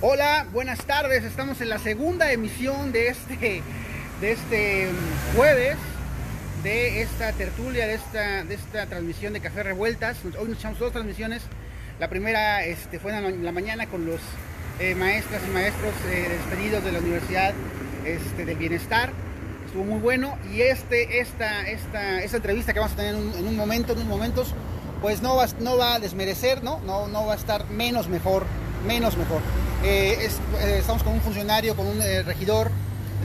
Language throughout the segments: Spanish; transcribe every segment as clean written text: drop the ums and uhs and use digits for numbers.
Hola, buenas tardes. Estamos en la segunda emisión de este jueves, de esta tertulia, de esta transmisión de Café Revueltas. Hoy nos echamos dos transmisiones. La primera fue en la mañana con los maestras y maestros despedidos de la Universidad del Bienestar. Estuvo muy bueno. Y esta entrevista que vamos a tener en unos momentos, pues no va a desmerecer, no va a estar menos mejor. Estamos con un funcionario, con un regidor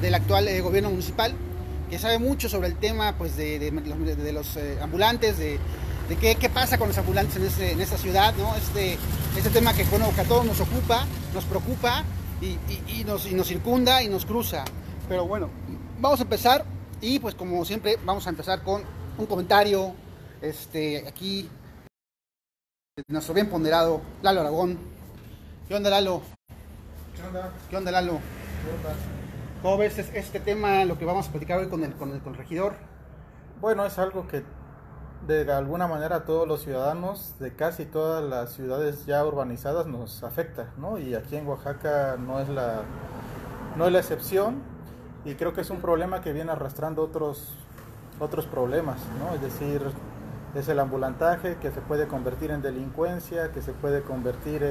del actual gobierno municipal, que sabe mucho sobre el tema, pues, de los ambulantes, de qué pasa con los ambulantes en esta ciudad, ¿no? Este tema que a todos nos ocupa, nos preocupa y nos circunda y nos cruza. Pero bueno, vamos a empezar y pues como siempre vamos a empezar con un comentario aquí de nuestro bien ponderado Lalo Aragón. ¿Qué onda, Lalo? ¿Qué onda, Lalo? ¿Cómo ves este tema, lo que vamos a platicar hoy con el regidor? Bueno, es algo que de alguna manera a todos los ciudadanos de casi todas las ciudades ya urbanizadas nos afecta, ¿no? Y aquí en Oaxaca no es la excepción, y creo que es un problema que viene arrastrando otros problemas, ¿no? Es decir, es el ambulantaje que se puede convertir en delincuencia, que se puede convertir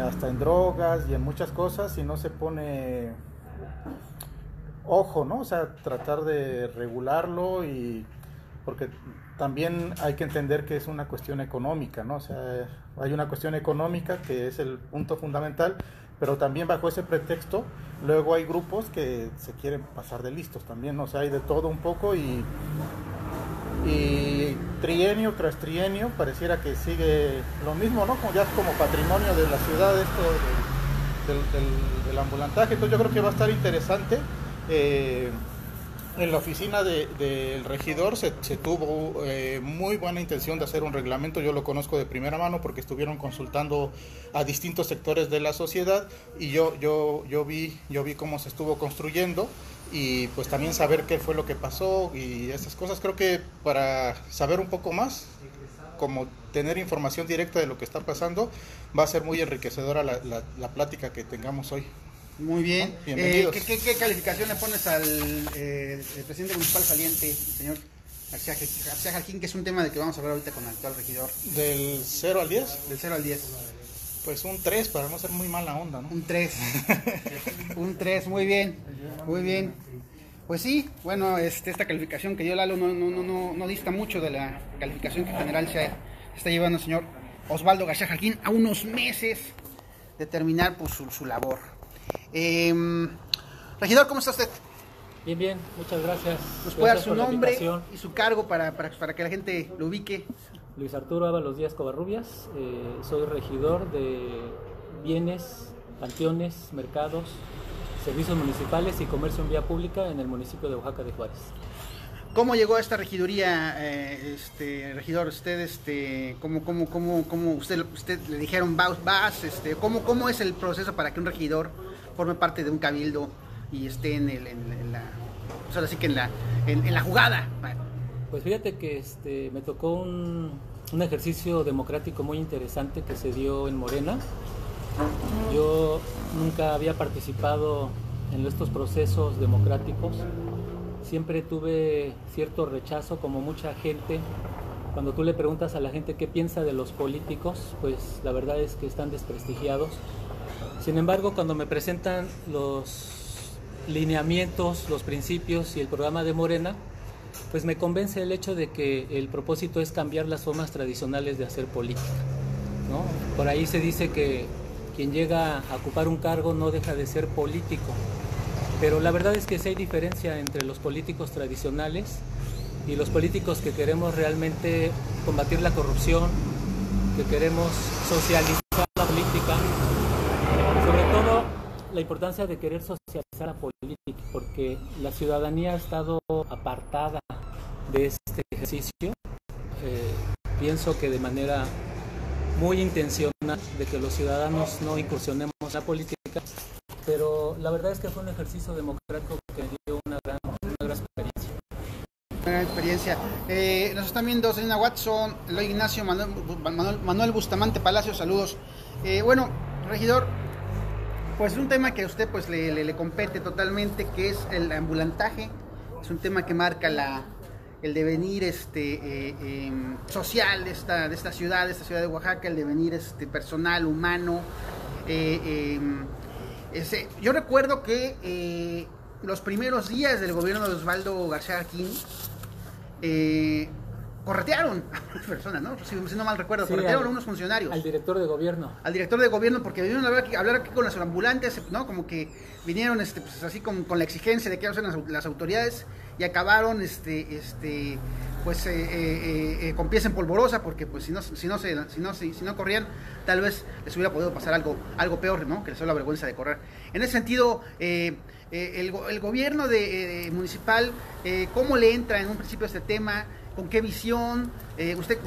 hasta en drogas y en muchas cosas si no se pone ojo, ¿no? O sea, tratar de regularlo, y porque también hay que entender que es una cuestión económica, ¿no? O sea, hay una cuestión económica que es el punto fundamental, pero también bajo ese pretexto luego hay grupos que se quieren pasar de listos también, ¿no? O sea, hay de todo un poco, y trienio tras trienio pareciera que sigue lo mismo, ¿no? Como ya es como patrimonio de la ciudad esto del ambulantaje. Entonces yo creo que va a estar interesante. En la oficina del regidor se tuvo muy buena intención de hacer un reglamento. Yo lo conozco de primera mano porque estuvieron consultando a distintos sectores de la sociedad, y yo vi cómo se estuvo construyendo, y pues también saber qué fue lo que pasó y esas cosas. Creo que para saber un poco más, como tener información directa de lo que está pasando, va a ser muy enriquecedora la plática que tengamos hoy. Muy bien. ¿No? Bienvenidos. ¿Qué calificación le pones al presidente municipal saliente, señor García Jarquín, que es un tema de que vamos a hablar ahorita con el actual regidor? ¿Del 0 al 10? Del 0 al 10. Pues un 3, para no ser muy mala onda, ¿no? Un 3. Un 3, muy bien. Pues sí, bueno, esta calificación que dio Lalo no dista mucho de la calificación que en general se está llevando el señor Osvaldo García Jarquín a unos meses de terminar pues, su labor. Regidor, ¿cómo está usted? Bien, muchas gracias. ¿Nos puede dar su nombre y su cargo para que la gente lo ubique? Luis Arturo Ábalos Díaz Covarrubias, soy regidor de bienes, panteones, mercados, servicios municipales y comercio en vía pública en el municipio de Oaxaca de Juárez. ¿Cómo llegó a esta regiduría, regidor? Usted, ¿cómo usted le dijeron vas? ¿Cómo es el proceso para que un regidor forme parte de un cabildo y esté en la jugada? Pues fíjate que me tocó un ejercicio democrático muy interesante que se dio en Morena. Yo nunca había participado en estos procesos democráticos. Siempre tuve cierto rechazo, como mucha gente. Cuando tú le preguntas a la gente qué piensa de los políticos, pues la verdad es que están desprestigiados. Sin embargo, cuando me presentan los lineamientos, los principios y el programa de Morena, pues me convence el hecho de que el propósito es cambiar las formas tradicionales de hacer política, ¿no? Por ahí se dice que quien llega a ocupar un cargo no deja de ser político, pero la verdad es que sí hay diferencia entre los políticos tradicionales y los políticos que queremos realmente combatir la corrupción, que queremos socializar la política, sobre todo la importancia de querer socializar la política, porque la ciudadanía ha estado apartada de este ejercicio. Pienso que de manera muy intencional, de que los ciudadanos no incursionemos en la política, pero la verdad es que fue un ejercicio democrático que dio una gran experiencia. Buena experiencia. Nos están viendo Selena Watson, Eloy Ignacio, Manuel Bustamante Palacio, saludos. Bueno, regidor, Pues es un tema que a usted pues le compete totalmente, que es el ambulantaje. Es un tema que marca el devenir social de esta ciudad de Oaxaca, el devenir personal, humano. Yo recuerdo que los primeros días del gobierno de Osvaldo García Harquín corretearon a unas personas, ¿no? Si no mal recuerdo, sí, corretearon a unos funcionarios. Al director de gobierno. Al director de gobierno, porque vinieron a hablar aquí con los ambulantes, ¿no? Como que vinieron pues así con la exigencia de que hacen las autoridades y acabaron con pies en polvorosa, porque pues si no corrían, tal vez les hubiera podido pasar algo peor, ¿no? Que les dio la vergüenza de correr. En ese sentido, el gobierno municipal, ¿cómo le entra en un principio este tema? ¿Con qué visión? ¿Usted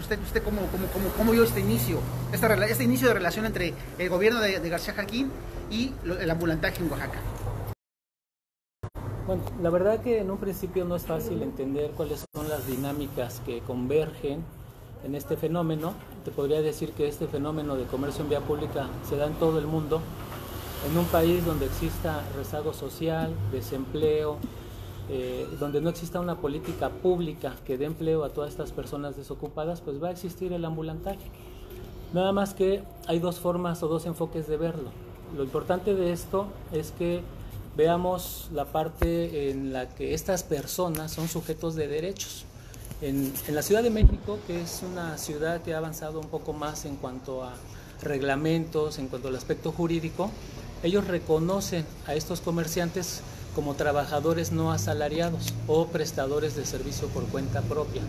cómo vio este inicio de relación entre el gobierno de García Harquín y el ambulantaje en Oaxaca? Bueno, la verdad que en un principio no es fácil entender cuáles son las dinámicas que convergen en este fenómeno. Te podría decir que este fenómeno de comercio en vía pública se da en todo el mundo, en un país donde exista rezago social, desempleo, donde no exista una política pública que dé empleo a todas estas personas desocupadas, pues va a existir el ambulantaje. Nada más que hay dos formas o dos enfoques de verlo. Lo importante de esto es que veamos la parte en la que estas personas son sujetos de derechos. En la Ciudad de México, que es una ciudad que ha avanzado un poco más en cuanto a reglamentos, en cuanto al aspecto jurídico, ellos reconocen a estos comerciantes como trabajadores no asalariados o prestadores de servicio por cuenta propia,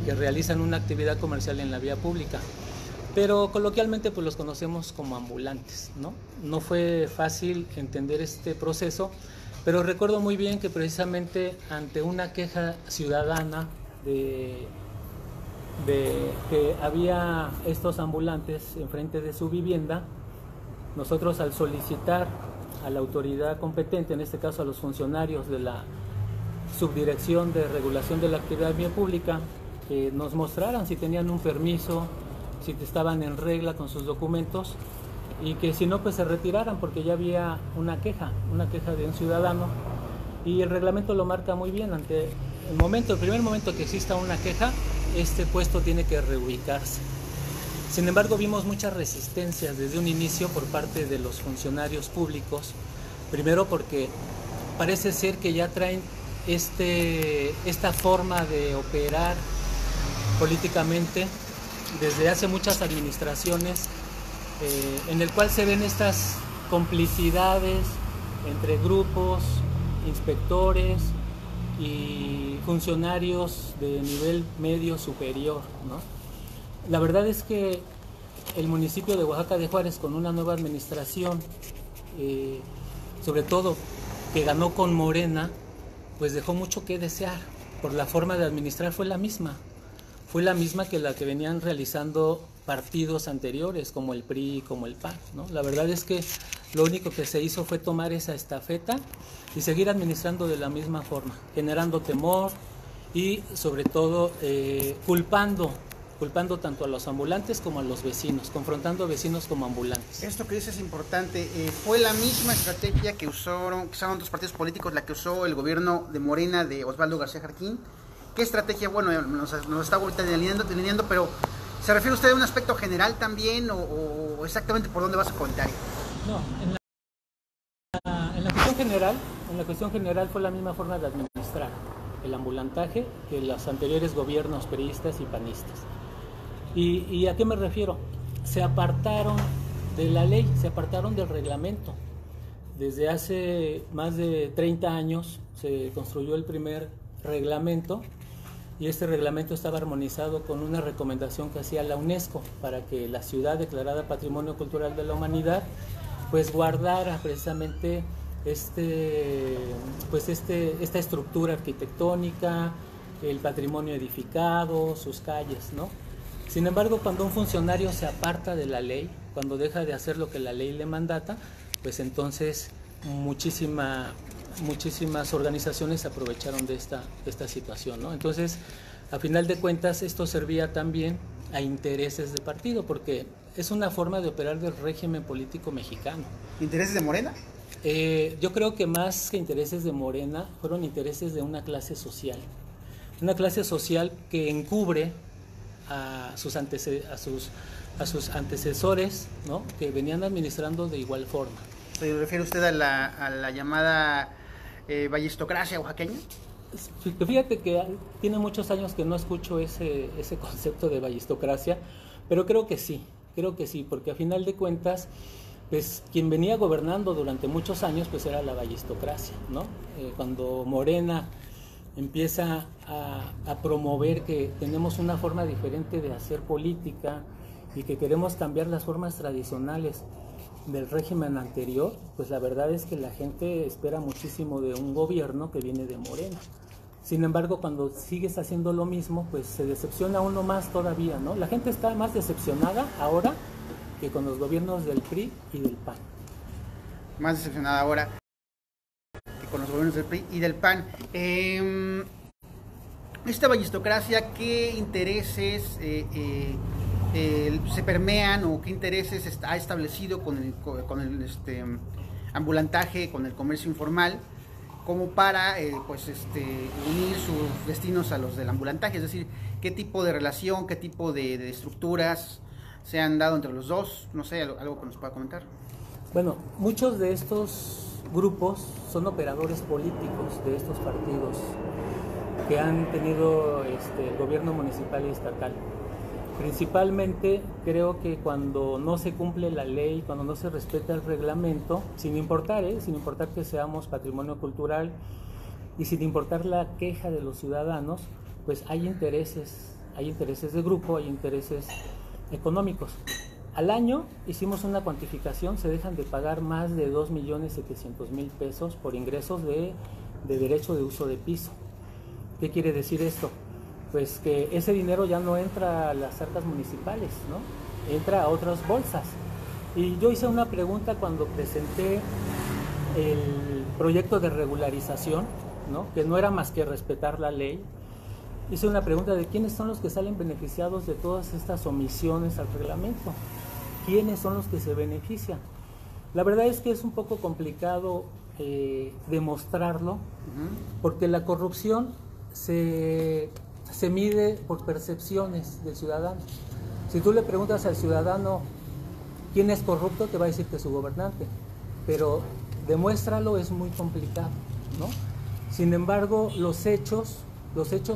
que realizan una actividad comercial en la vía pública. Pero coloquialmente pues los conocemos como ambulantes, ¿no? No fue fácil entender este proceso, pero recuerdo muy bien que precisamente ante una queja ciudadana de que había estos ambulantes enfrente de su vivienda, nosotros al solicitar a la autoridad competente, en este caso a los funcionarios de la Subdirección de Regulación de la Actividad Vía Pública, que nos mostraran si tenían un permiso, si estaban en regla con sus documentos, y que si no pues se retiraran, porque ya había una queja de un ciudadano, y el reglamento lo marca muy bien. Ante el primer momento que exista una queja, este puesto tiene que reubicarse. Sin embargo, vimos muchas resistencias desde un inicio por parte de los funcionarios públicos, primero porque parece ser que ya traen esta forma de operar políticamente desde hace muchas administraciones, en el cual se ven estas complicidades entre grupos, inspectores y funcionarios de nivel medio superior, ¿no? La verdad es que el municipio de Oaxaca de Juárez, con una nueva administración, sobre todo que ganó con Morena, pues dejó mucho que desear. Por la forma de administrar fue la misma que la que venían realizando partidos anteriores, como el PRI, como el PAN, ¿no? La verdad es que lo único que se hizo fue tomar esa estafeta y seguir administrando de la misma forma, generando temor y sobre todo culpando tanto a los ambulantes como a los vecinos, confrontando vecinos como ambulantes. Esto que dices es importante. Fue la misma estrategia que usaron otros partidos políticos, la que usó el gobierno de Morena de Osvaldo García Harquín. ¿Qué estrategia? Bueno, nos está ahorita delineando, pero ¿se refiere usted a un aspecto general también o exactamente por dónde va su comentario? No, en la cuestión general fue la misma forma de administrar el ambulantaje que los anteriores gobiernos priistas y panistas. ¿Y a qué me refiero? Se apartaron de la ley, se apartaron del reglamento. Desde hace más de 30 años se construyó el primer reglamento y este reglamento estaba armonizado con una recomendación que hacía la UNESCO para que la ciudad declarada Patrimonio Cultural de la Humanidad pues guardara precisamente esta estructura arquitectónica, el patrimonio edificado, sus calles, ¿no? Sin embargo, cuando un funcionario se aparta de la ley, cuando deja de hacer lo que la ley le mandata, pues entonces muchísimas organizaciones se aprovecharon de esta situación, ¿no? Entonces, a final de cuentas, esto servía también a intereses de partido, porque es una forma de operar del régimen político mexicano. ¿Intereses de Morena? Yo creo que más que intereses de Morena, fueron intereses de una clase social que encubre a sus antecesores, ¿no? Que venían administrando de igual forma. ¿Se refiere usted a la llamada ballistocracia oaxaqueña? Fíjate que tiene muchos años que no escucho ese concepto de ballistocracia, pero creo que sí, porque a final de cuentas, pues quien venía gobernando durante muchos años pues era la ballistocracia, ¿no? Cuando Morena empieza a promover que tenemos una forma diferente de hacer política y que queremos cambiar las formas tradicionales del régimen anterior, pues la verdad es que la gente espera muchísimo de un gobierno que viene de Morena. Sin embargo, cuando sigues haciendo lo mismo, pues se decepciona uno más todavía, ¿no? La gente está más decepcionada ahora que con los gobiernos del PRI y del PAN. Más decepcionada ahora que con los gobiernos del PRI y del PAN. Esta ballistocracia, ¿qué intereses se permean o qué intereses ha establecido con el ambulantaje, con el comercio informal, como para unir sus destinos a los del ambulantaje? Es decir, ¿qué tipo de relación, qué tipo de estructuras se han dado entre los dos? No sé, algo que nos pueda comentar. Bueno, muchos de estos grupos son operadores políticos de estos partidos que han tenido el gobierno municipal y estatal. Principalmente creo que cuando no se cumple la ley, cuando no se respeta el reglamento, sin importar que seamos patrimonio cultural y sin importar la queja de los ciudadanos, pues hay intereses de grupo, hay intereses económicos. Al año hicimos una cuantificación, se dejan de pagar más de 2.700.000 pesos por ingresos de derecho de uso de piso. ¿Qué quiere decir esto? Pues que ese dinero ya no entra a las arcas municipales, ¿no? Entra a otras bolsas. Y yo hice una pregunta cuando presenté el proyecto de regularización, ¿no? Que no era más que respetar la ley. Hice una pregunta de quiénes son los que salen beneficiados de todas estas omisiones al reglamento. ¿Quiénes son los que se benefician? La verdad es que es un poco complicado demostrarlo, porque la corrupción se mide por percepciones del ciudadano. Si tú le preguntas al ciudadano quién es corrupto, te va a decir que es su gobernante, pero demuéstralo es muy complicado, ¿no? Sin embargo, los hechos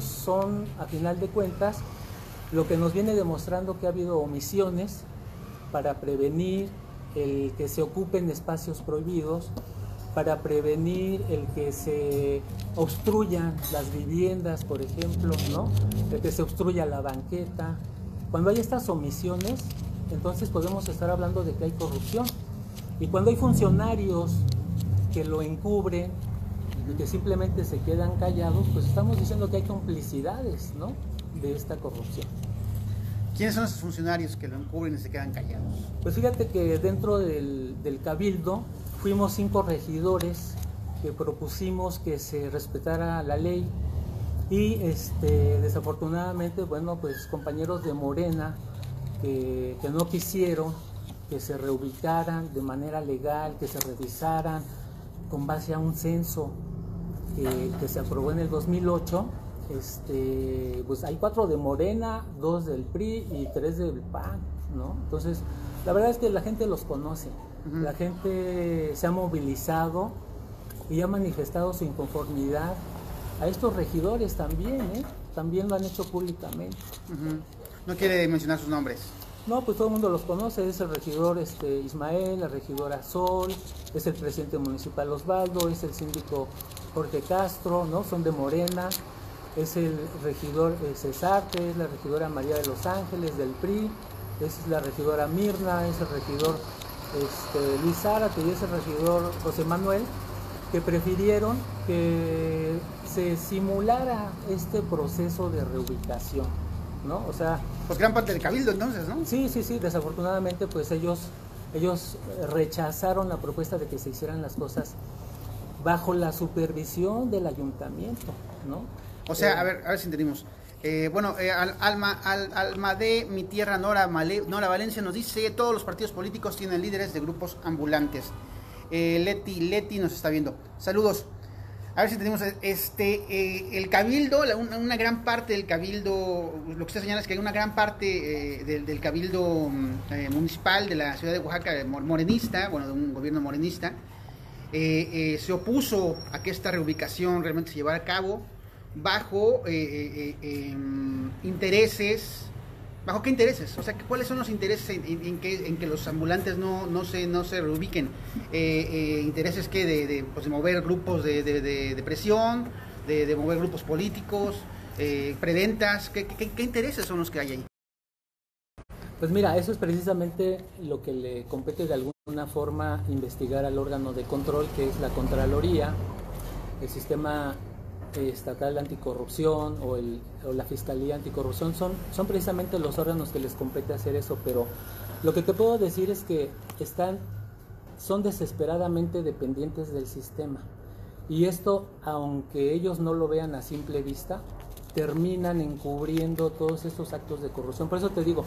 son, a final de cuentas, lo que nos viene demostrando que ha habido omisiones para prevenir el que se ocupen espacios prohibidos, para prevenir el que se obstruyan las viviendas, por ejemplo, ¿no? El que se obstruya la banqueta. Cuando hay estas omisiones, entonces podemos estar hablando de que hay corrupción. Y cuando hay funcionarios que lo encubren y que simplemente se quedan callados, pues estamos diciendo que hay complicidades, ¿no?, de esta corrupción. ¿Quiénes son esos funcionarios que lo encubren y se quedan callados? Pues fíjate que dentro del Cabildo fuimos 5 regidores que propusimos que se respetara la ley y desafortunadamente, bueno, pues compañeros de Morena que no quisieron que se reubicaran de manera legal, que se revisaran con base a un censo que se aprobó en el 2008. Pues hay 4 de Morena, 2 del PRI y 3 del PAN, ¿no? Entonces, la verdad es que la gente los conoce, la gente se ha movilizado y ha manifestado su inconformidad. A estos regidores también, también lo han hecho públicamente. No quiere mencionar sus nombres. No, pues todo el mundo los conoce, es el regidor Ismael, la regidora Sol, es el presidente municipal Osvaldo, es el síndico Jorge Castro, ¿no? Son de Morena. Es el regidor Cesarte, es la regidora María de los Ángeles del PRI, es la regidora Mirna, es el regidor Luis Zárate y es el regidor José Manuel, que prefirieron que se simulara este proceso de reubicación, ¿no? O sea, pues gran parte del Cabildo entonces, ¿no? Sí, desafortunadamente pues ellos rechazaron la propuesta de que se hicieran las cosas bajo la supervisión del ayuntamiento, ¿no? O sea, a ver si entendimos. Alma de mi tierra, Nora Valencia, nos dice: todos los partidos políticos tienen líderes de grupos ambulantes. Leti nos está viendo. Saludos. A ver si tenemos el cabildo, una gran parte del cabildo, lo que usted señala es que hay una gran parte del cabildo municipal de la ciudad de Oaxaca, morenista, bueno, de un gobierno morenista, se opuso a que esta reubicación realmente se llevara a cabo bajo intereses. ¿Bajo qué intereses? O sea, ¿cuáles son los intereses en que los ambulantes no se reubiquen? ¿Intereses que de mover grupos de presión, de mover grupos políticos, preventas? ¿Qué intereses son los que hay ahí? Pues mira, eso es precisamente lo que le compete de alguna forma investigar al órgano de control, que es la Contraloría, el sistema estatal anticorrupción o la Fiscalía Anticorrupción. Son precisamente los órganos que les compete hacer eso, pero lo que te puedo decir es que son desesperadamente dependientes del sistema, y esto, aunque ellos no lo vean a simple vista, terminan encubriendo todos estos actos de corrupción. Por eso te digo,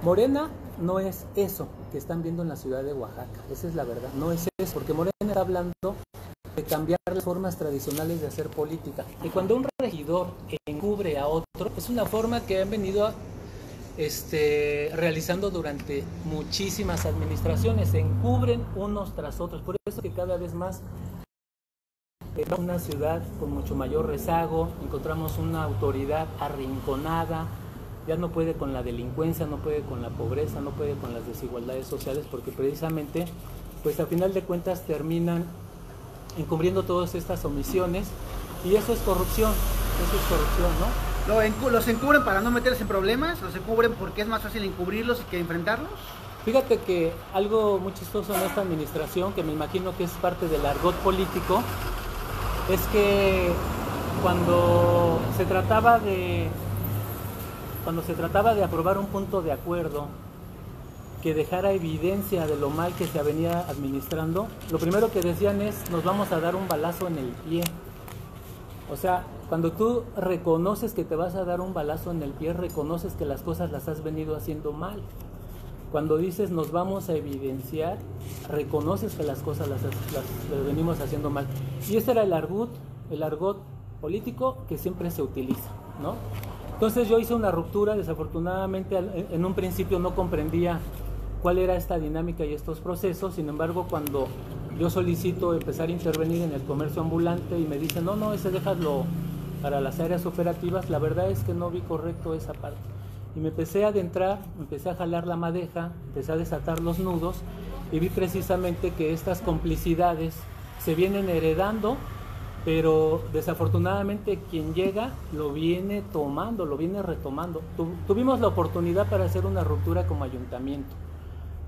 Morena no es eso que están viendo en la ciudad de Oaxaca, esa es la verdad, no es eso, porque Morena está hablando de cambiar las formas tradicionales de hacer política. Y cuando un regidor encubre a otro, es una forma que han venido realizando durante muchísimas administraciones, se encubren unos tras otros. Por eso que cada vez más una ciudad con mucho mayor rezago, encontramos una autoridad arrinconada, ya no puede con la delincuencia, no puede con la pobreza, no puede con las desigualdades sociales, porque precisamente, pues a final de cuentas terminan encubriendo todas estas omisiones, y eso es corrupción, ¿no? ¿Los encubren para no meterse en problemas? ¿Los encubren porque es más fácil encubrirlos que enfrentarlos? Fíjate que algo muy chistoso en esta administración, que me imagino que es parte del argot político, es que cuando se trataba de aprobar un punto de acuerdo que dejara evidencia de lo mal que se venía administrando, lo primero que decían es: nos vamos a dar un balazo en el pie. O sea, cuando tú reconoces que te vas a dar un balazo en el pie, reconoces que las cosas las has venido haciendo mal. Cuando dices nos vamos a evidenciar, reconoces que las cosas las venimos haciendo mal. Y ese era el argot político que siempre se utiliza, ¿no? Entonces yo hice una ruptura, desafortunadamente en un principio no comprendía cuál era esta dinámica y estos procesos. Sin embargo, cuando yo solicito empezar a intervenir en el comercio ambulante y me dicen no, ese déjalo para las áreas operativas, la verdad es que no vi correcto esa parte. Y me empecé a adentrar, empecé a jalar la madeja, empecé a desatar los nudos, y vi precisamente que estas complicidades se vienen heredando, pero desafortunadamente quien llega lo viene tomando, lo viene retomando. Tuvimos la oportunidad para hacer una ruptura como ayuntamiento,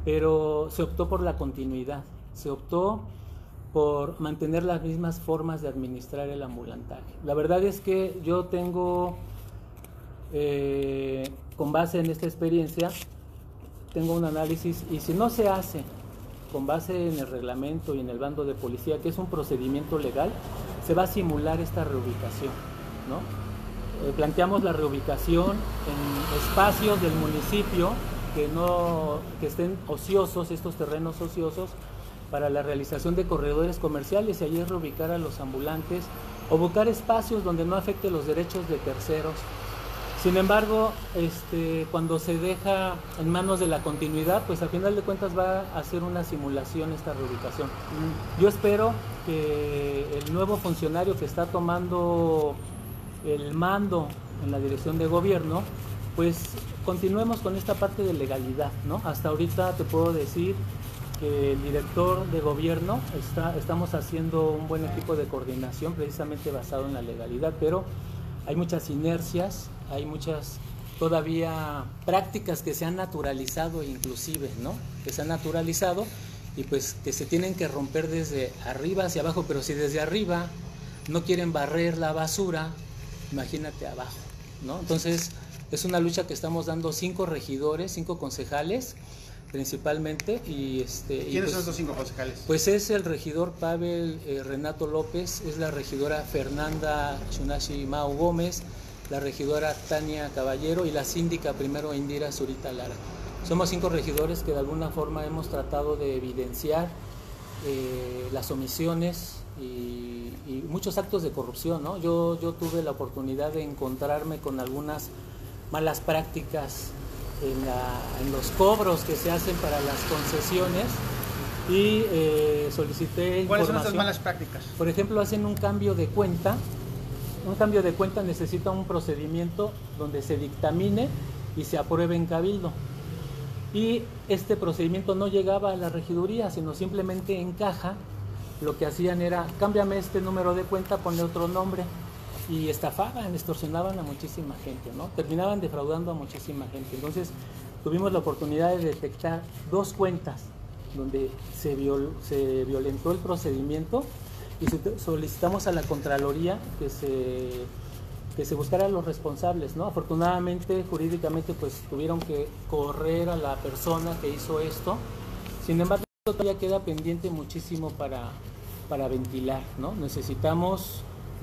pero se optó por la continuidad, se optó por mantener las mismas formas de administrar el ambulantaje. La verdad es que yo tengo, con base en esta experiencia, tengo un análisis, y si no se hace con base en el reglamento y en el bando de policía, que es un procedimiento legal, se va a simular esta reubicación, ¿no? Planteamos la reubicación en espacios del municipio que estén ociosos, estos terrenos ociosos, para la realización de corredores comerciales, y allí es reubicar a los ambulantes o buscar espacios donde no afecte los derechos de terceros. Sin embargo, cuando se deja en manos de la continuidad, pues al final de cuentas va a ser una simulación esta reubicación. Yo espero que el nuevo funcionario que está tomando el mando en la dirección de gobierno, pues continuemos con esta parte de legalidad, ¿no? Hasta ahorita te puedo decir que el director de gobierno estamos haciendo un buen equipo de coordinación precisamente basado en la legalidad, pero hay muchas inercias, hay muchas todavía prácticas que se han naturalizado, inclusive, ¿no? Que se han naturalizado y pues que se tienen que romper desde arriba hacia abajo, pero si desde arriba no quieren barrer la basura, imagínate abajo, ¿no? Entonces es una lucha que estamos dando 5 regidores, 5 concejales principalmente. ¿Quiénes son estos 5 concejales? Pues es el regidor Pavel Renato López, es la regidora Fernanda Chunashi Mao Gómez, la regidora Tania Caballero y la síndica primero Indira Zurita Lara. Somos 5 regidores que de alguna forma hemos tratado de evidenciar las omisiones y muchos actos de corrupción, ¿no? Yo tuve la oportunidad de encontrarme con algunas malas prácticas en los cobros que se hacen para las concesiones y solicité información. ¿Cuáles son estas malas prácticas? Por ejemplo, hacen un cambio de cuenta. Un cambio de cuenta necesita un procedimiento donde se dictamine y se apruebe en cabildo. Y este procedimiento no llegaba a la regiduría, sino simplemente en caja lo que hacían era, cámbiame este número de cuenta, ponle otro nombre. Y estafaban, extorsionaban a muchísima gente, ¿no? Terminaban defraudando a muchísima gente. Entonces tuvimos la oportunidad de detectar 2 cuentas donde se violentó el procedimiento y solicitamos a la Contraloría que se buscara a los responsables, ¿no? Afortunadamente, jurídicamente, pues tuvieron que correr a la persona que hizo esto. Sin embargo, todavía queda pendiente muchísimo para ventilar, ¿no?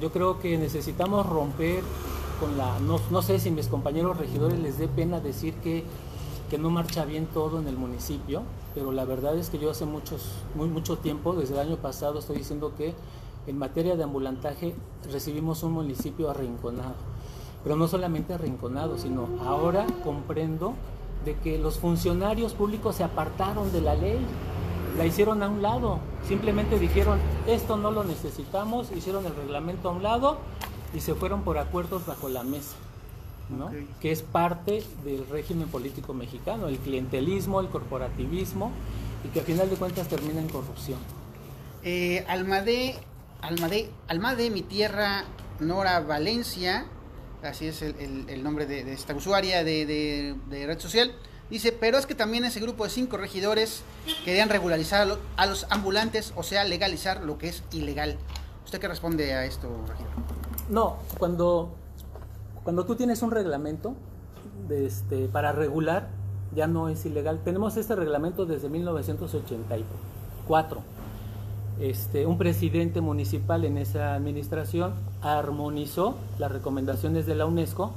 Yo creo que necesitamos romper con no sé si mis compañeros regidores les dé pena decir que no marcha bien todo en el municipio, pero la verdad es que yo hace mucho tiempo, desde el año pasado, estoy diciendo que en materia de ambulantaje recibimos un municipio arrinconado, pero no solamente arrinconado, sino ahora comprendo de que los funcionarios públicos se apartaron de la ley, la hicieron a un lado, simplemente dijeron esto no lo necesitamos, hicieron el reglamento a un lado y se fueron por acuerdos bajo la mesa, ¿no? Okay. Que es parte del régimen político mexicano, el clientelismo, el corporativismo, y que a final de cuentas termina en corrupción. Almade, mi tierra, Nora Valencia, así es el nombre de esta usuaria de red social, dice, pero es que también ese grupo de 5 regidores querían regularizar a los ambulantes, o sea, legalizar lo que es ilegal. ¿Usted qué responde a esto, regidor? No, cuando tú tienes un reglamento para regular, ya no es ilegal. Tenemos este reglamento desde 1984. Un presidente municipal en esa administración armonizó las recomendaciones de la UNESCO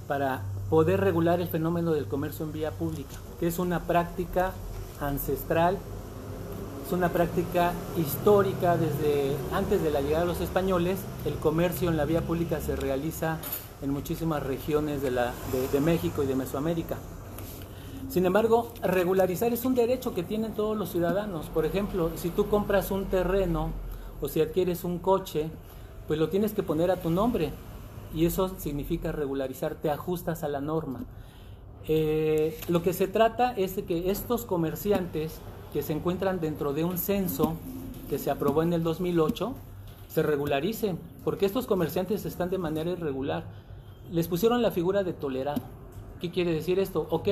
para poder regular el fenómeno del comercio en vía pública, que es una práctica ancestral, es una práctica histórica. Desde antes de la llegada de los españoles, el comercio en la vía pública se realiza en muchísimas regiones de México y de Mesoamérica. Sin embargo, regularizar es un derecho que tienen todos los ciudadanos. Por ejemplo, si tú compras un terreno o si adquieres un coche, pues lo tienes que poner a tu nombre. Y eso significa regularizar, te ajustas a la norma. Lo que se trata es de que estos comerciantes que se encuentran dentro de un censo que se aprobó en el 2008, se regularicen, porque estos comerciantes están de manera irregular. Les pusieron la figura de tolerado. ¿Qué quiere decir esto? Ok,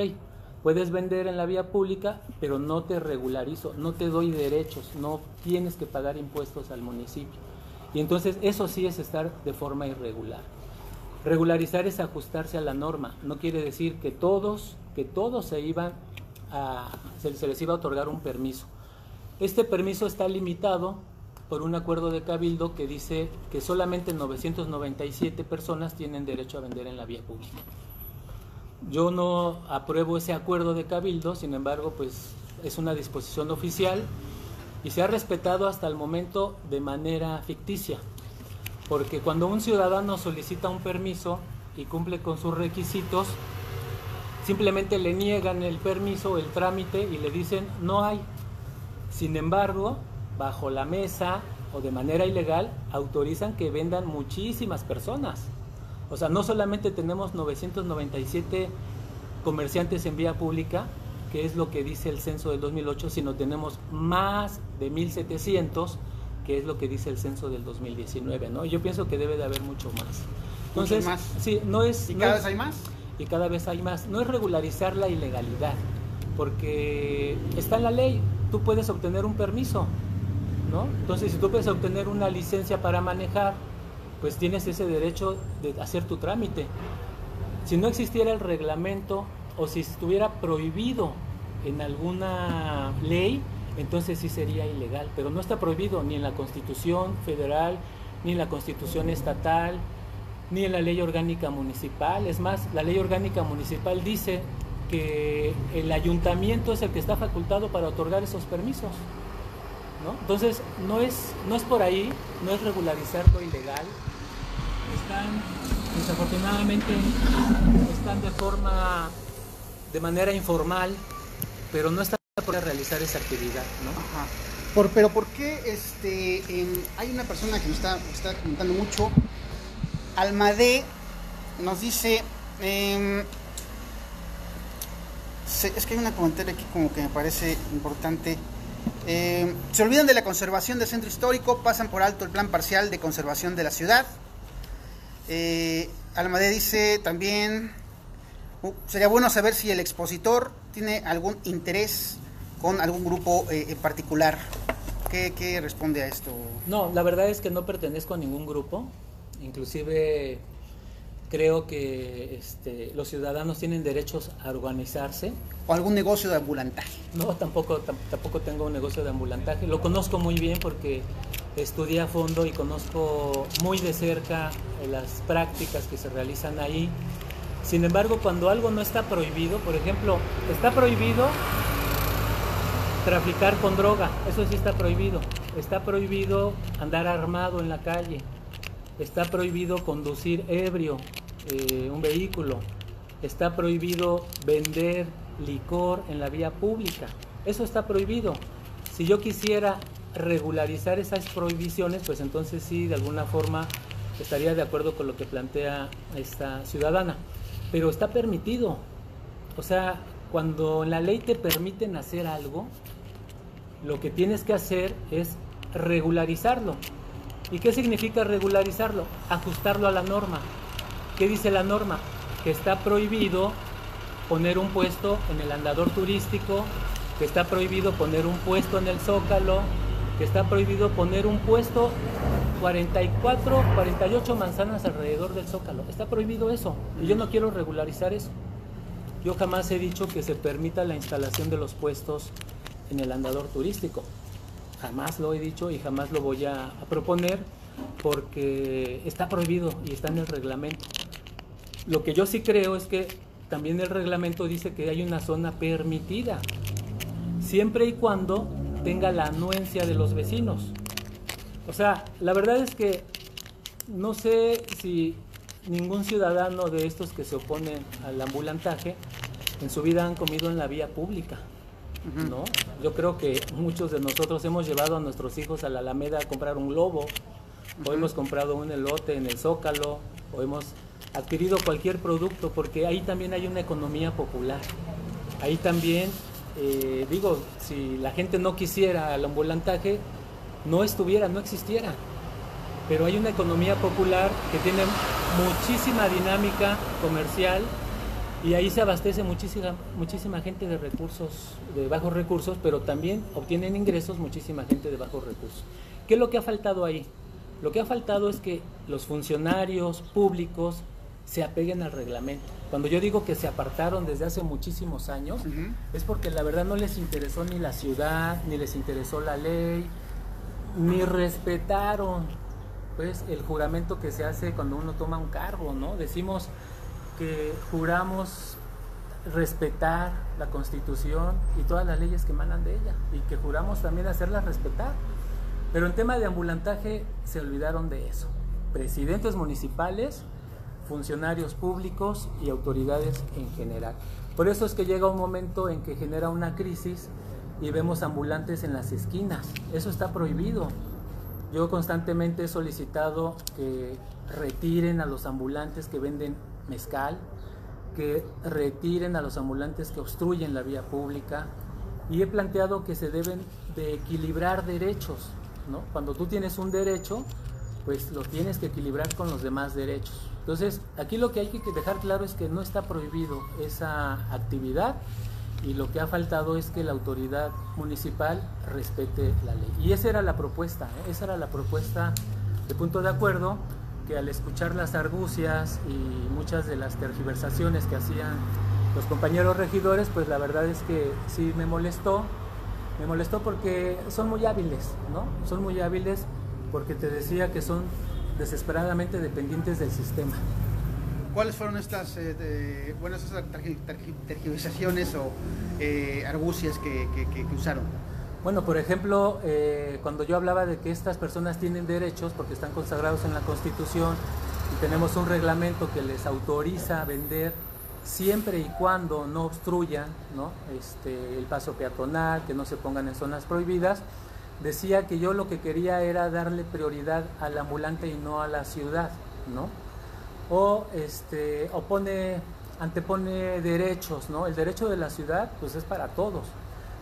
puedes vender en la vía pública, pero no te regularizo, no te doy derechos, no tienes que pagar impuestos al municipio. Y entonces eso sí es estar de forma irregular. Regularizar es ajustarse a la norma, no quiere decir que todos se les iba a otorgar un permiso. Este permiso está limitado por un acuerdo de cabildo que dice que solamente 997 personas tienen derecho a vender en la vía pública. Yo no apruebo ese acuerdo de cabildo, sin embargo, pues es una disposición oficial y se ha respetado hasta el momento de manera ficticia. Porque cuando un ciudadano solicita un permiso y cumple con sus requisitos, simplemente le niegan el permiso, el trámite y le dicen no hay. Sin embargo, bajo la mesa o de manera ilegal, autorizan que vendan muchísimas personas. O sea, no solamente tenemos 997 comerciantes en vía pública, que es lo que dice el censo del 2008, sino tenemos más de 1,700, que es lo que dice el censo del 2019, ¿no? Yo pienso que debe de haber mucho más. Entonces, más. Sí, no es... ¿Y cada vez hay más? Y cada vez hay más. No es regularizar la ilegalidad, porque está en la ley, tú puedes obtener un permiso, ¿no? Entonces, si tú puedes obtener una licencia para manejar, pues tienes ese derecho de hacer tu trámite. Si no existiera el reglamento o si estuviera prohibido en alguna ley, entonces sí sería ilegal, pero no está prohibido ni en la Constitución Federal, ni en la Constitución Estatal, ni en la ley orgánica municipal. Es más, la ley orgánica municipal dice que el ayuntamiento es el que está facultado para otorgar esos permisos, ¿no? Entonces, no es por ahí, no es regularizar lo ilegal. Desafortunadamente, están de manera informal, pero no están para realizar esa actividad, ¿no? Ajá. Pero ¿por qué hay una persona que nos está comentando mucho? Almadé nos dice, es que hay una comentario aquí como que me parece importante. Se olvidan de la conservación del centro histórico, pasan por alto el plan parcial de conservación de la ciudad. Almadé dice también, sería bueno saber si el expositor tiene algún interés con algún grupo en particular. ¿Qué responde a esto? No, la verdad es que no pertenezco a ningún grupo. Inclusive creo que los ciudadanos tienen derechos a organizarse. ¿O algún negocio de ambulantaje? No, tampoco tengo un negocio de ambulantaje. Lo conozco muy bien porque estudié a fondo y conozco muy de cerca las prácticas que se realizan ahí. Sin embargo, cuando algo no está prohibido, por ejemplo, está prohibido traficar con droga, eso sí está prohibido. Está prohibido andar armado en la calle. Está prohibido conducir ebrio un vehículo. Está prohibido vender licor en la vía pública. Eso está prohibido. Si yo quisiera regularizar esas prohibiciones, pues entonces sí, de alguna forma estaría de acuerdo con lo que plantea esta ciudadana. Pero está permitido. O sea, cuando en la ley te permiten hacer algo, lo que tienes que hacer es regularizarlo. ¿Y qué significa regularizarlo? Ajustarlo a la norma. ¿Qué dice la norma? Que está prohibido poner un puesto en el andador turístico, que está prohibido poner un puesto en el Zócalo, que está prohibido poner un puesto 48 manzanas alrededor del Zócalo. Está prohibido eso. Y yo no quiero regularizar eso. Yo jamás he dicho que se permita la instalación de los puestos en el andador turístico. Jamás lo he dicho y jamás lo voy a proponer porque está prohibido y está en el reglamento. Lo que yo sí creo es que también el reglamento dice que hay una zona permitida, siempre y cuando tenga la anuencia de los vecinos. O sea, la verdad es que no sé si ningún ciudadano de estos que se oponen al ambulantaje en su vida han comido en la vía pública, ¿no? Yo creo que muchos de nosotros hemos llevado a nuestros hijos a la Alameda a comprar un globo, o hemos comprado un elote en el Zócalo, o hemos adquirido cualquier producto, porque ahí también hay una economía popular. Ahí también, si la gente no quisiera el ambulantaje, no existiera. Pero hay una economía popular que tiene muchísima dinámica comercial y ahí se abastece muchísima gente de bajos recursos, pero también obtienen ingresos muchísima gente de bajos recursos. ¿Qué es lo que ha faltado ahí? Lo que ha faltado es que los funcionarios públicos se apeguen al reglamento. Cuando yo digo que se apartaron desde hace muchísimos años, es porque la verdad no les interesó ni la ciudad, ni les interesó la ley, ni respetaron pues el juramento que se hace cuando uno toma un cargo, ¿no? Decimos que juramos respetar la Constitución y todas las leyes que emanan de ella, y que juramos también hacerlas respetar. Pero en tema de ambulantaje se olvidaron de eso. Presidentes municipales, funcionarios públicos y autoridades en general. Por eso es que llega un momento en que genera una crisis y vemos ambulantes en las esquinas. Eso está prohibido. Yo constantemente he solicitado que retiren a los ambulantes que venden mezcal, que retiren a los ambulantes que obstruyen la vía pública, y he planteado que se deben de equilibrar derechos, ¿no? Cuando tú tienes un derecho, pues lo tienes que equilibrar con los demás derechos. Entonces, aquí lo que hay que dejar claro es que no está prohibido esa actividad, y lo que ha faltado es que la autoridad municipal respete la ley. Y esa era la propuesta, de punto de acuerdo, que al escuchar las argucias y muchas de las tergiversaciones que hacían los compañeros regidores, pues la verdad es que sí me molestó porque son muy hábiles, ¿no? Son muy hábiles porque te decía que son desesperadamente dependientes del sistema. ¿Cuáles fueron estas esas tergiversaciones o argucias que usaron? Bueno, por ejemplo, cuando yo hablaba de que estas personas tienen derechos porque están consagrados en la Constitución y tenemos un reglamento que les autoriza vender siempre y cuando no obstruyan, ¿no? El paso peatonal, que no se pongan en zonas prohibidas, decía que yo lo que quería era darle prioridad al ambulante y no a la ciudad, ¿no? O antepone derechos, ¿no? El derecho de la ciudad pues es para todos,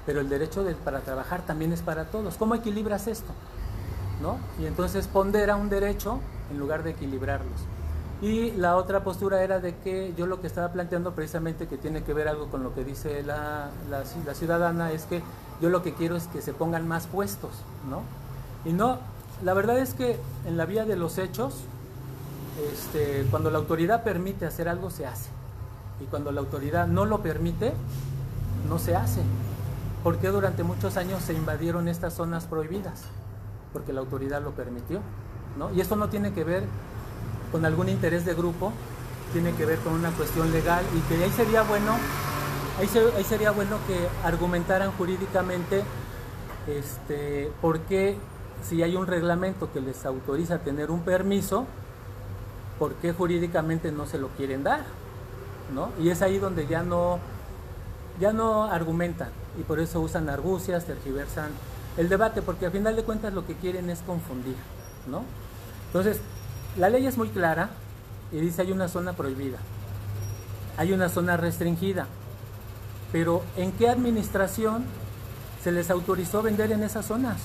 pero el derecho para trabajar también es para todos. ¿Cómo equilibras esto? ¿No? Y entonces pondera un derecho en lugar de equilibrarlos. Y la otra postura era de que yo lo que estaba planteando precisamente, que tiene que ver algo con lo que dice la ciudadana, es que yo lo que quiero es que se pongan más puestos, ¿no? Y no, la verdad es que en la vía de los hechos, cuando la autoridad permite hacer algo, se hace. Y cuando la autoridad no lo permite, no se hace. Porque durante muchos años se invadieron estas zonas prohibidas, porque la autoridad lo permitió, ¿no? Y esto no tiene que ver con algún interés de grupo, tiene que ver con una cuestión legal, y que ahí sería bueno que argumentaran jurídicamente por qué, si hay un reglamento que les autoriza tener un permiso, por qué jurídicamente no se lo quieren dar, ¿no? Y es ahí donde ya no argumentan, y por eso usan argucias, tergiversan el debate, porque al final de cuentas lo que quieren es confundir, ¿no? Entonces, la ley es muy clara y dice hay una zona prohibida, hay una zona restringida, pero ¿en qué administración se les autorizó vender en esas zonas?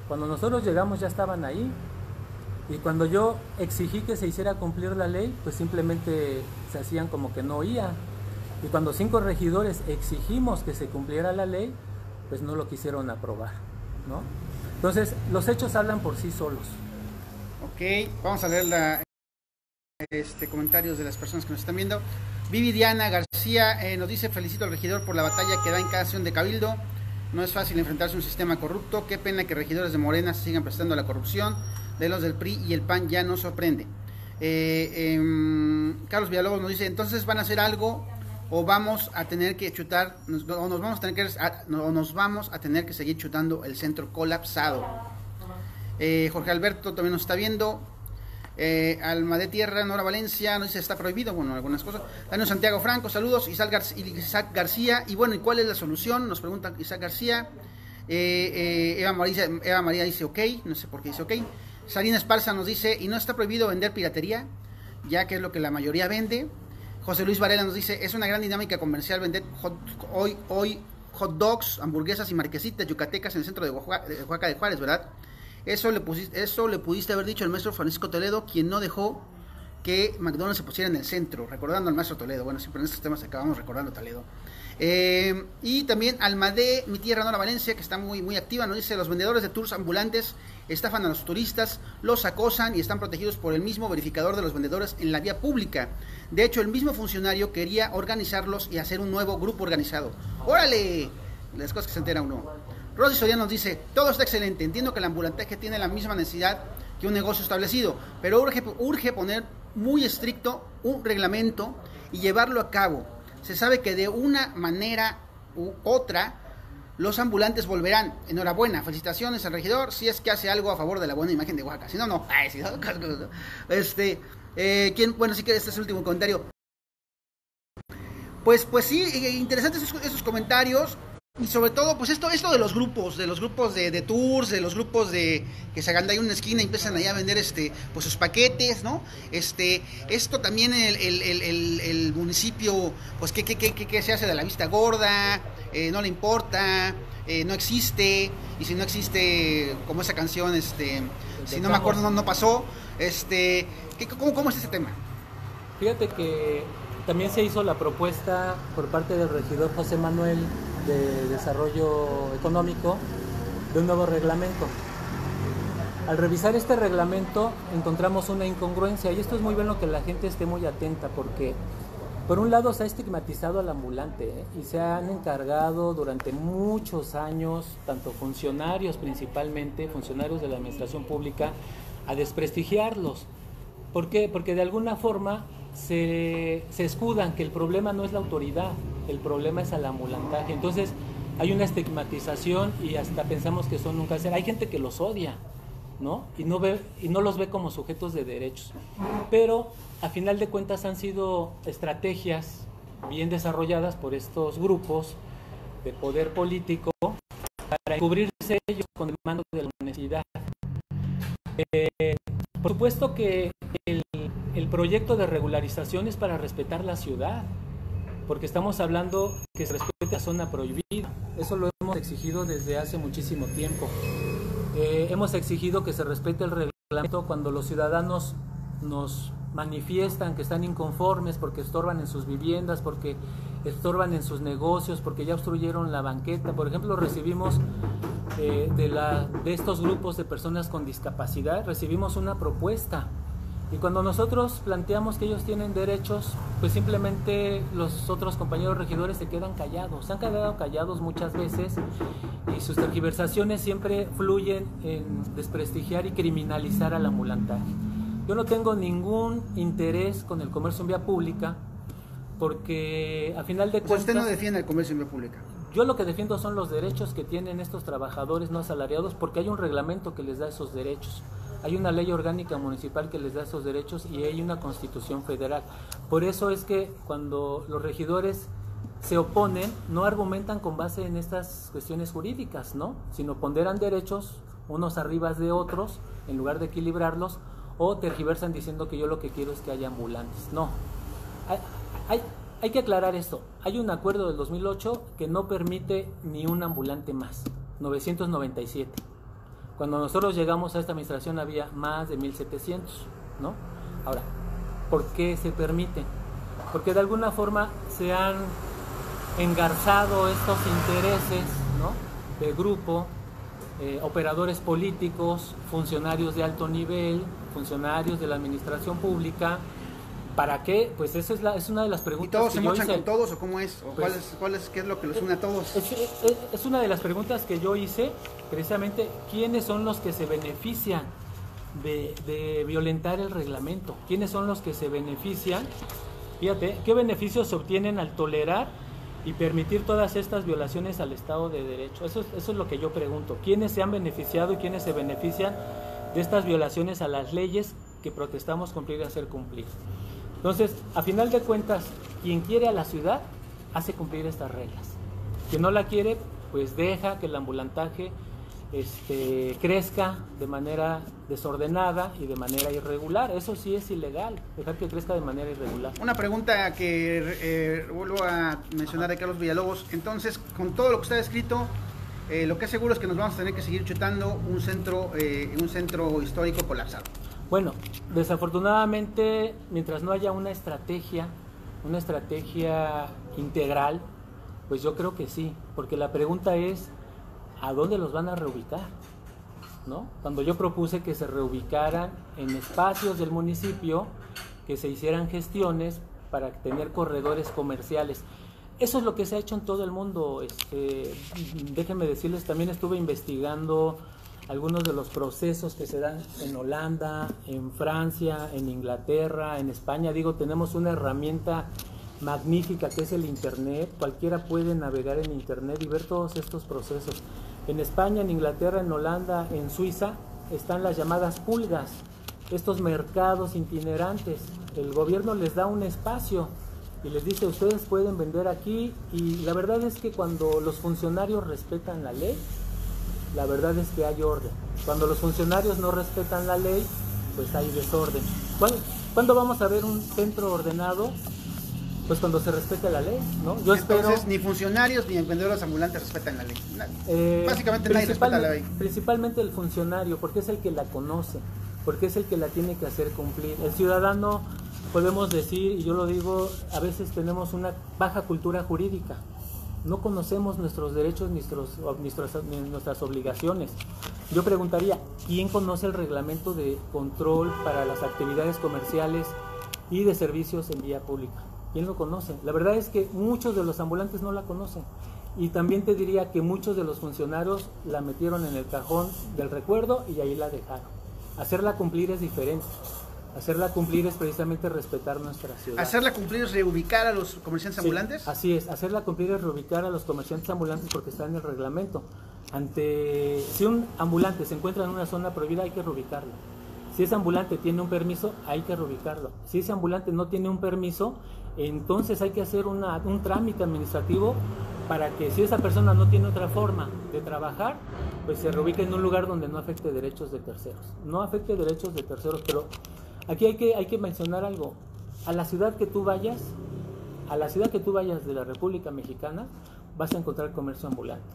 Cuando nosotros llegamos ya estaban ahí, y cuando yo exigí que se hiciera cumplir la ley, pues simplemente se hacían como que no oían. Y cuando 5 regidores exigimos que se cumpliera la ley, pues no lo quisieron aprobar, ¿no? Entonces, los hechos hablan por sí solos. Ok, vamos a leer comentarios de las personas que nos están viendo. Vivi Diana García nos dice: felicito al regidor por la batalla que da en cada sesión de cabildo. No es fácil enfrentarse a un sistema corrupto. Qué pena que regidores de Morena se sigan prestando a la corrupción. De los del PRI y el PAN ya nos sorprende. Carlos Villalobos nos dice: entonces van a hacer algo o vamos a tener que chutar, o nos vamos a tener que seguir chutando el centro colapsado. Jorge Alberto también nos está viendo. Alma de Tierra, Nora Valencia nos dice: está prohibido, bueno, algunas cosas. Daniel Santiago Franco, saludos. Isaac García, y bueno, ¿y cuál es la solución? Nos pregunta Isaac García. Eva María dice ok, no sé por qué dice ok. Sarina Esparza nos dice: y no está prohibido vender piratería, ya que es lo que la mayoría vende. José Luis Varela nos dice: es una gran dinámica comercial vender hot dogs, hamburguesas y marquesitas yucatecas en el centro de Oaxaca de Juárez, ¿verdad? Eso le pudiste haber dicho al maestro Francisco Toledo, quien no dejó que McDonald's se pusiera en el centro, recordando al maestro Toledo. Bueno, siempre en estos temas acabamos recordando a Toledo. Y también Almadé, mi tierra Nora Valencia, que está muy, muy activa, nos dice: los vendedores de tours ambulantes estafan a los turistas, los acosan y están protegidos por el mismo verificador de los vendedores en la vía pública. De hecho, el mismo funcionario quería organizarlos y hacer un nuevo grupo organizado. ¡Órale! Las cosas que se entera uno. Rosy Soriano nos dice: todo está excelente, entiendo que el ambulantaje tiene la misma necesidad que un negocio establecido, pero urge poner muy estricto un reglamento y llevarlo a cabo. Se sabe que de una manera u otra los ambulantes volverán. Enhorabuena, felicitaciones al regidor, si es que hace algo a favor de la buena imagen de Oaxaca. Si no, no. Ay, si no. Bueno, sí que este es el último comentario. Pues sí, interesantes esos comentarios. Y sobre todo, pues esto de los grupos de tours, de los grupos de que se hagan de ahí una esquina y empiezan ahí a vender pues sus paquetes, ¿no? Esto también el municipio, pues ¿qué se hace de la vista gorda? No le importa, no existe, y si no existe, como esa canción, si no me acuerdo, no pasó, ¿cómo es ese tema? Fíjate que también se hizo la propuesta por parte del regidor José Manuel de Desarrollo Económico de un nuevo reglamento. Al revisar este reglamento encontramos una incongruencia, y esto es muy bueno que la gente esté muy atenta, porque por un lado se ha estigmatizado al ambulante, y se han encargado durante muchos años, tanto funcionarios principalmente, funcionarios de la administración pública, a desprestigiarlos. ¿Por qué? Porque de alguna forma se escudan que el problema no es la autoridad, el problema es el ambulantaje. Entonces hay una estigmatización y hasta pensamos que son un cáncer. Hay gente que los odia, ¿no? Y no los ve como sujetos de derechos. Pero a final de cuentas han sido estrategias bien desarrolladas por estos grupos de poder político para encubrirse ellos con el mando de la honestidad. Por supuesto que el proyecto de regularización es para respetar la ciudad, porque estamos hablando que se respete la zona prohibida. Eso lo hemos exigido desde hace muchísimo tiempo. Hemos exigido que se respete el reglamento cuando los ciudadanos nos manifiestan que están inconformes porque estorban en sus viviendas, porque estorban en sus negocios, porque ya obstruyeron la banqueta. Por ejemplo, recibimos de estos grupos de personas con discapacidad, recibimos una propuesta. Y cuando nosotros planteamos que ellos tienen derechos, pues simplemente los otros compañeros regidores se quedan callados. Se han quedado callados muchas veces y sus tergiversaciones siempre fluyen en desprestigiar y criminalizar al ambulantaje. Yo no tengo ningún interés con el comercio en vía pública porque a final de cuentas... Usted no defiende el comercio en vía pública. Yo lo que defiendo son los derechos que tienen estos trabajadores no asalariados porque hay un reglamento que les da esos derechos. Hay una ley orgánica municipal que les da esos derechos y hay una constitución federal. Por eso es que cuando los regidores se oponen, no argumentan con base en estas cuestiones jurídicas, ¿no? Sino ponderan derechos unos arriba de otros en lugar de equilibrarlos, o tergiversan diciendo que yo lo que quiero es que haya ambulantes. No. Hay que aclarar esto. Hay un acuerdo del 2008 que no permite ni un ambulante más. 997. Cuando nosotros llegamos a esta administración había más de 1700, ¿no? Ahora, ¿por qué se permite? Porque de alguna forma se han engarzado estos intereses, ¿no? De grupo, operadores políticos, funcionarios de alto nivel, funcionarios de la administración pública. ¿Para qué? Pues esa es una de las preguntas. ¿Y todos se yo mochan hice. con todos o cómo es? ¿O Pues, qué es lo que los une a todos? Es una de las preguntas que yo hice, precisamente, ¿quiénes son los que se benefician de violentar el reglamento? ¿Quiénes son los que se benefician? Fíjate, ¿qué beneficios se obtienen al tolerar y permitir todas estas violaciones al Estado de Derecho? Eso es lo que yo pregunto. ¿Quiénes se han beneficiado y quiénes se benefician de estas violaciones a las leyes que protestamos cumplir y hacer cumplir? Entonces, a final de cuentas, quien quiere a la ciudad hace cumplir estas reglas. Quien no la quiere, pues deja que el ambulantaje crezca de manera desordenada y de manera irregular. Eso sí es ilegal, dejar que crezca de manera irregular. Una pregunta que vuelvo a mencionar de Carlos Villalobos. Entonces, con todo lo que está escrito, lo que es seguro es que nos vamos a tener que seguir chutando un centro histórico colapsado. Bueno, desafortunadamente, mientras no haya una estrategia integral, pues yo creo que sí, porque la pregunta es, ¿a dónde los van a reubicar? ¿No? Cuando yo propuse que se reubicaran en espacios del municipio, que se hicieran gestiones para tener corredores comerciales. Eso es lo que se ha hecho en todo el mundo. Déjenme decirles, también estuve investigando algunos de los procesos que se dan en Holanda, en Francia, en Inglaterra, en España. Digo, tenemos una herramienta magnífica que es el Internet. Cualquiera puede navegar en Internet y ver todos estos procesos. En España, en Inglaterra, en Holanda, en Suiza, están las llamadas pulgas, estos mercados itinerantes. El gobierno les da un espacio y les dice, ustedes pueden vender aquí, y la verdad es que cuando los funcionarios respetan la ley, la verdad es que hay orden. Cuando los funcionarios no respetan la ley, pues hay desorden. ¿Cuándo vamos a ver un centro ordenado? Pues cuando se respete la ley, ¿no? Yo Entonces, ni funcionarios ni vendedores ambulantes respetan la ley. Básicamente nadie respeta la ley. Principalmente el funcionario, porque es el que la conoce, porque es el que la tiene que hacer cumplir. El ciudadano, podemos decir, y yo lo digo, a veces tenemos una baja cultura jurídica. No conocemos nuestros derechos ni nuestras obligaciones. Yo preguntaría, ¿quién conoce el reglamento de control para las actividades comerciales y de servicios en vía pública? ¿Quién lo conoce? La verdad es que muchos de los ambulantes no la conocen. Y también te diría que muchos de los funcionarios la metieron en el cajón del recuerdo y ahí la dejaron. Hacerla cumplir es diferente. Hacerla cumplir es precisamente respetar nuestra ciudad. ¿Hacerla cumplir es reubicar a los comerciantes ambulantes? Así es, hacerla cumplir es reubicar a los comerciantes ambulantes porque está en el reglamento. Si un ambulante se encuentra en una zona prohibida, hay que reubicarlo. Si ese ambulante tiene un permiso, hay que reubicarlo. Si ese ambulante no tiene un permiso, entonces hay que hacer un trámite administrativo para que si esa persona no tiene otra forma de trabajar, pues se reubique en un lugar donde no afecte derechos de terceros. No afecte derechos de terceros, pero aquí hay que mencionar algo. A la ciudad que tú vayas de la República Mexicana, vas a encontrar comercio ambulante.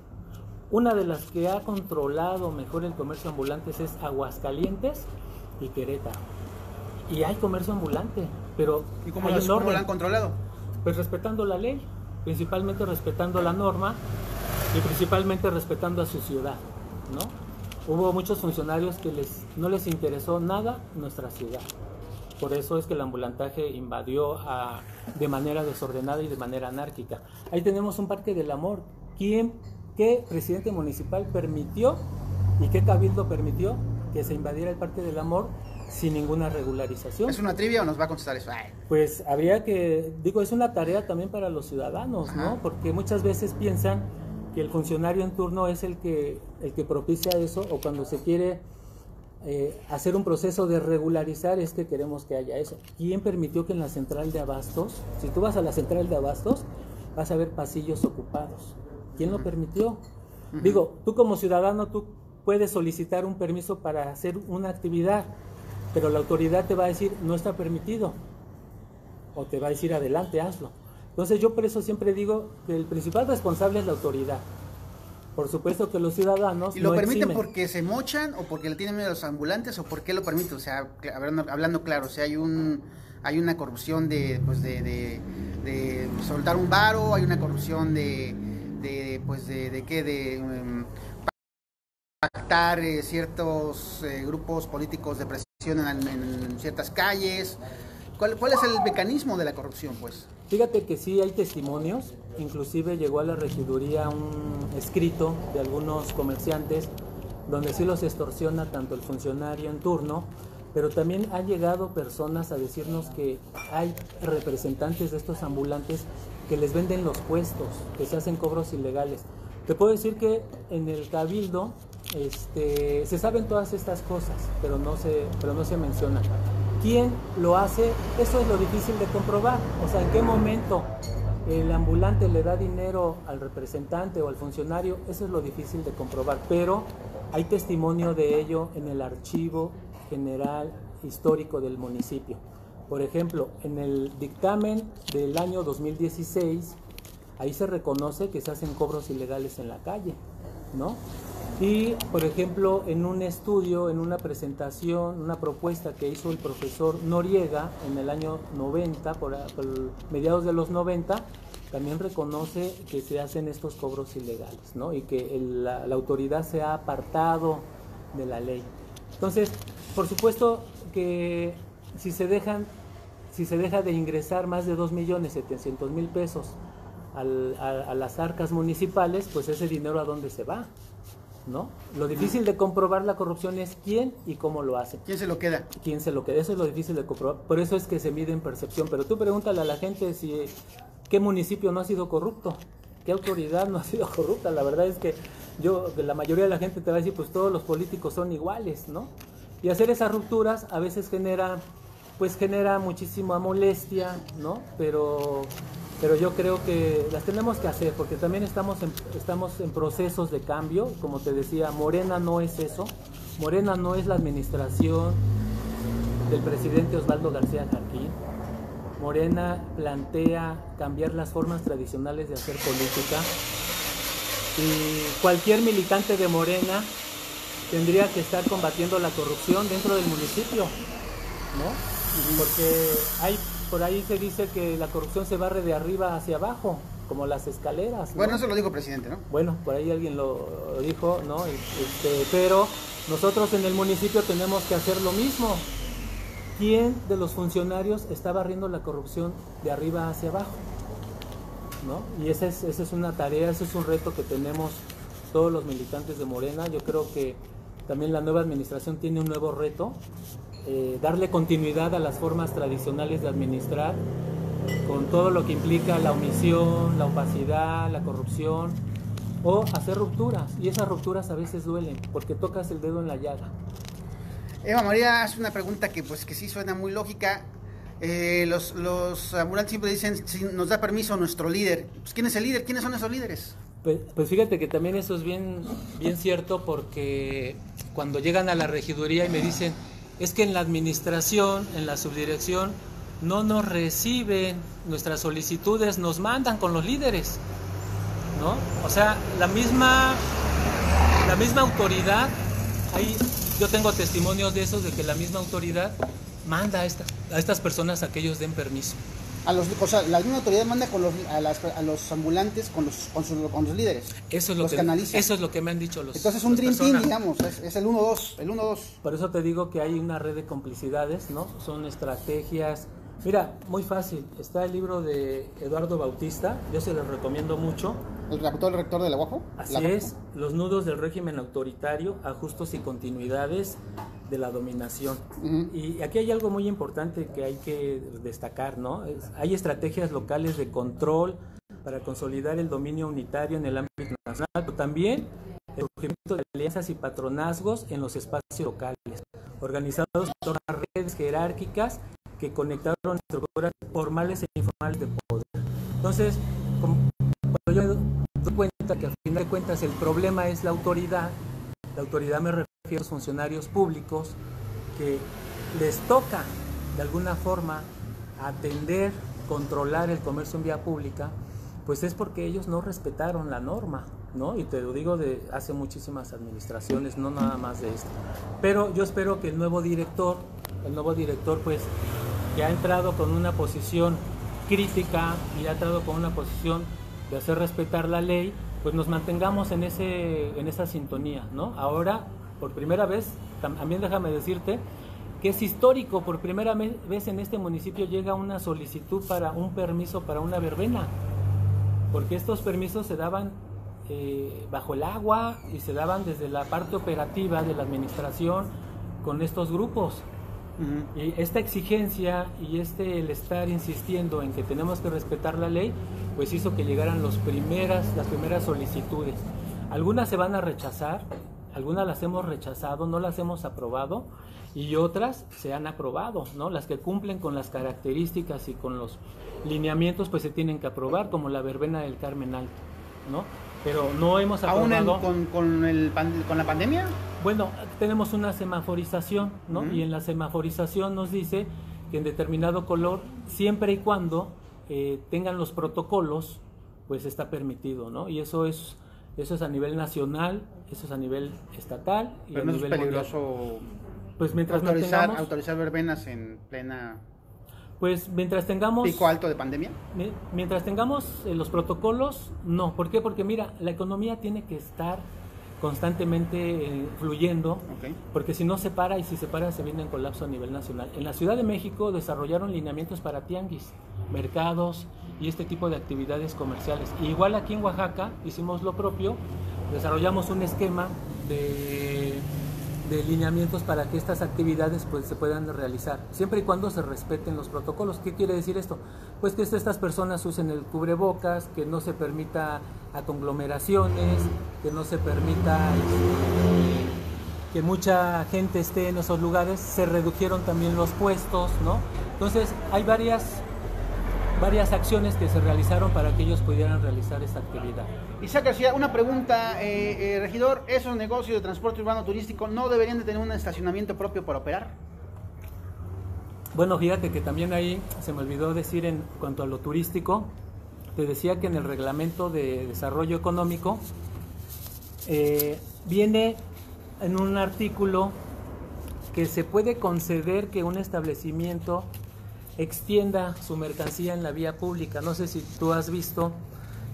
Una de las que ha controlado mejor el comercio ambulante es Aguascalientes y Querétaro. Y hay comercio ambulante, pero ¿y cómo lo han controlado? Pues respetando la ley, principalmente respetando la norma y principalmente respetando a su ciudad, ¿no? Hubo muchos funcionarios que no les interesó nada nuestra ciudad. Por eso es que el ambulantaje invadió de manera desordenada y de manera anárquica. Ahí tenemos un Parque del Amor. ¿Qué presidente municipal permitió y qué cabildo permitió que se invadiera el Parque del Amor sin ninguna regularización? ¿Es una trivia o nos va a contestar eso? Ay. Pues es una tarea también para los ciudadanos, ¿no? Ajá. Porque muchas veces piensan que el funcionario en turno es el que propicia eso, o cuando se quiere hacer un proceso de regularizar es que queremos que haya eso. ¿Quién permitió que en la central de abastos, si tú vas a la central de abastos, vas a ver pasillos ocupados? ¿Quién lo permitió? Digo, tú como ciudadano, tú puedes solicitar un permiso para hacer una actividad, pero la autoridad te va a decir, no está permitido, o te va a decir, adelante, hazlo. Entonces yo por eso siempre digo que el principal responsable es la autoridad. Por supuesto que los ciudadanos ¿y lo permiten porque se mochan, o porque le tienen miedo a los ambulantes, o por qué lo permiten? O sea, hablando claro, o sea, hay una corrupción de soltar un varo, hay una corrupción de pactar ciertos grupos políticos de presión en ciertas calles. ¿Cuál es el mecanismo de la corrupción, pues? Fíjate que sí hay testimonios, inclusive llegó a la regiduría un escrito de algunos comerciantes donde sí los extorsiona tanto el funcionario en turno, pero también han llegado personas a decirnos que hay representantes de estos ambulantes que les venden los puestos, que se hacen cobros ilegales. Te puedo decir que en el cabildo se saben todas estas cosas, pero no se mencionan. ¿Quién lo hace? Eso es lo difícil de comprobar. O sea, ¿en qué momento el ambulante le da dinero al representante o al funcionario? Eso es lo difícil de comprobar, pero hay testimonio de ello en el archivo general histórico del municipio. Por ejemplo, en el dictamen del año 2016, ahí se reconoce que se hacen cobros ilegales en la calle, ¿no? Y, por ejemplo, en un estudio, en una presentación, una propuesta que hizo el profesor Noriega en el año 90, por mediados de los 90, también reconoce que se hacen estos cobros ilegales, ¿no? Y que la autoridad se ha apartado de la ley. Entonces, por supuesto que si se deja de ingresar más de 2.700.000 pesos a las arcas municipales, pues ese dinero ¿a dónde se va? ¿No? Lo difícil de comprobar la corrupción es quién y cómo lo hace. ¿Quién se lo queda? ¿Quién se lo queda? Eso es lo difícil de comprobar. Por eso es que se mide en percepción. Pero tú pregúntale a la gente qué municipio no ha sido corrupto, qué autoridad no ha sido corrupta. La verdad es que la mayoría de la gente te va a decir, pues todos los políticos son iguales, ¿no? Y hacer esas rupturas a veces genera muchísima molestia, ¿no? Pero yo creo que las tenemos que hacer, porque también estamos en procesos de cambio. Como te decía, Morena no es eso. Morena no es la administración del presidente Osvaldo García Jarquín. Morena plantea cambiar las formas tradicionales de hacer política, y cualquier militante de Morena tendría que estar combatiendo la corrupción dentro del municipio, ¿no? Porque por ahí se dice que la corrupción se barre de arriba hacia abajo, como las escaleras, ¿no? Bueno, eso lo dijo el presidente, ¿no? Bueno, por ahí alguien lo dijo, ¿no? Pero nosotros en el municipio tenemos que hacer lo mismo. ¿Quién de los funcionarios está barriendo la corrupción de arriba hacia abajo? ¿No? Y esa es una tarea, ese es un reto que tenemos todos los militantes de Morena. Yo creo que también la nueva administración tiene un nuevo reto, darle continuidad a las formas tradicionales de administrar, con todo lo que implica la omisión, la opacidad, la corrupción, o hacer rupturas, y esas rupturas a veces duelen, porque tocas el dedo en la llaga. Eva María hace una pregunta que pues que sí suena muy lógica. Los ambulantes siempre dicen, si nos da permiso nuestro líder. Pues, ¿quién es el líder? ¿Quiénes son esos líderes? Pues fíjate que también eso es bien cierto, porque cuando llegan a la regiduría y me dicen, es que en la administración, en la subdirección, no nos reciben nuestras solicitudes, nos mandan con los líderes, ¿no? O sea, la misma autoridad, ahí yo tengo testimonios de esos, de que la misma autoridad manda a estas personas a que ellos den permiso. O sea, la misma autoridad manda a los ambulantes con los líderes. Eso es lo que canaliza. Eso es lo que me han dicho los. Entonces un dream team, digamos, es el 1-2. Por eso te digo que hay una red de complicidades, ¿no? Son estrategias. Mira, muy fácil. Está el libro de Eduardo Bautista, yo se los recomiendo mucho. ¿El rector de la UAPO? Así es, los nudos del régimen autoritario, ajustes y continuidades de la dominación. Y aquí hay algo muy importante que hay que destacar, ¿no? Hay estrategias locales de control para consolidar el dominio unitario en el ámbito nacional, pero también el surgimiento de alianzas y patronazgos en los espacios locales, organizados en torno a redes jerárquicas que conectaron estructuras formales e informales de poder. Entonces, cuando yo me doy cuenta que al final de cuentas el problema es la autoridad me refiero a los funcionarios públicos que les toca de alguna forma atender, controlar el comercio en vía pública, pues es porque ellos no respetaron la norma, ¿no? Y te lo digo de hace muchísimas administraciones, no nada más de esto. Pero yo espero que el nuevo director pues ya ha entrado con una posición crítica y ha entrado con una posición de hacer respetar la ley, pues nos mantengamos en esa sintonía, ¿no? Ahora, por primera vez, también déjame decirte que es histórico, por primera vez en este municipio llega una solicitud para un permiso para una verbena, porque estos permisos se daban bajo el agua y se daban desde la parte operativa de la administración con estos grupos. Y esta exigencia y el estar insistiendo en que tenemos que respetar la ley, pues hizo que llegaran las primeras solicitudes. Algunas se van a rechazar, algunas las hemos rechazado, no las hemos aprobado, y otras se han aprobado, ¿no? Las que cumplen con las características y con los lineamientos, pues se tienen que aprobar, como la verbena del Carmen Alto, ¿no? Pero no hemos aprobado. ¿Aún con la pandemia? Bueno, tenemos una semaforización, ¿no? Y en la semaforización nos dice que en determinado color, siempre y cuando tengan los protocolos, pues está permitido, ¿no? Y eso es a nivel nacional, eso es a nivel estatal y pero a no nivel es peligroso mundial. Pues mientras autorizar verbenas en plena pico alto de pandemia. Mientras tengamos los protocolos, no. ¿Por qué? Porque mira, la economía tiene que estar constantemente fluyendo, porque si no se para, y si se para se viene en colapso a nivel nacional. En la Ciudad de México desarrollaron lineamientos para tianguis, mercados y este tipo de actividades comerciales. Y igual aquí en Oaxaca hicimos lo propio, desarrollamos un esquema de lineamientos para que estas actividades pues se puedan realizar, siempre y cuando se respeten los protocolos. ¿Qué quiere decir esto? Pues que estas personas usen el cubrebocas, que no se permita a conglomeraciones, que no se permita que mucha gente esté en esos lugares. Se redujeron también los puestos, ¿no? Entonces hay varias acciones que se realizaron para que ellos pudieran realizar esta actividad. Isaac García, una pregunta, regidor, ¿esos negocios de transporte urbano turístico no deberían de tener un estacionamiento propio para operar? Bueno, fíjate que también ahí se me olvidó decir en cuanto a lo turístico, te decía que en el reglamento de desarrollo económico viene en un artículo que se puede conceder que un establecimiento extienda su mercancía en la vía pública. No sé si tú has visto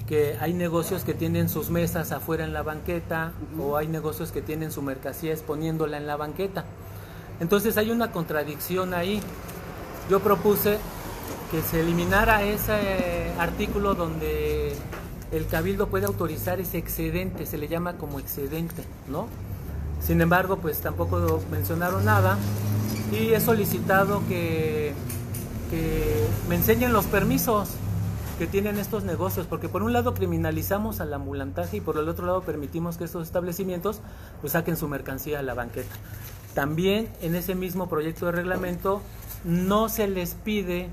que hay negocios que tienen sus mesas afuera en la banqueta, o hay negocios que tienen su mercancía exponiéndola en la banqueta. Entonces hay una contradicción ahí. Yo propuse que se eliminara ese artículo donde el cabildo puede autorizar ese excedente, se le llama como excedente, ¿no? Sin embargo, pues tampoco mencionaron nada y he solicitado que me enseñen los permisos que tienen estos negocios, porque por un lado criminalizamos al ambulantaje y por el otro lado permitimos que estos establecimientos pues saquen su mercancía a la banqueta. También en ese mismo proyecto de reglamento no se les pide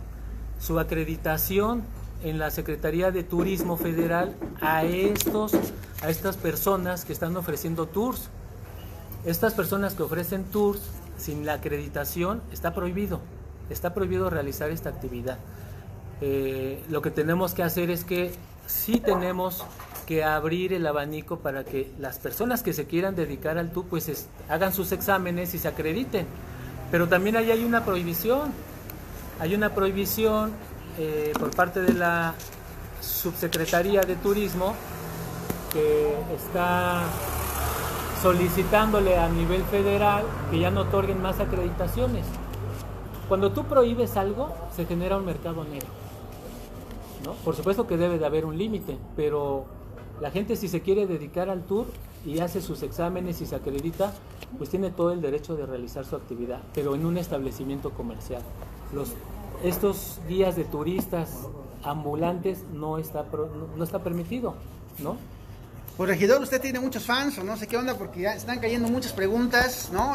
su acreditación en la Secretaría de Turismo Federal a estas personas que están ofreciendo tours. Estas personas que ofrecen tours sin la acreditación está prohibido realizar esta actividad. Lo que tenemos que hacer es que sí tenemos que abrir el abanico para que las personas que se quieran dedicar al tour pues hagan sus exámenes y se acrediten. Pero también ahí hay una prohibición. Hay una prohibición por parte de la Subsecretaría de Turismo que está solicitándole a nivel federal que ya no otorguen más acreditaciones. Cuando tú prohíbes algo, se genera un mercado negro, ¿no? Por supuesto que debe de haber un límite, pero la gente, si se quiere dedicar al tour y hace sus exámenes y se acredita, pues tiene todo el derecho de realizar su actividad, pero en un establecimiento comercial. Estos guías de turistas ambulantes no está permitido, ¿no? Pues regidor, usted tiene muchos fans o no sé qué onda, porque ya están cayendo muchas preguntas, ¿no?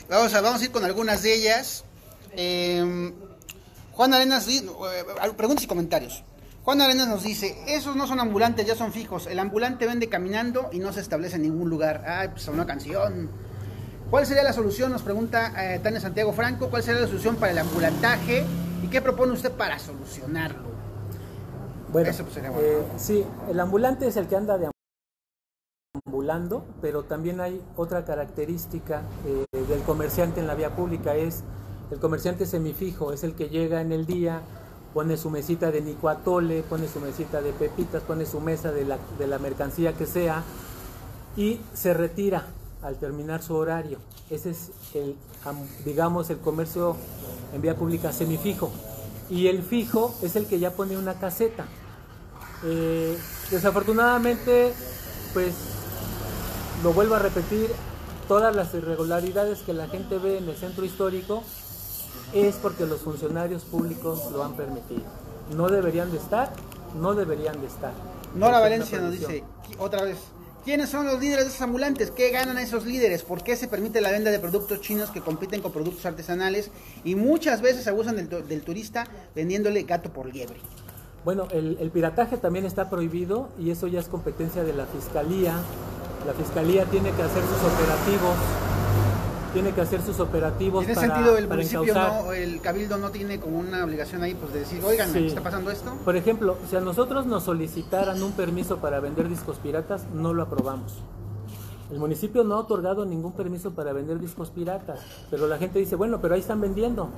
Vamos a ir con algunas de ellas. Juan Arenas, preguntas y comentarios. Juan Arenas nos dice, esos no son ambulantes, ya son fijos. El ambulante vende caminando y no se establece en ningún lugar. Ay, pues una canción. ¿Cuál sería la solución? Nos pregunta Tania Santiago Franco. ¿Cuál sería la solución para el ambulantaje? ¿Y qué propone usted para solucionarlo? Bueno, eso, pues, sí, el ambulante es el que anda deambulando, pero también hay otra característica del comerciante en la vía pública, es el comerciante semifijo, es el que llega en el día, pone su mesita de nicuatole, pone su mesita de pepitas, pone su mesa de la mercancía que sea y se retira al terminar su horario. Ese es digamos, el comercio en vía pública semifijo. Y el fijo es el que ya pone una caseta. Desafortunadamente, pues lo vuelvo a repetir, todas las irregularidades que la gente ve en el centro histórico es porque los funcionarios públicos lo han permitido. No deberían de estar. Nora Valencia nos dice, otra vez, ¿quiénes son los líderes de esos ambulantes? ¿Qué ganan esos líderes? ¿Por qué se permite la venta de productos chinos que compiten con productos artesanales? Y muchas veces abusan del turista vendiéndole gato por liebre. Bueno, el pirataje también está prohibido y eso ya es competencia de la Fiscalía. La Fiscalía tiene que hacer sus operativos. En ese sentido, el municipio el cabildo no tiene como una obligación ahí, pues de decir, oigan, sí, ¿está pasando esto? Por ejemplo, si a nosotros nos solicitaran un permiso para vender discos piratas, no lo aprobamos. El municipio no ha otorgado ningún permiso para vender discos piratas, pero la gente dice, bueno, pero ahí están vendiendo,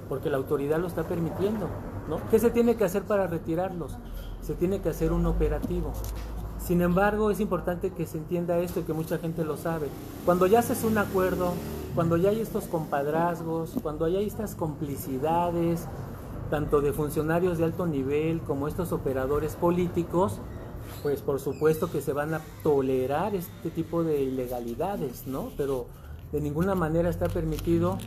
porque la autoridad lo está permitiendo, ¿no? ¿Qué se tiene que hacer para retirarlos? Se tiene que hacer un operativo. Sin embargo, es importante que se entienda esto y que mucha gente lo sabe. Cuando ya haces un acuerdo, cuando ya hay estos compadrazgos, cuando ya hay estas complicidades, tanto de funcionarios de alto nivel como estos operadores políticos, pues por supuesto que se van a tolerar este tipo de ilegalidades, ¿no? Pero de ninguna manera está permitido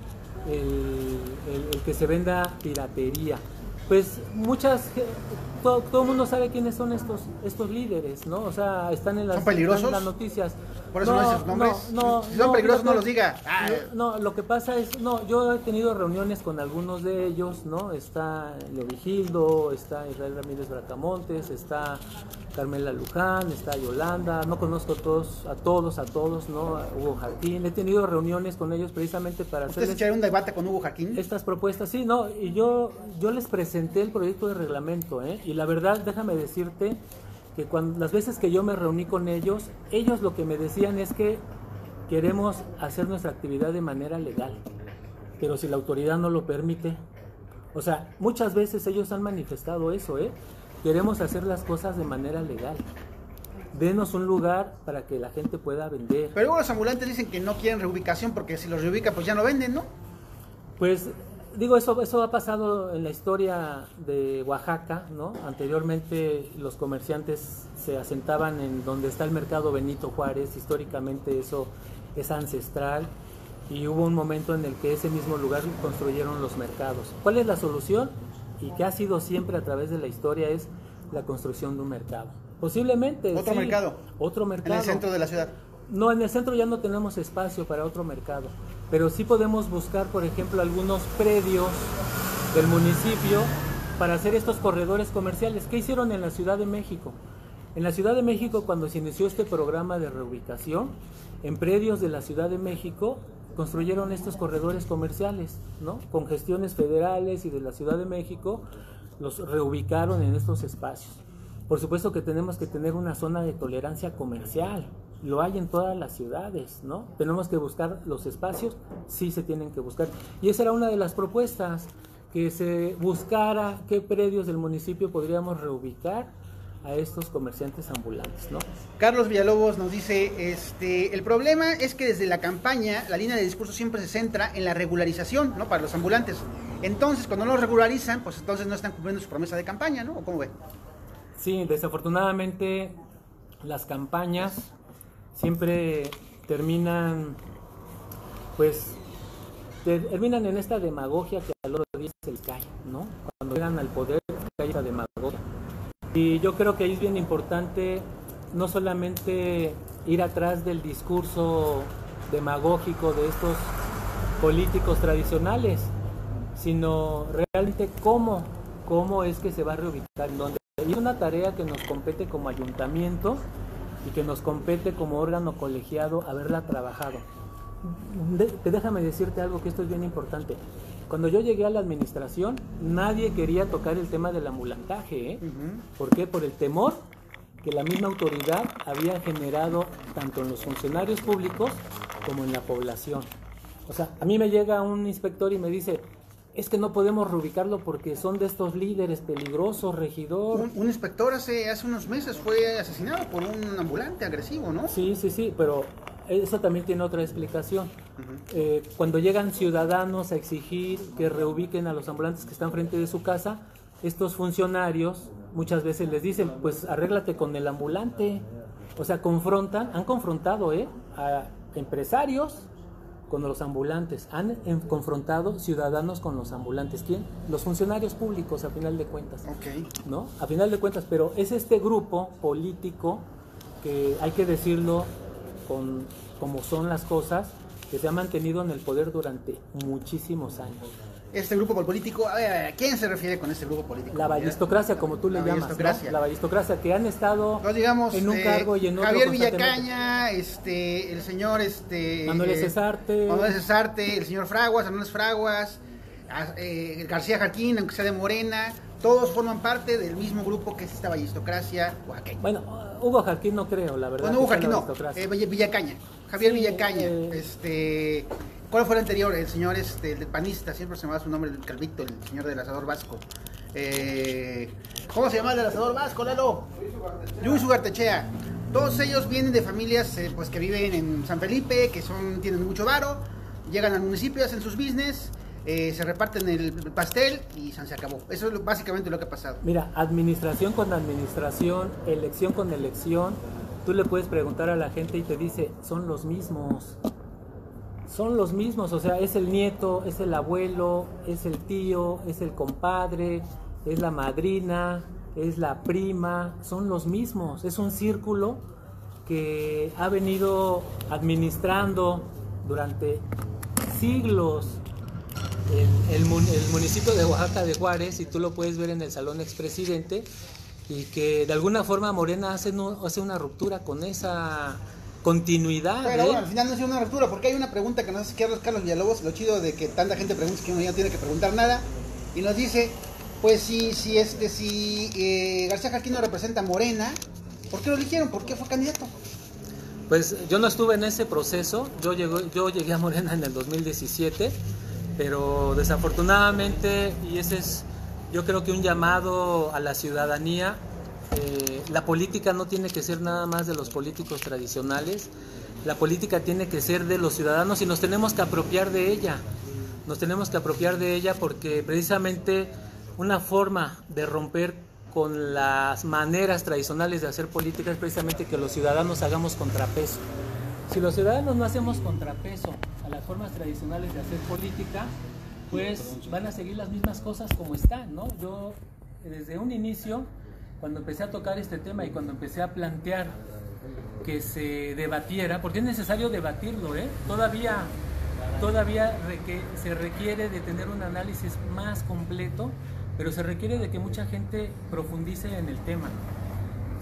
el que se venda piratería. Pues todo el mundo sabe quiénes son estos líderes, ¿no? O sea, están en las noticias. Por eso no dices sus nombres. Si son peligrosos, no los diga. No, lo que pasa es, yo he tenido reuniones con algunos de ellos, ¿no? Está Leo Vigildo, está Israel Ramírez Bracamontes, está Carmela Luján, está Yolanda, no conozco a todos, ¿no? Hugo Jarquín, he tenido reuniones con ellos precisamente para hacer. ¿Usted se echaría un debate con Hugo Jarquín? Estas propuestas, sí, no, y yo les presenté el proyecto de reglamento, y la verdad, déjame decirte que las veces que yo me reuní con ellos lo que me decían es que queremos hacer nuestra actividad de manera legal, pero si la autoridad no lo permite, o sea, muchas veces ellos han manifestado eso, queremos hacer las cosas de manera legal, denos un lugar para que la gente pueda vender. Pero luego los ambulantes dicen que no quieren reubicación porque si los reubica pues ya no venden, ¿no? Pues digo, eso ha pasado en la historia de Oaxaca, ¿no? Anteriormente los comerciantes se asentaban en donde está el mercado Benito Juárez, históricamente eso es ancestral, y hubo un momento en el que ese mismo lugar construyeron los mercados. ¿Cuál es la solución? Y que ha sido siempre a través de la historia, es la construcción de un mercado. Posiblemente otro mercado. Otro mercado. En el centro de la ciudad. No, en el centro ya no tenemos espacio para otro mercado, pero sí podemos buscar, por ejemplo, algunos predios del municipio para hacer estos corredores comerciales. ¿Qué hicieron en la Ciudad de México? En la Ciudad de México, cuando se inició este programa de reubicación, en predios de la Ciudad de México construyeron estos corredores comerciales, ¿no? Con gestiones federales y de la Ciudad de México, los reubicaron en estos espacios. Por supuesto que tenemos que tener una zona de tolerancia comercial, lo hay en todas las ciudades, ¿no? Tenemos que buscar los espacios, sí se tienen que buscar. Y esa era una de las propuestas, que se buscara qué predios del municipio podríamos reubicar a estos comerciantes ambulantes, ¿no? Carlos Villalobos nos dice, el problema es que desde la campaña la línea de discurso siempre se centra en la regularización, ¿no? Para los ambulantes. Entonces, cuando no los regularizan, pues entonces no están cumpliendo su promesa de campaña, ¿no? ¿O cómo ve? Sí, desafortunadamente las campañas siempre terminan, pues, terminan en esta demagogia que al otro día se les cae, ¿no? Cuando llegan al poder, cae esta demagogia. Y yo creo que ahí es bien importante no solamente ir atrás del discurso demagógico de estos políticos tradicionales, sino realmente cómo es que se va a reubicar, en dónde. Y es una tarea que nos compete como ayuntamiento y que nos compete como órgano colegiado haberla trabajado. Déjame decirte algo, que esto es bien importante. Cuando yo llegué a la administración, nadie quería tocar el tema del ambulantaje, ¿eh? ¿Por qué? Por el temor que la misma autoridad había generado tanto en los funcionarios públicos como en la población. O sea, a mí me llega un inspector y me dice, es que no podemos reubicarlo porque son de estos líderes peligrosos, regidor. Un inspector hace unos meses fue asesinado por un ambulante agresivo, ¿no? Sí, pero eso también tiene otra explicación. Cuando llegan ciudadanos a exigir que reubiquen a los ambulantes que están frente de su casa, estos funcionarios muchas veces les dicen, pues arréglate con el ambulante. O sea, han confrontado a empresarios con los ambulantes, han confrontado ciudadanos con los ambulantes. ¿Quién? Los funcionarios públicos, a final de cuentas. Okay. ¿No? A final de cuentas, pero es este grupo político que hay que decirlo como son las cosas, que se ha mantenido en el poder durante muchísimos años. Este grupo político, a ver, ¿a quién se refiere con este grupo político? La ballistocracia, como tú le llamas, ¿no? La ballistocracia, que han estado en un cargo y en otro. Javier Villacaña, el señor Manuel Cesarte, el señor Fraguas, Hernández Fraguas, García Jarquín, aunque sea de Morena, todos forman parte del mismo grupo que es esta ballistocracia oaxaqueña. Bueno, Hugo Jarquín no creo, la verdad. Bueno, Hugo Jarquín no, Villacaña, Javier Villacaña, ¿cuál fue el anterior? El señor el panista, siempre se llamaba su nombre, el calvito, el señor del asador vasco. ¿Cómo se llama el del asador vasco, Lalo? Luis Ugartechea. Todos ellos vienen de familias pues que viven en San Felipe, que tienen mucho varo, llegan al municipio, hacen sus business, se reparten el pastel y se acabó. Eso es básicamente lo que ha pasado. Mira, administración con administración, elección con elección, tú le puedes preguntar a la gente y te dice, son los mismos. Son los mismos, o sea, es el nieto, es el abuelo, es el tío, es el compadre, es la madrina, es la prima, son los mismos. Es un círculo que ha venido administrando durante siglos el municipio de Oaxaca de Juárez, y tú lo puedes ver en el Salón Expresidente, y que de alguna forma Morena hace una ruptura con esa continuidad. Pero bueno, al final no es una ruptura, porque hay una pregunta que nos hace Carlos Villalobos, lo chido de que tanta gente pregunta que uno ya no tiene que preguntar nada, y nos dice, pues si García Jarquín no representa a Morena, ¿por qué lo eligieron? ¿Por qué fue candidato? Pues yo no estuve en ese proceso, yo llegué a Morena en el 2017, pero desafortunadamente, y ese es yo creo que un llamado a la ciudadanía. La política no tiene que ser nada más de los políticos tradicionales, la política tiene que ser de los ciudadanos y nos tenemos que apropiar de ella. nos tenemos que apropiar de ella porque precisamente una forma de romper con las maneras tradicionales de hacer política es precisamente que los ciudadanos hagamos contrapeso. Si los ciudadanos no hacemos contrapeso a las formas tradicionales de hacer política, pues van a seguir las mismas cosas como están, ¿no? Yo desde un inicio, cuando empecé a tocar este tema y cuando empecé a plantear que se debatiera, porque es necesario debatirlo, todavía se requiere de tener un análisis más completo, pero se requiere de que mucha gente profundice en el tema.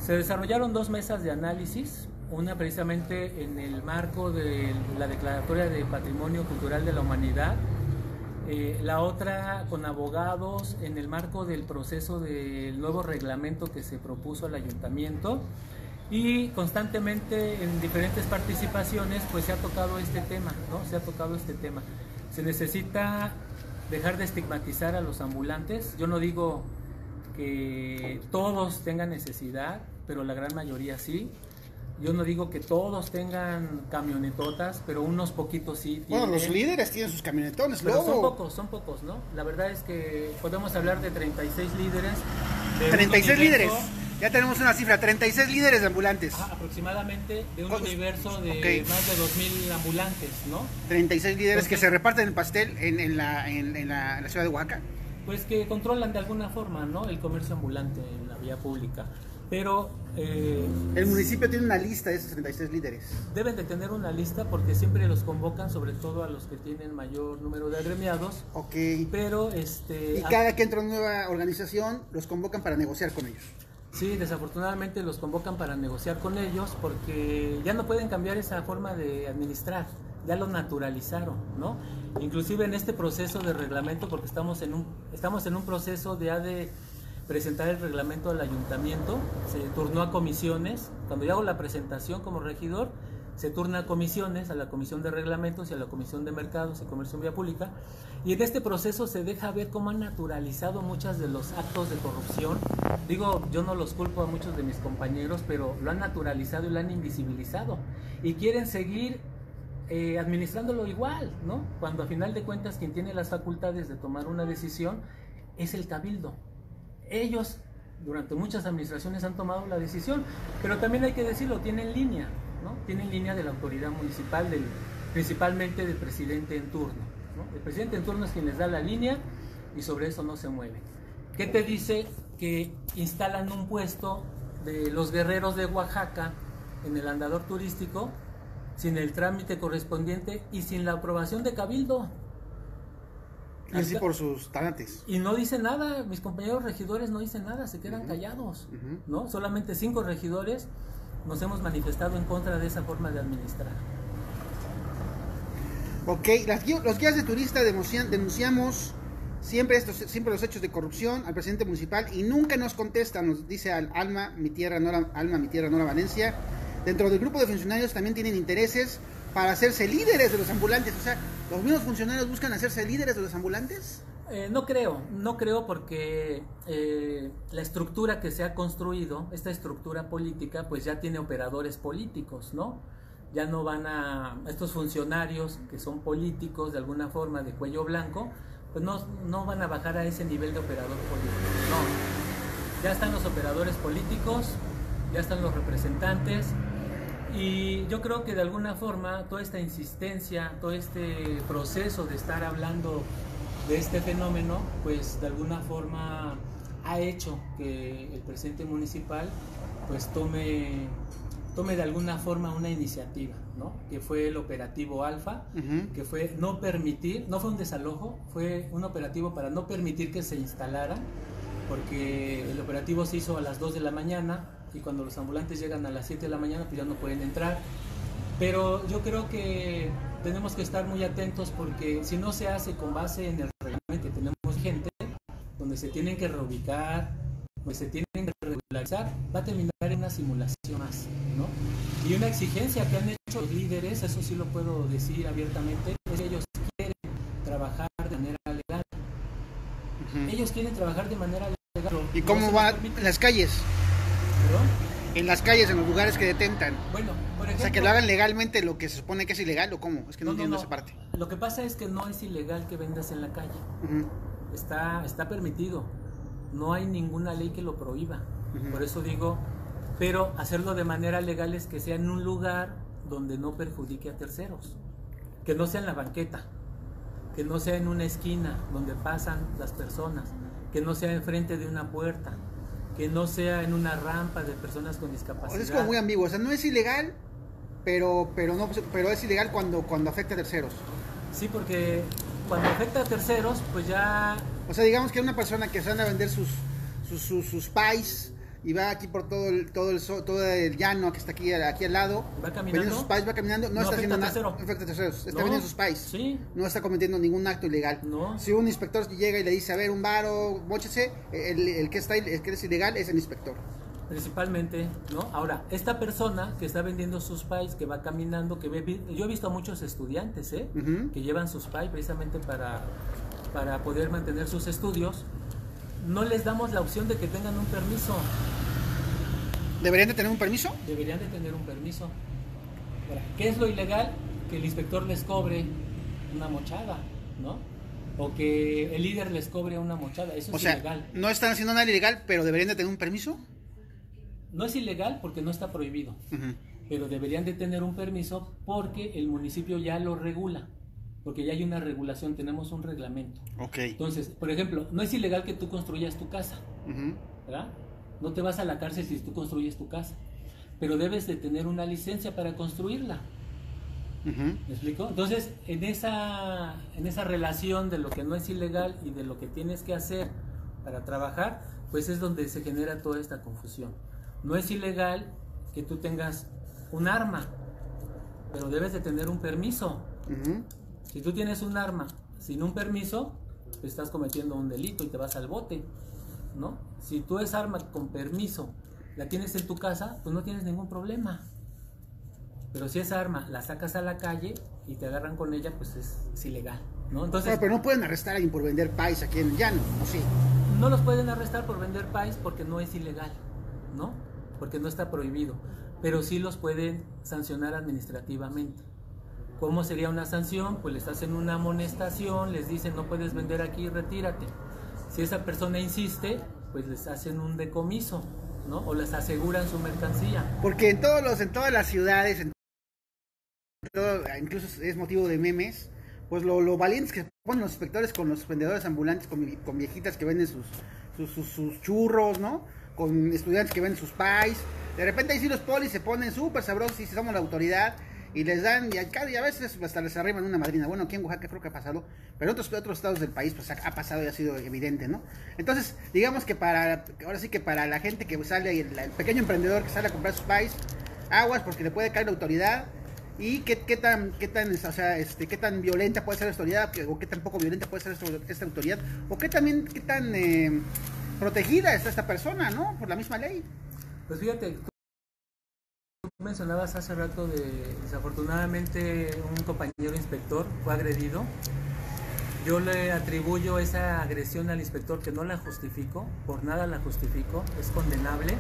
Se desarrollaron 2 mesas de análisis, una precisamente en el marco de la Declaratoria de Patrimonio Cultural de la Humanidad, la otra con abogados en el marco del proceso del nuevo reglamento que se propuso al ayuntamiento, y constantemente en diferentes participaciones pues se ha tocado este tema, ¿no? Se ha tocado este tema. Se necesita dejar de estigmatizar a los ambulantes. Yo no digo que todos tengan necesidad, pero la gran mayoría sí. Yo no digo que todos tengan camionetotas, pero unos poquitos sí tienen. Bueno, los líderes tienen sus camionetones, pero luego. son pocos, ¿no? La verdad es que podemos hablar de 36 líderes. 36 líderes. Ya tenemos una cifra, 36 líderes de ambulantes. Aproximadamente de un universo de más de 2,000 ambulantes, ¿no? 36 líderes que se reparten el pastel en la ciudad de Oaxaca. Pues que controlan de alguna forma, ¿no? El comercio ambulante en la vía pública. Pero el municipio tiene una lista de esos 36 líderes. Deben de tener una lista porque siempre los convocan, sobre todo a los que tienen mayor número de agremiados. Ok. Pero y cada que entra una nueva organización, los convocan para negociar con ellos. Sí, desafortunadamente los convocan para negociar con ellos porque ya no pueden cambiar esa forma de administrar, ya lo naturalizaron, ¿no? Inclusive en este proceso de reglamento, porque estamos en un proceso de presentar el reglamento al ayuntamiento, se turnó a comisiones. Cuando yo hago la presentación como regidor, se turna a comisiones, a la comisión de reglamentos y a la comisión de mercados y comercio en vía pública, y en este proceso se deja ver cómo han naturalizado muchos de los actos de corrupción. Digo, yo no los culpo a muchos de mis compañeros, pero lo han naturalizado y lo han invisibilizado y quieren seguir administrándolo igual, ¿no? Cuando a final de cuentas quien tiene las facultades de tomar una decisión es el cabildo. Ellos durante muchas administraciones han tomado la decisión, pero también hay que decirlo, tienen línea, ¿no? Tienen línea de la autoridad municipal, principalmente del presidente en turno, ¿no? El presidente en turno es quien les da la línea y sobre eso no se mueve. ¿Qué te dice que instalan un puesto de los guerreros de Oaxaca en el andador turístico sin el trámite correspondiente y sin la aprobación de cabildo? Así por sus talantes. Y no dice nada, mis compañeros regidores no dicen nada, se quedan callados, ¿no? Solamente 5 regidores nos hemos manifestado en contra de esa forma de administrar. Ok, los guías de turista denunciamos siempre los hechos de corrupción al presidente municipal y nunca nos contesta, nos dice Alma, mi tierra, Nora Valencia. Dentro del grupo de funcionarios también tienen intereses para hacerse líderes de los ambulantes. O sea, ¿los mismos funcionarios buscan hacerse líderes de los ambulantes? No creo porque la estructura que se ha construido, esta estructura política, pues ya tiene operadores políticos, ¿no? Ya no van estos funcionarios que son políticos de alguna forma de cuello blanco, pues no van a bajar a ese nivel de operador político, no. Ya están los operadores políticos, ya están los representantes. Y yo creo que de alguna forma toda esta insistencia, todo este proceso de estar hablando de este fenómeno, pues de alguna forma ha hecho que el presidente municipal pues tome de alguna forma una iniciativa, ¿no? Que fue el operativo Alfa, que fue no fue un desalojo, fue un operativo para no permitir que se instalara, porque el operativo se hizo a las 2 de la mañana, y cuando los ambulantes llegan a las 7 de la mañana pues ya no pueden entrar. Pero yo creo que tenemos que estar muy atentos porque si no se hace con base en el reglamento que tenemos gente, donde se tienen que reubicar, donde se tienen que regularizar, va a terminar en una simulación más, ¿no? Y una exigencia que han hecho los líderes, eso sí lo puedo decir abiertamente, es que ellos quieren trabajar de manera legal. Ellos quieren trabajar de manera legal. ¿Y cómo va en las calles? ¿Perdón? En las calles, en los lugares que detentan. Bueno, Por ejemplo, o sea, que lo hagan legalmente lo que se supone que es ilegal, ¿o cómo? Es que no entiendo esa parte. Lo que pasa es que no es ilegal que vendas en la calle. Está permitido. No hay ninguna ley que lo prohíba. Por eso digo, pero hacerlo de manera legal es que sea en un lugar donde no perjudique a terceros. Que no sea en la banqueta, que no sea en una esquina donde pasan las personas, que no sea enfrente de una puerta, que no sea en una rampa de personas con discapacidad. O sea, es como muy ambiguo, o sea, no es ilegal, pero es ilegal cuando afecta a terceros. Sí, porque cuando afecta a terceros, pues ya... O sea, digamos que una persona que se anda a vender sus pies y va aquí por todo el llano que está aquí al lado, va caminando, vendiendo sus pies, va caminando, no está haciendo nada, no afecta a terceros, está vendiendo sus pies, sí, no está cometiendo ningún acto ilegal. No. Si un inspector llega y le dice, a ver, un varo, móchese, el que es ilegal es el inspector. Principalmente, ¿no? Ahora, esta persona que está vendiendo sus pies, que va caminando, yo he visto a muchos estudiantes, que llevan sus pies precisamente para poder mantener sus estudios. No les damos la opción de que tengan un permiso. ¿Deberían de tener un permiso? Deberían de tener un permiso. Ahora, ¿qué es lo ilegal? Que el inspector les cobre una mochada, ¿no? O que el líder les cobre una mochada. Eso es ilegal. No están haciendo nada ilegal, pero deberían de tener un permiso. No es ilegal porque no está prohibido, pero deberían de tener un permiso porque el municipio ya lo regula, porque ya hay una regulación, tenemos un reglamento. Okay. Entonces, por ejemplo, no es ilegal que tú construyas tu casa, ¿verdad? No te vas a la cárcel si tú construyes tu casa, pero debes de tener una licencia para construirla. ¿Me explico? Entonces, en esa relación de lo que no es ilegal y de lo que tienes que hacer para trabajar, pues es donde se genera toda esta confusión. No es ilegal que tú tengas un arma, pero debes de tener un permiso. Si tú tienes un arma sin un permiso, estás cometiendo un delito y te vas al bote, ¿no? Si tú esa arma con permiso la tienes en tu casa, pues no tienes ningún problema. Pero si esa arma la sacas a la calle y te agarran con ella, pues es ilegal, ¿no? Entonces, pero no pueden arrestar a alguien por vender pies aquí en el llano, ¿o sí? No los pueden arrestar por vender pies porque no es ilegal, ¿no? Porque no está prohibido, pero sí los pueden sancionar administrativamente. ¿Cómo sería una sanción? Pues les hacen una amonestación, les dicen no puedes vender aquí, retírate. Si esa persona insiste, pues les hacen un decomiso, ¿no? O les aseguran su mercancía. Porque en todas las ciudades, incluso es motivo de memes, pues lo valientes que ponen los inspectores con los vendedores ambulantes, con viejitas que venden sus churros, ¿no? Con estudiantes que venden sus pies. De repente ahí sí los polis se ponen súper sabrosos y si somos la autoridad y les dan, y a veces hasta les arriban una madrina. Bueno, aquí en Oaxaca creo que ha pasado, pero en otros estados del país pues ha pasado y ha sido evidente, ¿no? Entonces, digamos que ahora sí que para la gente que sale, el pequeño emprendedor que sale a comprar sus pies, aguas porque le puede caer la autoridad. Y qué tan violenta puede ser la autoridad, o qué tan poco violenta puede ser esta autoridad, o qué tan protegida está esta persona, ¿no? Por la misma ley. Pues fíjate, tú mencionabas hace rato desafortunadamente un compañero inspector fue agredido. Yo le atribuyo esa agresión al inspector, que no la justifico, por nada la justifico, es condenable.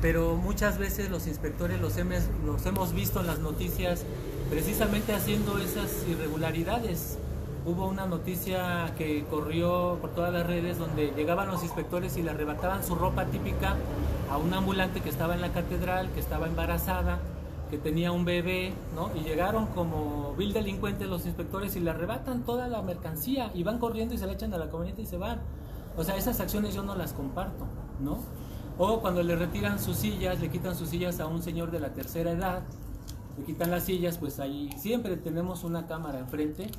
Pero muchas veces los inspectores los hemos visto en las noticias precisamente haciendo esas irregularidades. Hubo una noticia que corrió por todas las redes donde llegaban los inspectores y le arrebataban su ropa típica a un ambulante que estaba en la catedral, que estaba embarazada, que tenía un bebé, ¿no? Y llegaron como vil delincuentes los inspectores y le arrebatan toda la mercancía y van corriendo y se la echan a la camioneta y se van. O sea, esas acciones yo no las comparto, ¿no? O cuando le retiran sus sillas, le quitan sus sillas a un señor de la tercera edad, le quitan las sillas, pues ahí siempre tenemos una cámara enfrente.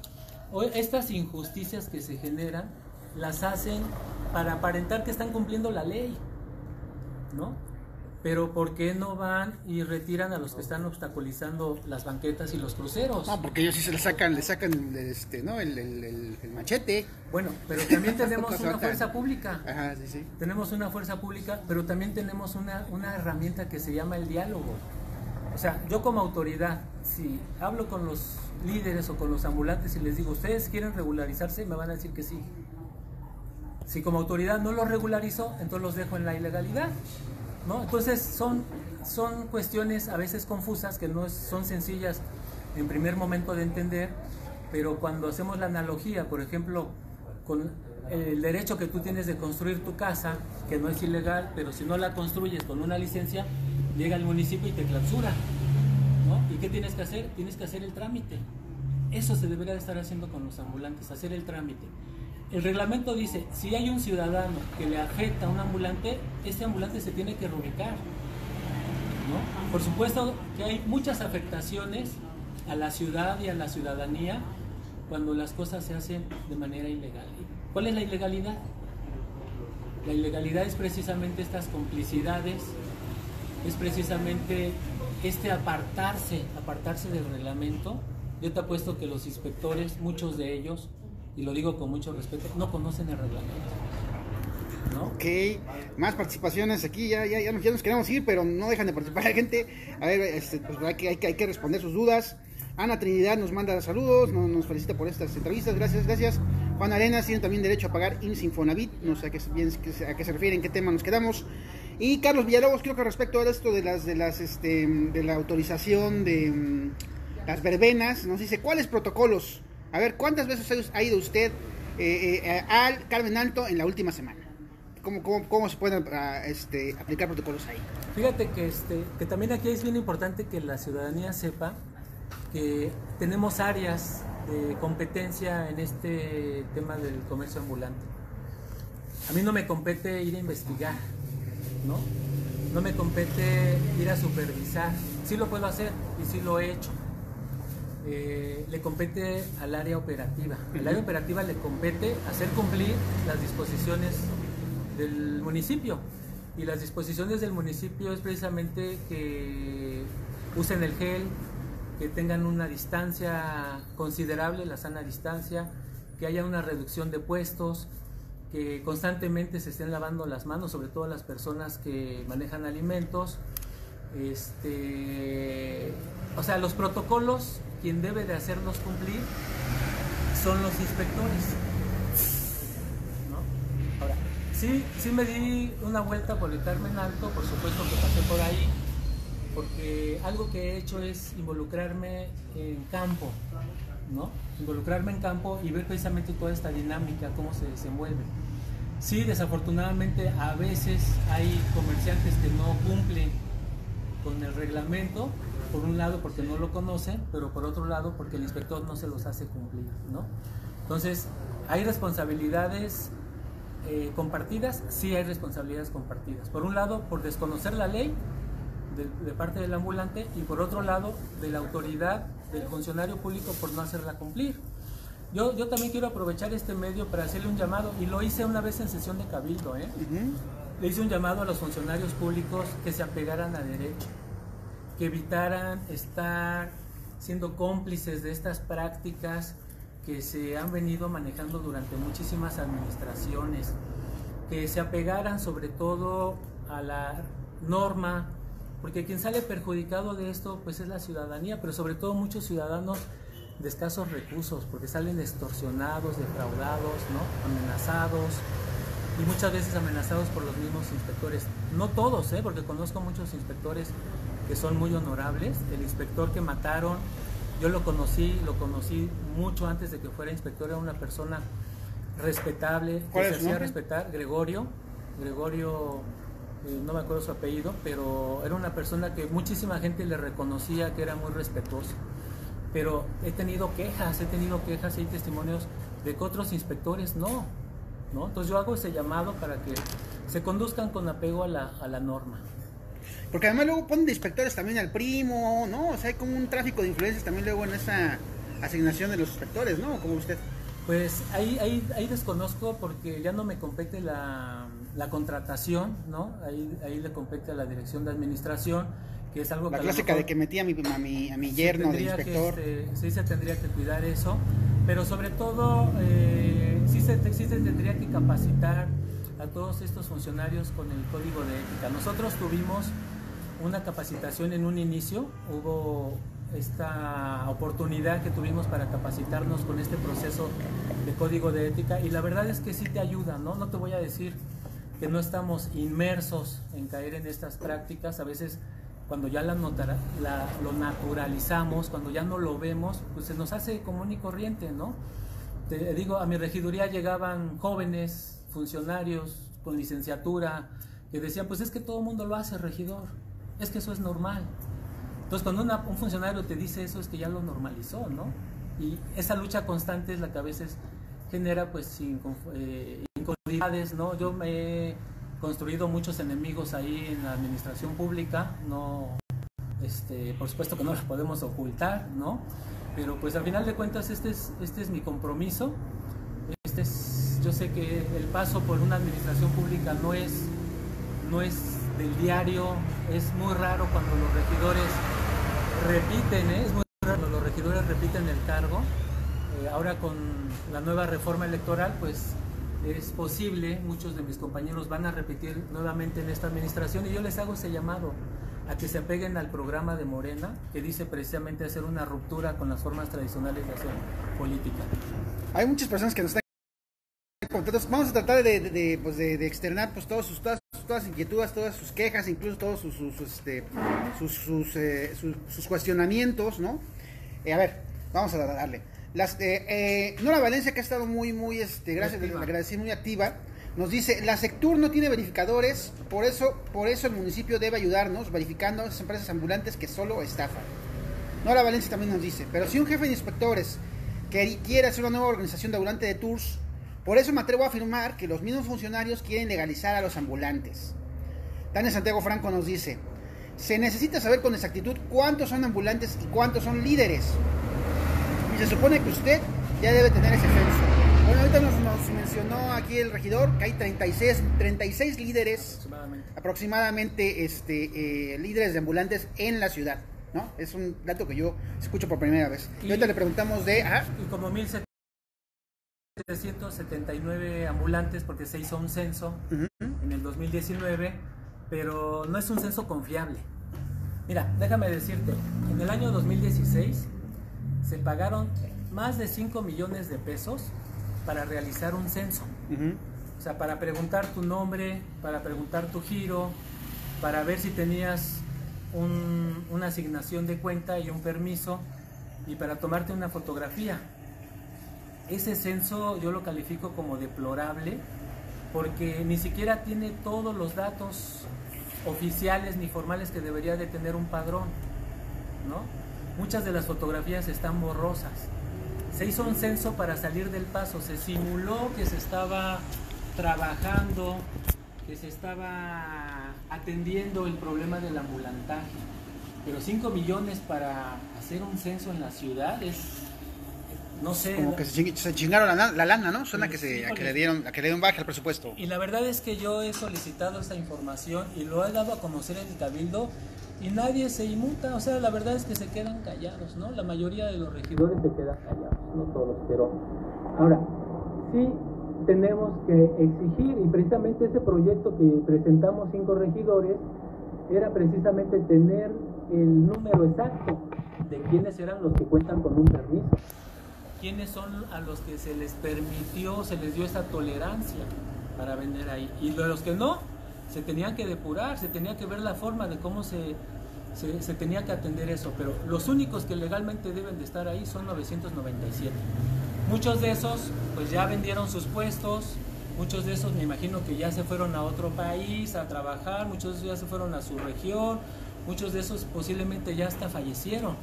O estas injusticias que se generan, las hacen para aparentar que están cumpliendo la ley, ¿no? Pero ¿por qué no van y retiran a los que están obstaculizando las banquetas y los cruceros? No, porque ellos sí le sacan ¿no? el machete. Bueno, pero también tenemos una fuerza pública. Ajá, sí, sí. Tenemos una fuerza pública, pero también tenemos una herramienta que se llama el diálogo. O sea, yo como autoridad, si hablo con los líderes o con los ambulantes y les digo, ¿ustedes quieren regularizarse? Me van a decir que sí. Si como autoridad no los regularizo, entonces los dejo en la ilegalidad. ¿no? Entonces son cuestiones a veces confusas que no son sencillas en primer momento de entender, pero cuando hacemos la analogía, por ejemplo, con el derecho que tú tienes de construir tu casa, que no es ilegal, pero si no la construyes con una licencia, llega el municipio y te clausura, ¿no? ¿Y qué tienes que hacer? Tienes que hacer el trámite. Eso se debería de estar haciendo con los ambulantes, hacer el trámite. El reglamento dice, si hay un ciudadano que le afecta a un ambulante, ese ambulante se tiene que reubicar, ¿no? Por supuesto que hay muchas afectaciones a la ciudad y a la ciudadanía cuando las cosas se hacen de manera ilegal. ¿Cuál es la ilegalidad? La ilegalidad es precisamente estas complicidades, es precisamente apartarse del reglamento. Yo te apuesto que los inspectores, muchos de ellos, y lo digo con mucho respeto, no conocen el reglamento, ¿no? Ok, más participaciones aquí, ya nos queremos ir, pero no dejan de participar la gente. A ver, pues hay que responder sus dudas. Ana Trinidad nos manda saludos, nos felicita por estas entrevistas, gracias. Juan Arenas tiene también derecho a pagar IMSS Infonavit, no sé a qué se refiere, en qué tema nos quedamos. Y Carlos Villalobos, creo que respecto a esto de la autorización de las verbenas, nos dice, ¿cuáles protocolos? A ver, ¿cuántas veces ha ido usted al Carmen Alto en la última semana? ¿Cómo se pueden aplicar protocolos ahí? Fíjate que también aquí es bien importante que la ciudadanía sepa que tenemos áreas de competencia en este tema del comercio ambulante. A mí no me compete ir a investigar, ¿no? No me compete ir a supervisar. Sí lo puedo hacer y sí lo he hecho. Le compete al área operativa. Al área operativa le compete hacer cumplir las disposiciones del municipio. Y las disposiciones del municipio es precisamente que usen el gel, que tengan una distancia considerable, la sana distancia, que haya una reducción de puestos, que constantemente se estén lavando las manos, sobre todo las personas que manejan alimentos. O sea, los protocolos, quien debe de hacerlos cumplir son los inspectores, ¿no? Ahora, sí me di una vuelta por el Carmen Alto, por supuesto que pasé por ahí, porque algo que he hecho es involucrarme en campo, ¿no? Involucrarme en campo y ver precisamente toda esta dinámica, cómo se desenvuelve. Sí, desafortunadamente a veces hay comerciantes que no cumplen con el reglamento, por un lado porque no lo conocen, pero por otro lado porque el inspector no se los hace cumplir, ¿no? Entonces, ¿hay responsabilidades compartidas? Sí hay responsabilidades compartidas. Por un lado, por desconocer la ley, de parte del ambulante, y por otro lado de la autoridad del funcionario público por no hacerla cumplir. Yo también quiero aprovechar este medio para hacerle un llamado, y lo hice una vez en sesión de cabildo, Le hice un llamado a los funcionarios públicos que se apegaran a derecho, que evitaran estar siendo cómplices de estas prácticas que se han venido manejando durante muchísimas administraciones, que se apegaran sobre todo a la norma, porque quien sale perjudicado de esto pues es la ciudadanía, pero sobre todo muchos ciudadanos de escasos recursos, porque salen extorsionados, defraudados, ¿no? Amenazados, y muchas veces amenazados por los mismos inspectores. No todos, porque conozco muchos inspectores que son muy honorables. El inspector que mataron, yo lo conocí mucho antes de que fuera inspector, era una persona respetable, que se hacía respetar, Gregorio, no me acuerdo su apellido, pero era una persona que muchísima gente le reconocía que era muy respetuoso. Pero he tenido quejas y hay testimonios de que otros inspectores no. Entonces yo hago ese llamado para que se conduzcan con apego a la norma. Porque además luego ponen de inspectores también al primo, ¿no? O sea, hay como un tráfico de influencias también luego en esa asignación de los inspectores, ¿no? Como usted. Pues ahí desconozco, porque ya no me compete la contratación, ¿no? Ahí le compete a la dirección de administración, que es algo la que clásica de que metí a mi yerno de inspector. Sí se tendría que cuidar eso, pero sobre todo sí se tendría que capacitar a todos estos funcionarios con el código de ética. Nosotros tuvimos una capacitación en un inicio, hubo esta oportunidad que tuvimos para capacitarnos con este proceso de código de ética, y la verdad es que sí te ayuda, ¿no? No te voy a decir que no estamos inmersos en caer en estas prácticas. A veces cuando ya lo naturalizamos, cuando ya no lo vemos, pues se nos hace común y corriente, ¿no? Te digo, a mi regiduría llegaban jóvenes, funcionarios con licenciatura, que decían, pues es que todo el mundo lo hace, regidor, es que eso es normal. Entonces cuando un funcionario te dice eso, es que ya lo normalizó, ¿no? Y esa lucha constante es la que a veces genera pues incomodidades, ¿no? Yo me he construido muchos enemigos ahí en la administración pública, no, por supuesto que no los podemos ocultar, ¿no? Pero pues al final de cuentas este es mi compromiso. Yo sé que el paso por una administración pública no es del diario, es muy raro cuando los regidores repiten, es muy raro cuando los regidores repiten el cargo. Ahora con la nueva reforma electoral pues es posible, muchos de mis compañeros van a repetir nuevamente en esta administración, y yo les hago ese llamado a que se apeguen al programa de Morena, que dice precisamente hacer una ruptura con las formas tradicionales de hacer política. Hay muchas personas que nos están contando. Vamos a tratar de externar pues todas sus inquietudes, todas sus quejas, incluso todos sus cuestionamientos, ¿no? A ver, vamos a darle. Nora Valencia, que ha estado muy gracias, le agradecí, muy activa, nos dice: la Sectur no tiene verificadores, por eso el municipio debe ayudarnos verificando a esas empresas ambulantes que solo estafan. Nora Valencia también nos dice: pero si un jefe de inspectores quiere hacer una nueva organización de ambulante de tours, por eso me atrevo a afirmar que los mismos funcionarios quieren legalizar a los ambulantes. Tania Santiago Franco nos dice: se necesita saber con exactitud cuántos son ambulantes y cuántos son líderes. Y se supone que usted ya debe tener ese censo. Bueno, ahorita nos mencionó aquí el regidor que hay 36 líderes aproximadamente líderes de ambulantes en la ciudad, ¿no? Es un dato que yo escucho por primera vez. Y ahorita le preguntamos de... Y como 1,779 ambulantes, porque se hizo un censo en el 2019, pero no es un censo confiable. Mira, déjame decirte, en el año 2016 se pagaron más de 5 millones de pesos para realizar un censo. O sea, para preguntar tu nombre, para preguntar tu giro, para ver si tenías una asignación de cuenta y un permiso, y para tomarte una fotografía. Ese censo yo lo califico como deplorable, porque ni siquiera tiene todos los datos oficiales ni formales que debería de tener un padrón, ¿no? Muchas de las fotografías están borrosas. Se hizo un censo para salir del paso, se simuló que se estaba trabajando, que se estaba atendiendo el problema del ambulantaje, pero 5 millones para hacer un censo en la ciudad es, no sé... Como que se chingaron la lana, ¿no? Suena que le dieron baja el presupuesto. Y la verdad es que yo he solicitado esa información y lo he dado a conocer en el Cabildo, y nadie se inmuta. O sea, la verdad es que se quedan callados, ¿no? La mayoría de los regidores se quedan callados, no todos, pero ahora sí tenemos que exigir, y precisamente ese proyecto que presentamos 5 regidores era precisamente tener el número exacto de quiénes eran los que cuentan con un permiso, quiénes son a los que se les permitió, se les dio esa tolerancia para vender ahí, y de los que no, se tenían que depurar, se tenía que ver la forma de cómo se tenía que atender eso, pero los únicos que legalmente deben de estar ahí son 997. Muchos de esos pues ya vendieron sus puestos, muchos de esos me imagino que ya se fueron a otro país a trabajar, muchos de esos ya se fueron a su región, muchos de esos posiblemente ya hasta fallecieron.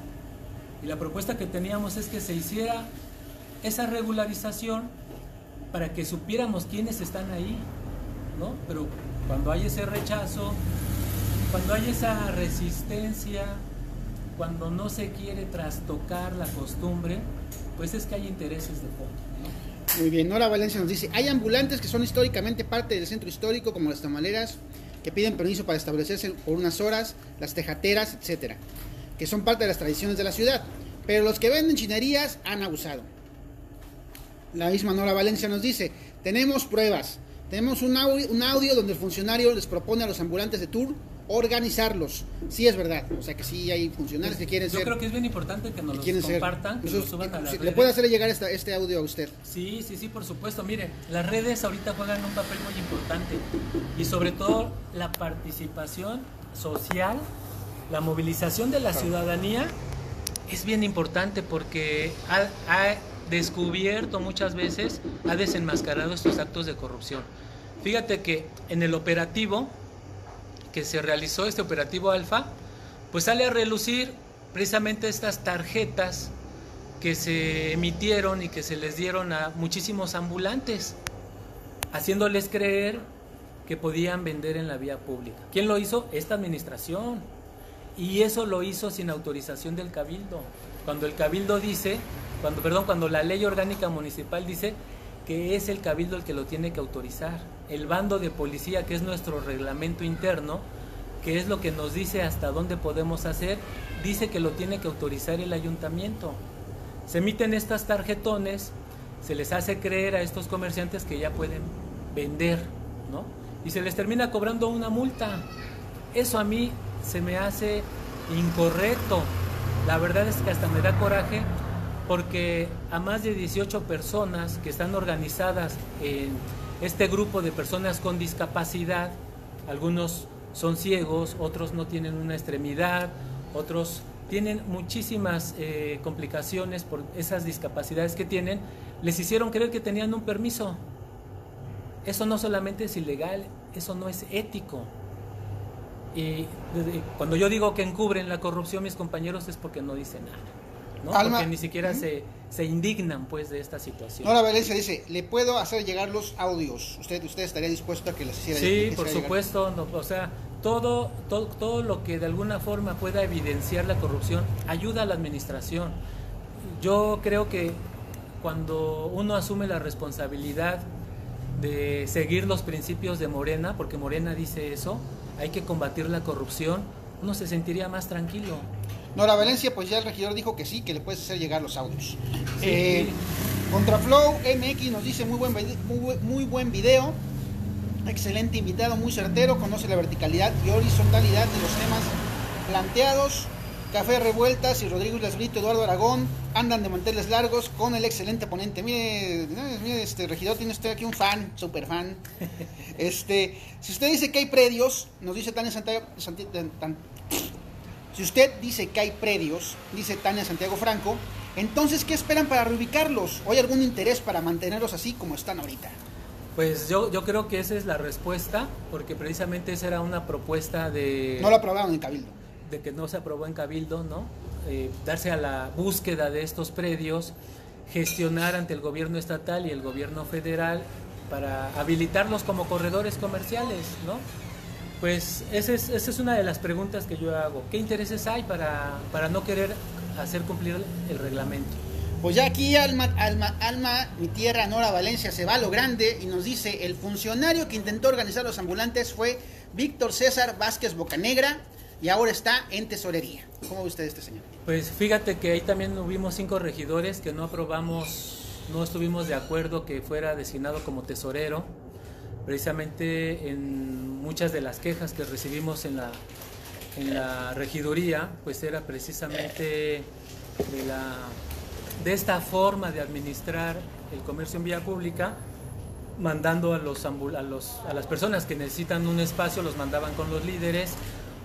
Y la propuesta que teníamos es que se hiciera esa regularización para que supiéramos quiénes están ahí, ¿no? Pero cuando hay ese rechazo, cuando hay esa resistencia, cuando no se quiere trastocar la costumbre, pues es que hay intereses de fondo, ¿no? Muy bien, Nora Valencia nos dice: hay ambulantes que son históricamente parte del centro histórico, como las tamaleras, que piden permiso para establecerse por unas horas, las tejateras, etcétera, que son parte de las tradiciones de la ciudad, pero los que venden chinerías han abusado. La misma Nora Valencia nos dice: tenemos pruebas, tenemos un audio donde el funcionario les propone a los ambulantes de tour organizarlos. Sí es verdad, o sea que sí hay funcionarios que quieren Yo ser. creo que es bien importante que nos los compartan, que nos suban a las redes. ¿Le puede hacer llegar este audio a usted? Sí, por supuesto. Mire, las redes ahorita juegan un papel muy importante y sobre todo la participación social, la movilización de la ciudadanía es bien importante porque ha descubierto muchas veces, ha desenmascarado estos actos de corrupción. Fíjate que en el operativo que se realizó, este operativo Alfa, pues sale a relucir precisamente estas tarjetas que se emitieron y que se les dieron a muchísimos ambulantes, haciéndoles creer que podían vender en la vía pública. ¿Quién lo hizo? Esta administración. Y eso lo hizo sin autorización del Cabildo. Cuando el Cabildo dice, cuando la ley orgánica municipal dice que es el Cabildo el que lo tiene que autorizar. El bando de policía, que es nuestro reglamento interno, que es lo que nos dice hasta dónde podemos hacer, dice que lo tiene que autorizar el ayuntamiento. Se emiten estas tarjetones, se les hace creer a estos comerciantes que ya pueden vender, ¿no? Y se les termina cobrando una multa. Eso a mí se me hace incorrecto. La verdad es que hasta me da coraje porque a más de 18 personas que están organizadas en este grupo de personas con discapacidad, algunos son ciegos, otros no tienen una extremidad, otros tienen muchísimas complicaciones por esas discapacidades que tienen, les hicieron creer que tenían un permiso. Eso no solamente es ilegal, eso no es ético. Y cuando yo digo que encubren la corrupción, mis compañeros, es porque no dicen nada, ¿no? Alma, porque ni siquiera se indignan pues de esta situación. Nora Valencia dice, ¿le puedo hacer llegar los audios? ¿Usted estaría dispuesto a que los hiciera? Sí, por supuesto, no, o sea, todo lo que de alguna forma pueda evidenciar la corrupción ayuda a la administración. Yo creo que cuando uno asume la responsabilidad de seguir los principios de Morena, porque Morena dice eso, hay que combatir la corrupción, uno se sentiría más tranquilo. Nora Valencia, pues ya el regidor dijo que sí, que le puedes hacer llegar los audios. Sí. Contraflow MX nos dice muy buen video, excelente invitado, muy certero, conoce la verticalidad y horizontalidad de los temas planteados. Café Revueltas y Rodrigo Las Brito, Eduardo Aragón andan de manteles largos con el excelente ponente. Mire, regidor, tiene usted aquí un fan, super fan. Si usted dice que hay predios, nos dice Tania Santiago, si usted dice que hay predios, dice Tania Santiago Franco, entonces ¿qué esperan para reubicarlos? ¿O hay algún interés para mantenerlos así como están ahorita? Pues yo creo que esa es la respuesta, porque precisamente esa era una propuesta de... No lo aprobaron en Cabildo. De que no se aprobó en Cabildo, ¿no? Darse a la búsqueda de estos predios, gestionar ante el gobierno estatal y el gobierno federal para habilitarlos como corredores comerciales, ¿no? Pues esa es una de las preguntas que yo hago. ¿Qué intereses hay para no querer hacer cumplir el reglamento? Pues ya aquí Alma, mi tierra, Nora Valencia, se va a lo grande y nos dice, el funcionario que intentó organizar los ambulantes fue Víctor César Vázquez Bocanegra, y ahora está en tesorería. ¿Cómo ve usted este señor? Pues fíjate que ahí también hubimos 5 regidores que no estuvimos de acuerdo que fuera designado como tesorero. Precisamente en muchas de las quejas que recibimos en la regiduría, pues era precisamente de esta forma de administrar el comercio en vía pública, mandando a las personas que necesitan un espacio, los mandaban con los líderes,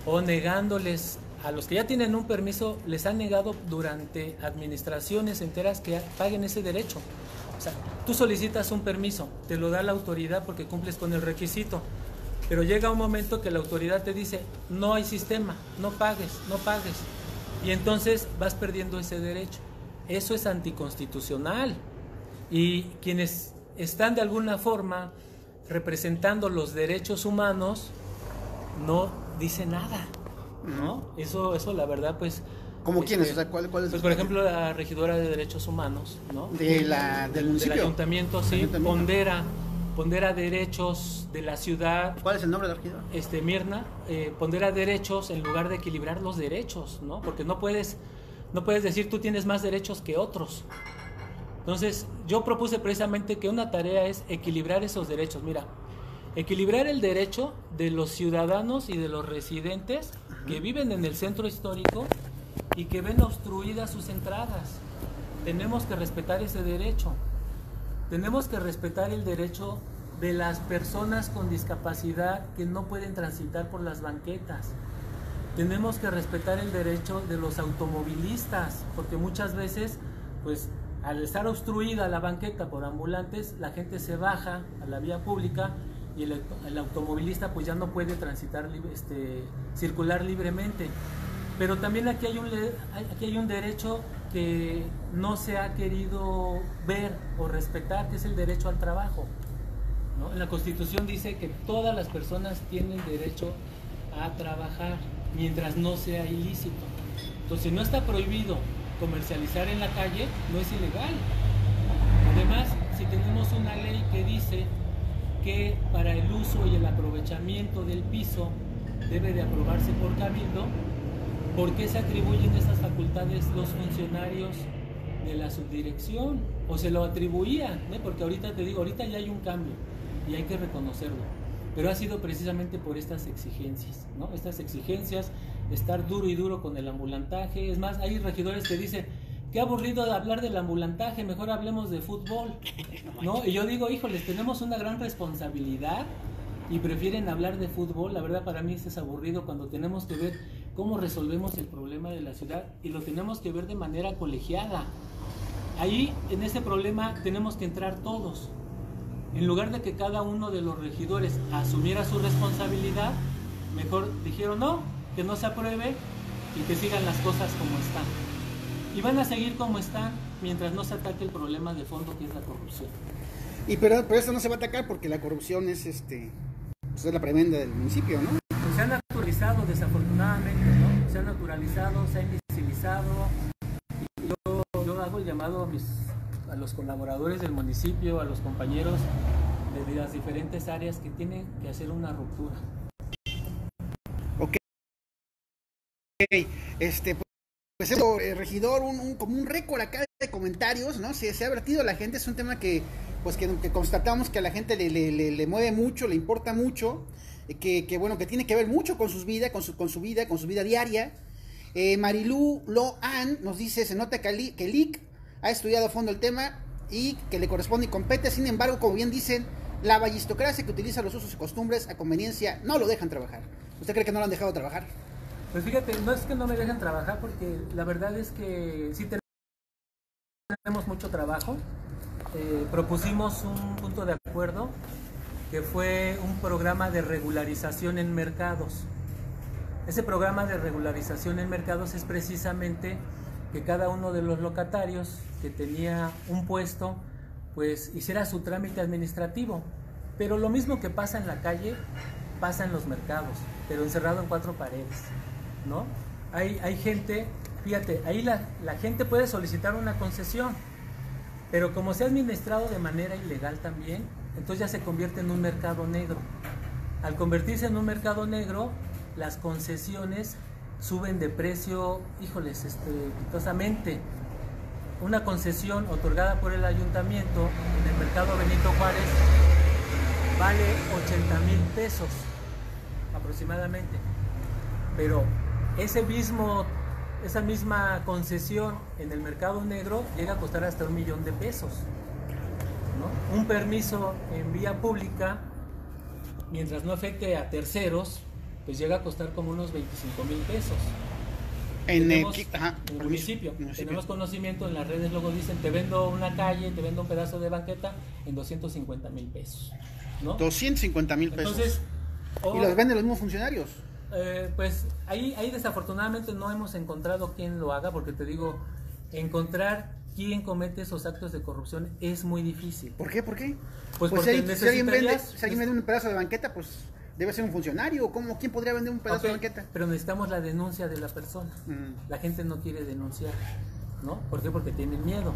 o negándoles a los que ya tienen un permiso, les han negado durante administraciones enteras que paguen ese derecho. O sea, tú solicitas un permiso, te lo da la autoridad porque cumples con el requisito, pero llega un momento que la autoridad te dice, no hay sistema, no pagues, y entonces vas perdiendo ese derecho. Eso es anticonstitucional, y quienes están de alguna forma representando los derechos humanos no dice nada, ¿no? Eso la verdad, pues... ¿Cómo quiénes? O sea, ¿cuál es? Pues por ejemplo la regidora de Derechos Humanos, ¿no? Del municipio. Del ayuntamiento, sí, pondera derechos de la ciudad. ¿Cuál es el nombre de la regidora? Mirna, pondera derechos en lugar de equilibrar los derechos, ¿no? Porque no puedes decir tú tienes más derechos que otros. Entonces, yo propuse precisamente que una tarea es equilibrar esos derechos. Mira, equilibrar el derecho de los ciudadanos y de los residentes que viven en el centro histórico y que ven obstruidas sus entradas. Tenemos que respetar ese derecho. Tenemos que respetar el derecho de las personas con discapacidad que no pueden transitar por las banquetas. Tenemos que respetar el derecho de los automovilistas, porque muchas veces, pues, al estar obstruida la banqueta por ambulantes, la gente se baja a la vía pública y el automovilista pues ya no puede transitar, circular libremente. Pero también aquí hay un derecho que no se ha querido ver o respetar, que es el derecho al trabajo, ¿no? En la Constitución dice que todas las personas tienen derecho a trabajar mientras no sea ilícito. Entonces, no está prohibido comercializar en la calle, no es ilegal. Además, si tenemos una ley que dice que para el uso y el aprovechamiento del piso debe de aprobarse por cabildo, ¿por qué se atribuyen esas facultades los funcionarios de la subdirección? O se lo atribuían, ¿no? Porque ahorita te digo, ahorita ya hay un cambio y hay que reconocerlo, pero ha sido precisamente por estas exigencias, ¿no? Estas exigencias, estar duro y duro con el ambulantaje. Es más, hay regidores que dicen, qué aburrido de hablar del ambulantaje, mejor hablemos de fútbol, ¿no? Y yo digo, híjoles, tenemos una gran responsabilidad y prefieren hablar de fútbol. La verdad, para mí es aburrido cuando tenemos que ver cómo resolvemos el problema de la ciudad y lo tenemos que ver de manera colegiada. Ahí, en ese problema, tenemos que entrar todos. En lugar de que cada uno de los regidores asumiera su responsabilidad, mejor dijeron no, que no se apruebe y que sigan las cosas como están. Y van a seguir como están mientras no se ataque el problema de fondo, que es la corrupción. Y pero esto no se va a atacar porque la corrupción es pues es la prebenda del municipio, ¿no? Pues se ha naturalizado, desafortunadamente, ¿no? Se ha naturalizado, se ha invisibilizado. Y yo hago el llamado a los colaboradores del municipio, a los compañeros de las diferentes áreas que tienen que hacer una ruptura. Ok. Pues eso, regidor, como un récord acá de comentarios, ¿no? Se ha vertido a la gente, es un tema que constatamos que a la gente le mueve mucho, le importa mucho, bueno, que tiene que ver mucho con sus vidas, con su vida diaria. Marilú Loan nos dice, se nota que Lic ha estudiado a fondo el tema y que le corresponde y compete. Sin embargo, como bien dicen, la ballistocracia que utiliza los usos y costumbres a conveniencia no lo dejan trabajar. ¿Usted cree que no lo han dejado trabajar? Pues fíjate, no es que no me dejan trabajar, porque la verdad es que sí tenemos mucho trabajo. Propusimos un punto de acuerdo que fue un programa de regularización en mercados. Ese programa de regularización en mercados es precisamente que cada uno de los locatarios que tenía un puesto pues hiciera su trámite administrativo, pero lo mismo que pasa en la calle pasa en los mercados, pero encerrado en cuatro paredes, ¿no? Hay gente, fíjate, ahí la gente puede solicitar una concesión, pero como se ha administrado de manera ilegal también, entonces ya se convierte en un mercado negro. Al convertirse en un mercado negro, las concesiones suben de precio, híjoles, estrepitosamente. Una concesión otorgada por el ayuntamiento en el mercado Benito Juárez vale 80,000 pesos aproximadamente, pero esa misma concesión en el mercado negro llega a costar hasta 1,000,000 de pesos, ¿no? Un permiso en vía pública, mientras no afecte a terceros, pues llega a costar como unos 25,000 pesos. En el municipio. Tenemos conocimiento, en las redes luego dicen, te vendo una calle, te vendo un pedazo de banqueta en 250,000 pesos, ¿no? 250,000 pesos. Entonces, y los venden los mismos funcionarios. Pues ahí desafortunadamente no hemos encontrado quién lo haga, porque te digo, encontrar quién comete esos actos de corrupción es muy difícil. ¿Por qué? Pues porque si alguien vende un pedazo de banqueta, pues debe ser un funcionario. ¿Quién podría vender un pedazo de banqueta? Pero necesitamos la denuncia de la persona. La gente no quiere denunciar, ¿no? ¿Por qué? Porque tienen miedo,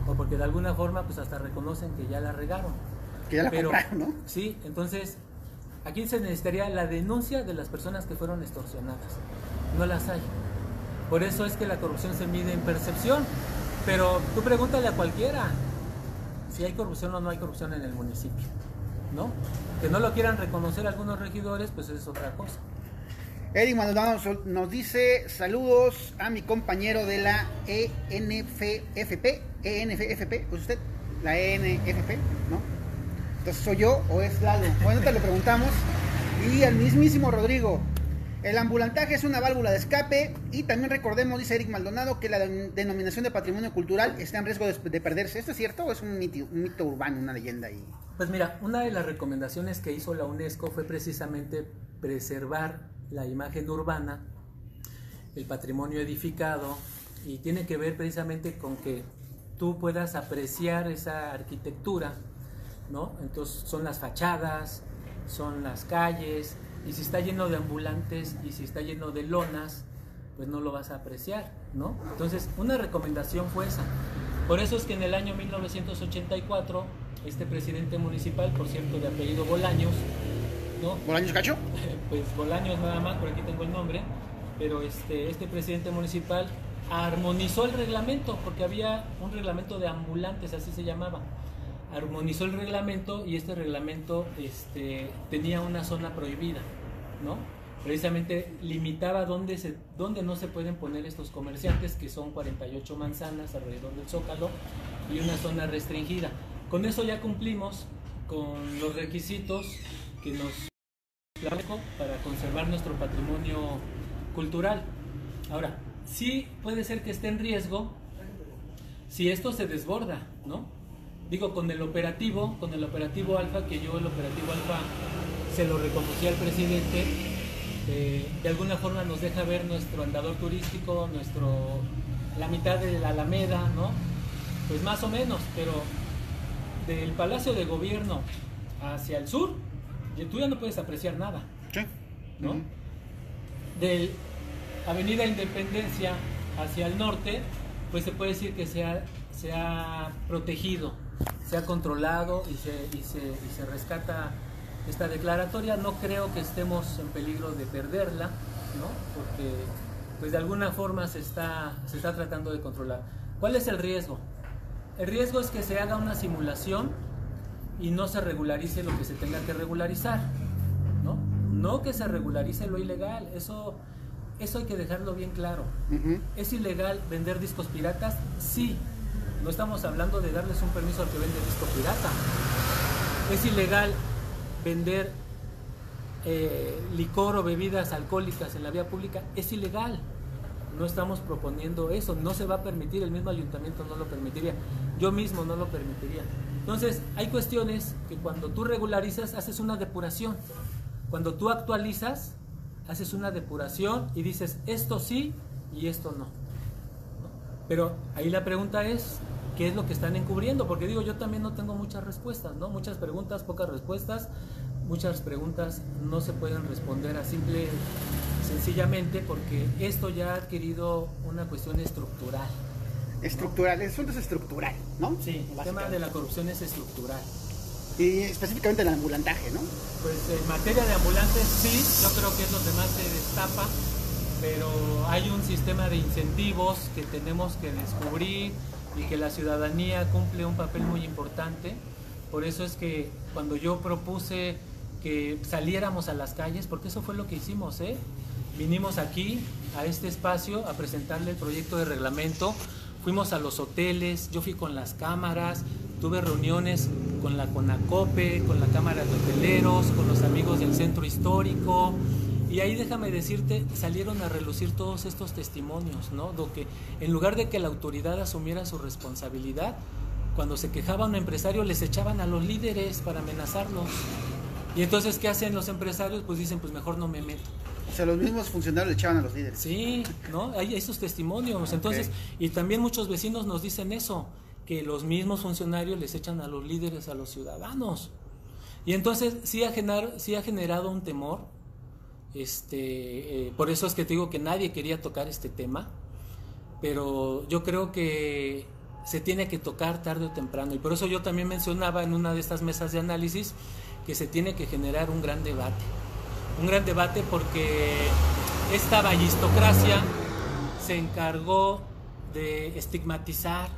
o porque de alguna forma pues hasta reconocen que ya la regaron. Que ya la compraron, ¿no? Sí, entonces aquí se necesitaría la denuncia de las personas que fueron extorsionadas. No las hay. Por eso es que la corrupción se mide en percepción. Pero tú pregúntale a cualquiera si hay corrupción o no hay corrupción en el municipio, ¿no? Que no lo quieran reconocer algunos regidores, pues es otra cosa. Eric Maldonado nos dice: saludos a mi compañero de la ENFFP, ¿es usted? La ENFP, ¿no? Entonces, ¿soy yo o es Lalo? Bueno, te lo preguntamos. Y al mismísimo Rodrigo: el ambulantaje es una válvula de escape. Y también recordemos, dice Eric Maldonado, que la denominación de patrimonio cultural está en riesgo de perderse. ¿Esto es cierto o es un mito urbano, una leyenda ahí? Pues mira, una de las recomendaciones que hizo la UNESCO fue precisamente preservar la imagen urbana, el patrimonio edificado, y tiene que ver precisamente con que tú puedas apreciar esa arquitectura, ¿no? Entonces son las fachadas, son las calles, y si está lleno de ambulantes y si está lleno de lonas, pues no lo vas a apreciar, ¿no? Entonces una recomendación fue esa. Por eso es que en el año 1984 este presidente municipal, por cierto de apellido Bolaños, ¿no? ¿Bolaños Cacho? Pues Bolaños nada más, por aquí tengo el nombre, pero este presidente municipal armonizó el reglamento, porque había un reglamento de ambulantes, así se llamaba. Armonizó el reglamento y este reglamento tenía una zona prohibida, ¿no? Precisamente limitaba dónde no se pueden poner estos comerciantes, que son 48 manzanas alrededor del Zócalo, y una zona restringida. Con eso ya cumplimos con los requisitos que nos para conservar nuestro patrimonio cultural. Ahora, sí puede ser que esté en riesgo si esto se desborda, ¿no? Digo, con el operativo Alfa, que yo el operativo Alfa se lo reconocí al presidente, de alguna forma nos deja ver nuestro andador turístico, la mitad de la Alameda, ¿no? Pues más o menos, pero del Palacio de Gobierno hacia el sur, tú ya no puedes apreciar nada, sí, ¿no? Del Avenida Independencia hacia el norte, pues se puede decir que se ha protegido, se ha controlado y se rescata esta declaratoria. No creo que estemos en peligro de perderla, ¿no? Porque pues de alguna forma se está tratando de controlar. ¿Cuál es el riesgo? El riesgo es que se haga una simulación y no se regularice lo que se tenga que regularizar, ¿no? No que se regularice lo ilegal, eso hay que dejarlo bien claro. ¿Es ilegal vender discos piratas? Sí. No estamos hablando de darles un permiso al que vende disco pirata. ¿Es ilegal vender licor o bebidas alcohólicas en la vía pública? Es ilegal. No estamos proponiendo eso, no se va a permitir, el mismo ayuntamiento no lo permitiría, yo mismo no lo permitiría. Entonces, hay cuestiones que cuando tú regularizas, haces una depuración. Cuando tú actualizas, haces una depuración y dices, esto sí y esto no. Pero ahí la pregunta es, ¿qué es lo que están encubriendo? Porque digo, yo también no tengo muchas respuestas, ¿no? Muchas preguntas, pocas respuestas. Muchas preguntas no se pueden responder sencillamente porque esto ya ha adquirido una cuestión estructural. Estructural, el asunto es estructural, ¿no? Sí, el tema de la corrupción es estructural. Y específicamente el ambulantaje, ¿no? Pues en materia de ambulantes sí, yo creo que es donde más se destapa, pero hay un sistema de incentivos que tenemos que descubrir y que la ciudadanía cumple un papel muy importante. Por eso es que cuando yo propuse que saliéramos a las calles, porque eso fue lo que hicimos, vinimos aquí a este espacio a presentarle el proyecto de reglamento, fuimos a los hoteles, yo fui con las cámaras, tuve reuniones con la CONACOPE, con la Cámara de Hoteleros, con los amigos del Centro Histórico, y ahí déjame decirte, salieron a relucir todos estos testimonios, ¿no? De que en lugar de que la autoridad asumiera su responsabilidad, cuando se quejaba un empresario les echaban a los líderes para amenazarlos. Y entonces, ¿qué hacen los empresarios? Pues dicen, pues mejor no me meto. O sea, los mismos funcionarios le echaban a los líderes. Sí, ¿no? Hay esos testimonios. Entonces, okay. Y también muchos vecinos nos dicen eso, que los mismos funcionarios les echan a los líderes, a los ciudadanos. Y entonces sí ha generado un temor. Por eso es que te digo que nadie quería tocar este tema, pero yo creo que se tiene que tocar tarde o temprano. Y por eso yo también mencionaba en una de estas mesas de análisis que se tiene que generar un gran debate. Un gran debate porque esta ballistocracia se encargó de estigmatizar,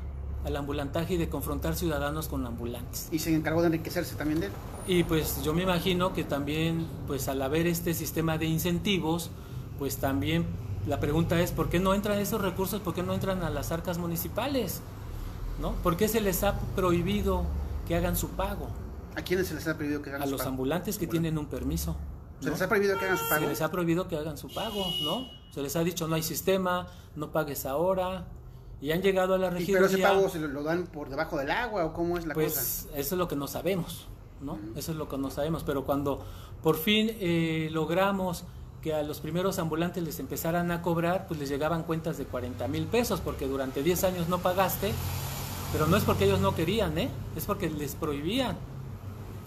al ambulantaje y de confrontar ciudadanos con ambulantes. Y se encargó de enriquecerse también de él. Y pues yo me imagino que también, pues al haber este sistema de incentivos, pues también la pregunta es, ¿por qué no entran esos recursos? ¿Por qué no entran a las arcas municipales? ¿No? ¿Por qué se les ha prohibido que hagan su pago? ¿A quiénes se les ha prohibido que hagan su pago? A los ambulantes que tienen un permiso, ¿no? ¿Se les ha prohibido que hagan su pago? Se les ha prohibido que hagan su pago, ¿no? Se les ha dicho, no hay sistema, no pagues ahora. Y han llegado a la regiduría. ¿Pero ese pago se lo dan por debajo del agua o cómo es la cosa? Pues eso es lo que no sabemos, ¿no? Eso es lo que no sabemos. Pero cuando por fin logramos que a los primeros ambulantes les empezaran a cobrar, pues les llegaban cuentas de 40,000 pesos, porque durante 10 años no pagaste, pero no es porque ellos no querían, es porque les prohibían.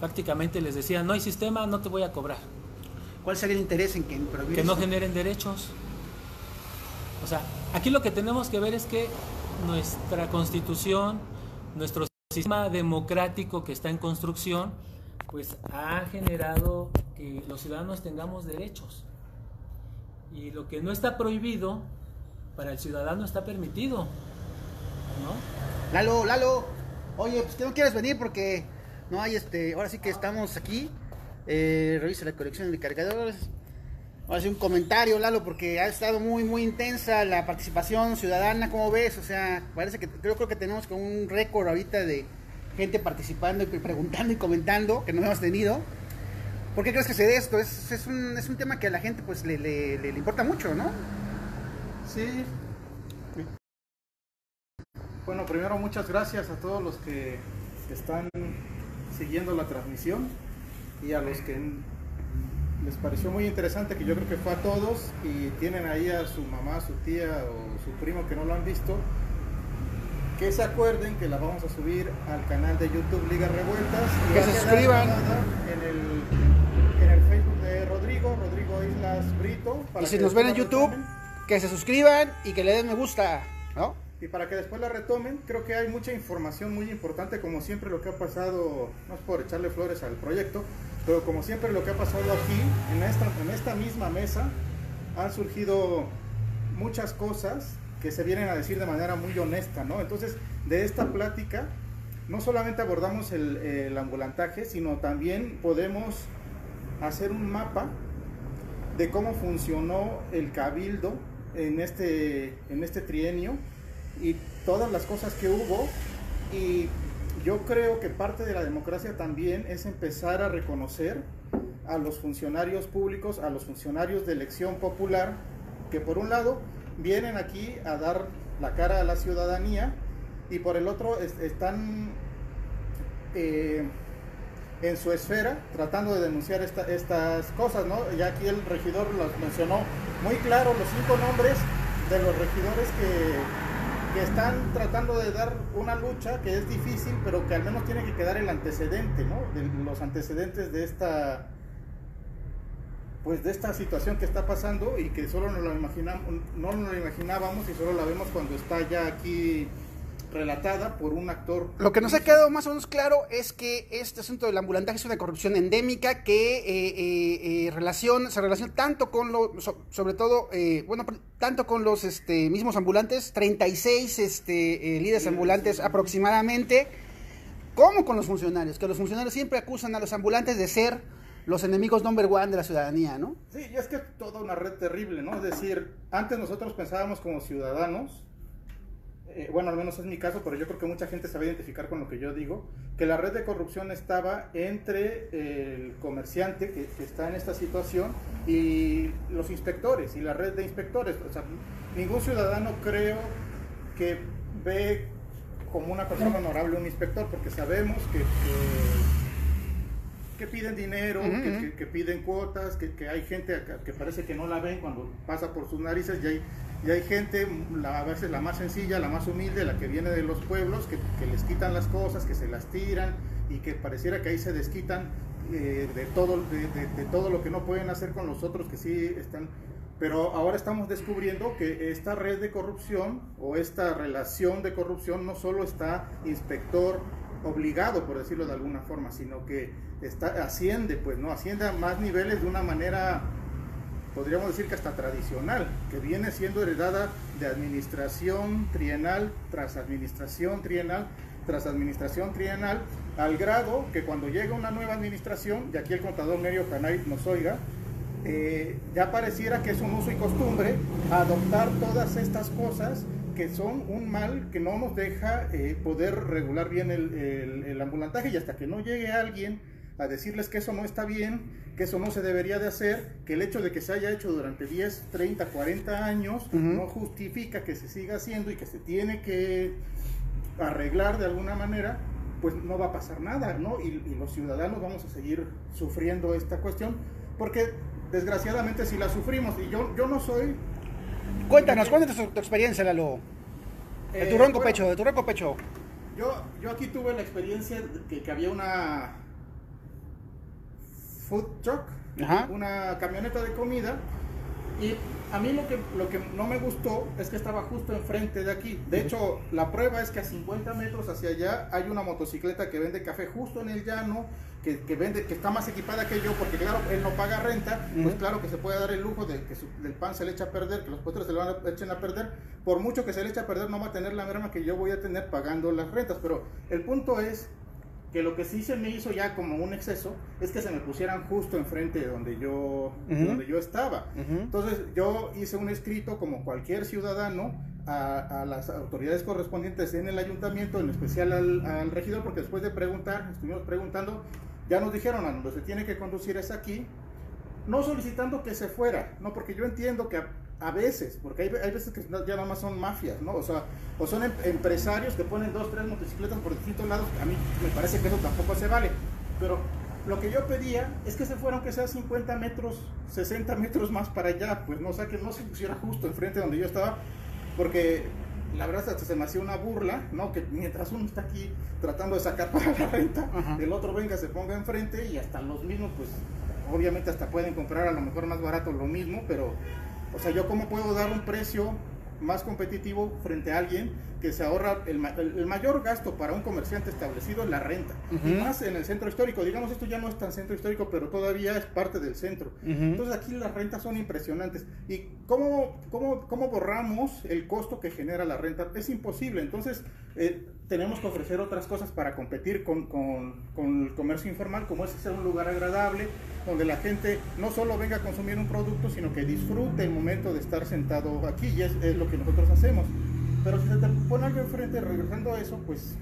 Prácticamente les decían, no hay sistema, no te voy a cobrar. ¿Cuál sería el interés en prohibir que no eso? generen derechos? O sea, aquí lo que tenemos que ver es que nuestra constitución, nuestro sistema democrático que está en construcción, pues ha generado que los ciudadanos tengamos derechos. Y lo que no está prohibido, para el ciudadano está permitido, ¿no? Lalo, oye, pues que no quieres venir porque no hay ahora sí que estamos aquí, revisa la colección de cargadores. Voy a hacer un comentario, Lalo, porque ha estado muy, muy intensa la participación ciudadana, ¿cómo ves? O sea, parece que creo que tenemos como un récord ahorita de gente participando y preguntando y comentando, que no hemos tenido. ¿Por qué crees que se dé esto? Es un tema que a la gente pues le importa mucho, ¿no? Sí. Bueno, primero muchas gracias a todos los que están siguiendo la transmisión y a los que les pareció muy interesante, que yo creo que fue a todos, y tienen ahí a su mamá, su tía o su primo que no lo han visto, que se acuerden que la vamos a subir al canal de YouTube Ligas Revueltas. Y que se suscriban en el Facebook de Rodrigo Islas Brito. Y si nos ven en YouTube, que se suscriban y que le den me gusta, ¿no? Y para que después la retomen. Creo que hay mucha información muy importante, como siempre lo que ha pasado, no es por echarle flores al proyecto, pero como siempre lo que ha pasado aquí, en esta misma mesa, han surgido muchas cosas que se vienen a decir de manera muy honesta, ¿no? Entonces, de esta plática, no solamente abordamos el ambulantaje, sino también podemos hacer un mapa de cómo funcionó el cabildo en este trienio y todas las cosas que hubo. Y yo creo que parte de la democracia también es empezar a reconocer a los funcionarios públicos, a los funcionarios de elección popular, que por un lado vienen aquí a dar la cara a la ciudadanía y por el otro están en su esfera tratando de denunciar estas cosas, ¿no? Ya aquí el regidor los mencionó muy claro, los 5 nombres de los regidores que están tratando de dar una lucha que es difícil, pero que al menos tiene que quedar el antecedente, ¿no? De los antecedentes de esta situación que está pasando y que solo no lo imaginábamos y solo la vemos cuando está ya aquí relatada por un actor. Lo que nos ha quedado más o menos claro es que este asunto del ambulantaje es una corrupción endémica que se relaciona tanto con sobre todo, tanto con los mismos ambulantes, 36 líderes ambulantes aproximadamente, como con los funcionarios, que los funcionarios siempre acusan a los ambulantes de ser los enemigos number one de la ciudadanía, ¿no? Sí, y es que toda una red terrible, ¿no? Es decir, antes nosotros pensábamos como ciudadanos, bueno, al menos es mi caso, pero yo creo que mucha gente se va a identificar con lo que yo digo, que la red de corrupción estaba entre el comerciante que está en esta situación y los inspectores y la red de inspectores. O sea, ningún ciudadano creo que ve como una persona honorable un inspector, porque sabemos que piden dinero, que piden cuotas, que hay gente que parece que no la ven cuando pasa por sus narices, y hay gente, a veces la más sencilla, la más humilde, la que viene de los pueblos, que les quitan las cosas, que se las tiran, y que pareciera que ahí se desquitan de todo lo que no pueden hacer con los otros que sí están. Pero ahora estamos descubriendo que esta red de corrupción, o esta relación de corrupción, no solo está inspector obligado, por decirlo de alguna forma, sino que asciende a más niveles de una manera podríamos decir que hasta tradicional, que viene siendo heredada de administración trienal tras administración trienal tras administración trienal, al grado que cuando llega una nueva administración, y aquí el contador Nerio Canay nos oiga, ya pareciera que es un uso y costumbre adoptar todas estas cosas que son un mal que no nos deja poder regular bien el ambulantaje, y hasta que no llegue alguien a decirles que eso no está bien, que eso no se debería de hacer, que el hecho de que se haya hecho durante 10, 30, 40 años no justifica que se siga haciendo y que se tiene que arreglar de alguna manera, pues no va a pasar nada, ¿no? Y los ciudadanos vamos a seguir sufriendo esta cuestión, porque desgraciadamente si la sufrimos, y yo no soy... Cuéntanos tu experiencia, Lalo. De tu ronco pecho. Yo aquí tuve la experiencia de que había una food truck, una camioneta de comida, y a mí lo que no me gustó es que estaba justo enfrente de aquí. De hecho, la prueba es que a 50 metros hacia allá hay una motocicleta que vende café justo en el llano, que está más equipada que yo, porque claro, él no paga renta, pues claro que se puede dar el lujo de que el pan se le echa a perder, que los postres se lo echen a perder. Por mucho que se le eche a perder, no va a tener la merma que yo voy a tener pagando las rentas. Pero el punto es que lo que sí se me hizo ya como un exceso es que se me pusieran justo enfrente de donde yo estaba. Entonces yo hice un escrito como cualquier ciudadano a las autoridades correspondientes en el ayuntamiento, en especial al regidor, porque después de estuvimos preguntando, ya nos dijeron a donde se tiene que conducir es aquí, no solicitando que se fuera, no, porque yo entiendo que a veces, porque hay veces que ya nada más son mafias, ¿no? O sea, o son empresarios que ponen 2, 3 motocicletas por distintos lados. A mí me parece que eso tampoco se vale, pero lo que yo pedía es que se fuera, aunque sea 50 metros, 60 metros más para allá, pues no, o sea, que no se pusiera justo enfrente donde yo estaba, porque la verdad hasta se me hacía una burla, ¿no? Que mientras uno está aquí tratando de sacar para la renta, el otro venga, se ponga enfrente, y hasta los mismos, pues obviamente hasta pueden comprar a lo mejor más barato lo mismo, pero o sea, yo cómo puedo dar un precio más competitivo frente a alguien que se ahorra el mayor gasto para un comerciante establecido en la renta, y más en el centro histórico. Digamos, esto ya no es tan centro histórico, pero todavía es parte del centro. Entonces aquí las rentas son impresionantes. ¿Y cómo borramos el costo que genera la renta? Es imposible. Entonces tenemos que ofrecer otras cosas para competir con el comercio informal, como es ser un lugar agradable, donde la gente no solo venga a consumir un producto, sino que disfrute el momento de estar sentado aquí, y es lo que nosotros hacemos. Pero si se te pone algo enfrente, regresando a eso, pues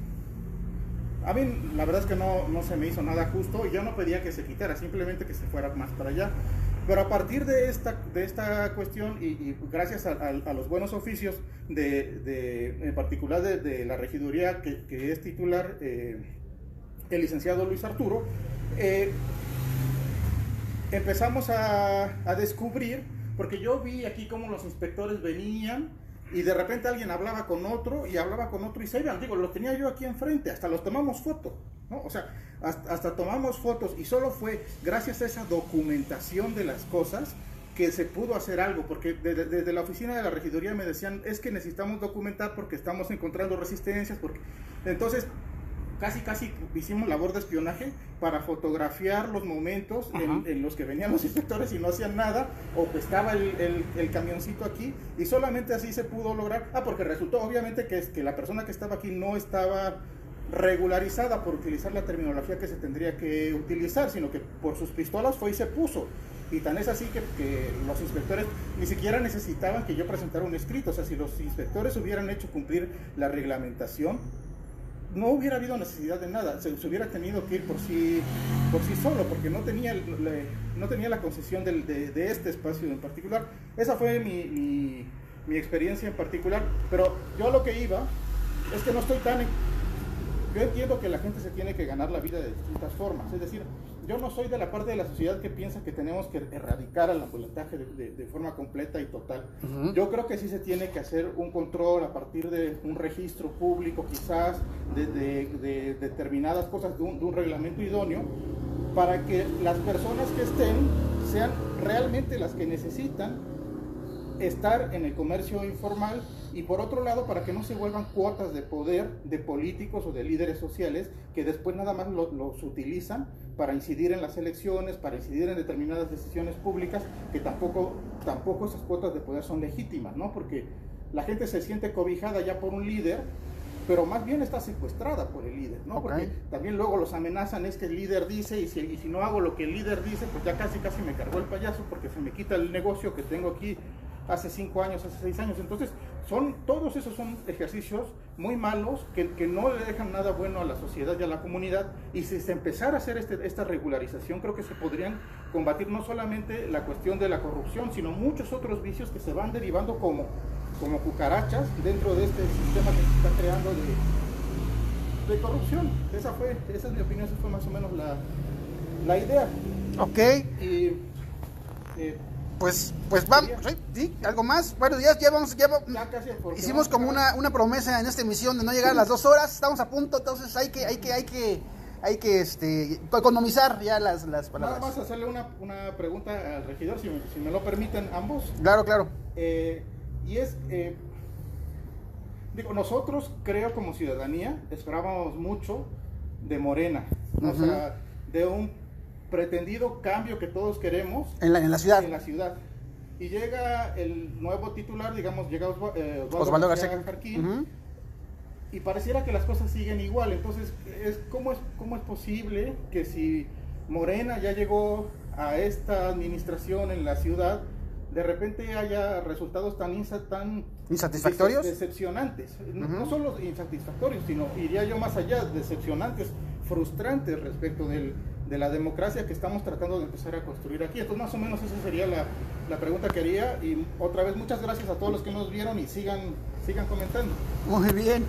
a mí la verdad es que no se me hizo nada justo, y yo no pedía que se quitara, simplemente que se fuera más para allá. Pero a partir de esta cuestión, y gracias a los buenos oficios en particular de la regiduría que es titular, el licenciado Luis Arturo, empezamos a descubrir, porque yo vi aquí cómo los inspectores venían y de repente alguien hablaba con otro y se iban. Digo, los tenía yo aquí enfrente, hasta los tomamos foto, ¿no? O sea, hasta tomamos fotos, y solo fue gracias a esa documentación de las cosas que se pudo hacer algo, porque desde la oficina de la regiduría me decían, es que necesitamos documentar porque estamos encontrando resistencias, porque entonces casi hicimos labor de espionaje para fotografiar los momentos en los que venían los inspectores y no hacían nada, o que estaba el camioncito aquí, y solamente así se pudo lograr. Porque resultó obviamente que la persona que estaba aquí no estaba regularizada, por utilizar la terminología que se tendría que utilizar, sino que por sus pistolas fue y se puso. Y tan es así que los inspectores ni siquiera necesitaban que yo presentara un escrito. O sea, si los inspectores hubieran hecho cumplir la reglamentación, no hubiera habido necesidad de nada, se hubiera tenido que ir por sí solo, porque no tenía la concesión de este espacio en particular. Esa fue mi experiencia en particular, pero yo a lo que iba es que no estoy tan... Yo entiendo que la gente se tiene que ganar la vida de distintas formas, es decir, yo no soy de la parte de la sociedad que piensa que tenemos que erradicar al ambulantaje de forma completa y total. Yo creo que sí se tiene que hacer un control a partir de un registro público, quizás de determinadas cosas, de un reglamento idóneo, para que las personas que estén sean realmente las que necesitan estar en el comercio informal, y por otro lado para que no se vuelvan cuotas de poder de políticos o de líderes sociales que después nada más los utilizan para incidir en las elecciones, para incidir en determinadas decisiones públicas, que tampoco esas cuotas de poder son legítimas, ¿no? Porque la gente se siente cobijada ya por un líder, pero más bien está secuestrada por el líder, ¿no? Porque también luego los amenazan, es que el líder dice, y si no hago lo que el líder dice, pues ya casi me cargó el payaso, porque se me quita el negocio que tengo aquí hace 5 años, hace 6 años. Entonces, todos esos son ejercicios muy malos que no le dejan nada bueno a la sociedad y a la comunidad, y si se empezara a hacer esta regularización, creo que se podrían combatir no solamente la cuestión de la corrupción, sino muchos otros vicios que se van derivando como cucarachas dentro de este sistema que se está creando de corrupción. Esa es mi opinión, esa fue más o menos la idea. Ok. Y, pues vamos, ¿sí? ¿Algo más? Bueno, ya casi, hicimos como una promesa en esta emisión de no llegar a las 2 horas, estamos a punto, entonces hay que economizar ya las palabras. Nada más hacerle una pregunta al regidor, si me lo permiten ambos. Claro. Y es, nosotros creo como ciudadanía esperábamos mucho de Morena, o sea, de un pretendido cambio que todos queremos en la ciudad. En la ciudad. Y llega el nuevo titular, digamos, llega Osvaldo García Jarquín, y pareciera que las cosas siguen igual. Entonces, ¿cómo es posible que si Morena ya llegó a esta administración en la ciudad, de repente haya resultados tan insatisfactorios, decepcionantes? No solo insatisfactorios, sino, iría yo más allá, decepcionantes, frustrantes respecto de la democracia que estamos tratando de empezar a construir aquí. Entonces, más o menos esa sería la pregunta que haría, y otra vez muchas gracias a todos los que nos vieron, y sigan comentando. Muy bien.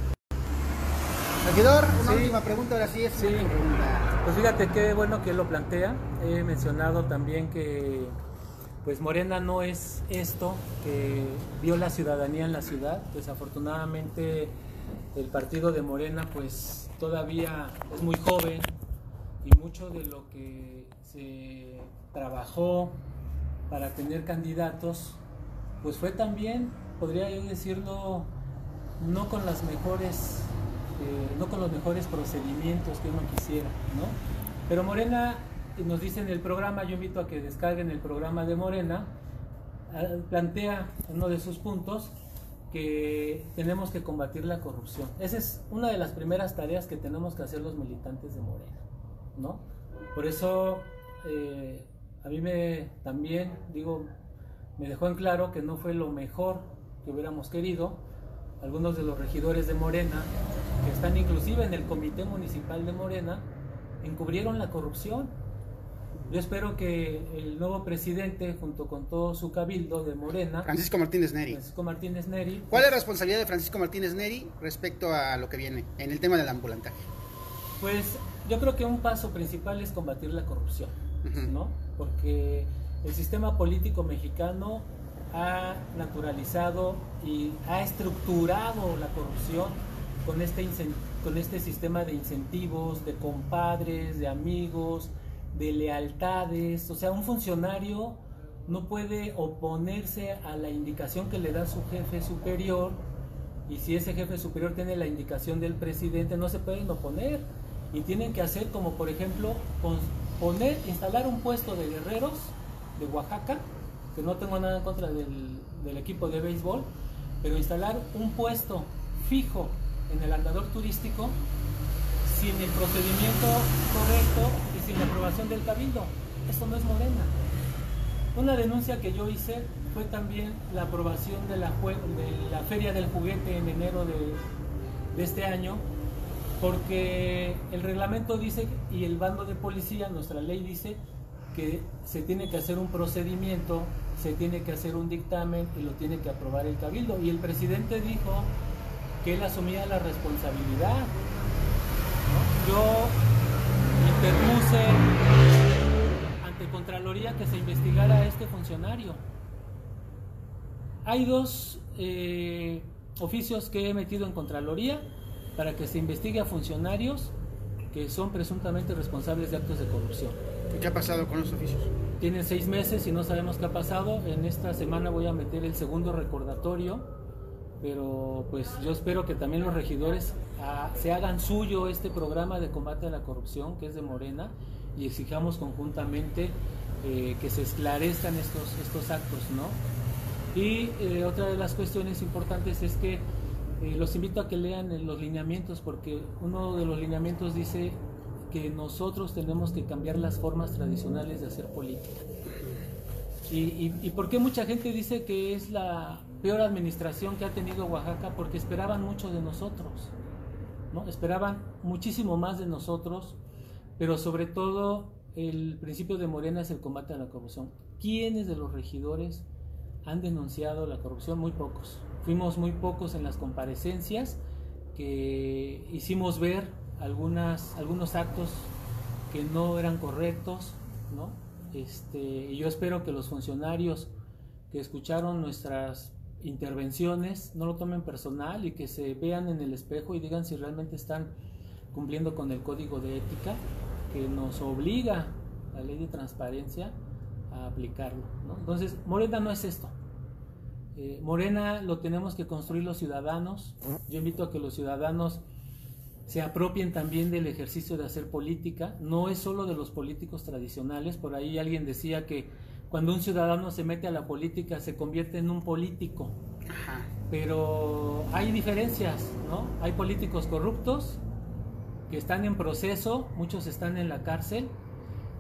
Regidor, una última pregunta, ahora sí es una pregunta. Pues fíjate qué bueno que lo plantea. He mencionado también que pues Morena no es esto que vio la ciudadanía en la ciudad. Desafortunadamente el partido de Morena pues todavía es muy joven, y mucho de lo que se trabajó para tener candidatos pues fue también, podría yo decirlo, no con los mejores procedimientos que uno quisiera, ¿no? Pero Morena nos dice en el programa, yo invito a que descarguen el programa de Morena, plantea uno de sus puntos que tenemos que combatir la corrupción. Esa es una de las primeras tareas que tenemos que hacer los militantes de Morena, ¿no? Por eso a mí también me dejó en claro que no fue lo mejor que hubiéramos querido. Algunos de los regidores de Morena, que están inclusive en el comité municipal de Morena, encubrieron la corrupción. Yo espero que el nuevo presidente, junto con todo su cabildo de Morena, Francisco Martínez Neri. ¿Cuál es la responsabilidad de Francisco Martínez Neri respecto a lo que viene en el tema del ambulantaje? Pues yo creo que un paso principal es combatir la corrupción, ¿no? Porque el sistema político mexicano ha naturalizado y ha estructurado la corrupción con este sistema de incentivos, de compadres, de amigos, de lealtades. O sea, un funcionario no puede oponerse a la indicación que le da su jefe superior, y si ese jefe superior tiene la indicación del presidente, no se pueden oponer, y tienen que hacer como, por ejemplo, instalar un puesto de guerreros de Oaxaca, que no tengo nada en contra del equipo de béisbol, pero instalar un puesto fijo en el andador turístico sin el procedimiento correcto y sin la aprobación del cabildo. Eso no es Morena. Una denuncia que yo hice fue también la aprobación de la Feria del Juguete en enero de este año, porque el reglamento dice, y el bando de policía, nuestra ley dice, que se tiene que hacer un procedimiento, se tiene que hacer un dictamen y lo tiene que aprobar el cabildo. Y el presidente dijo que él asumía la responsabilidad, ¿no? Yo interpuse ante Contraloría que se investigara a este funcionario. Hay 2 oficios que he metido en Contraloría para que se investigue a funcionarios que son presuntamente responsables de actos de corrupción. ¿Qué ha pasado con los oficios? Tienen 6 meses y no sabemos qué ha pasado. En esta semana voy a meter el segundo recordatorio, pero pues yo espero que también los regidores se hagan suyo este programa de combate a la corrupción, que es de Morena, y exijamos conjuntamente que se esclarezcan estos actos, ¿no? Y otra de las cuestiones importantes es que los invito a que lean los lineamientos, porque uno de los lineamientos dice que nosotros tenemos que cambiar las formas tradicionales de hacer política. ¿Y por qué mucha gente dice que es la peor administración que ha tenido Oaxaca? Porque esperaban mucho de nosotros, ¿no? Esperaban muchísimo más de nosotros, pero sobre todo el principio de Morena es el combate a la corrupción. ¿Quiénes de los regidores han denunciado la corrupción? Muy pocos. Fuimos muy pocos en las comparecencias, que hicimos ver algunos actos que no eran correctos, ¿no? Y yo espero que los funcionarios que escucharon nuestras intervenciones no lo tomen personal y que se vean en el espejo y digan si realmente están cumpliendo con el código de ética que nos obliga la ley de transparencia a aplicarlo, ¿no? Entonces, Morena no es esto. Morena lo tenemos que construir los ciudadanos. Yo invito a que los ciudadanos se apropien también del ejercicio de hacer política. No es solo de los políticos tradicionales. Por ahí alguien decía que cuando un ciudadano se mete a la política se convierte en un político. Pero hay diferencias, ¿no? Hay políticos corruptos que están en proceso, muchos están en la cárcel,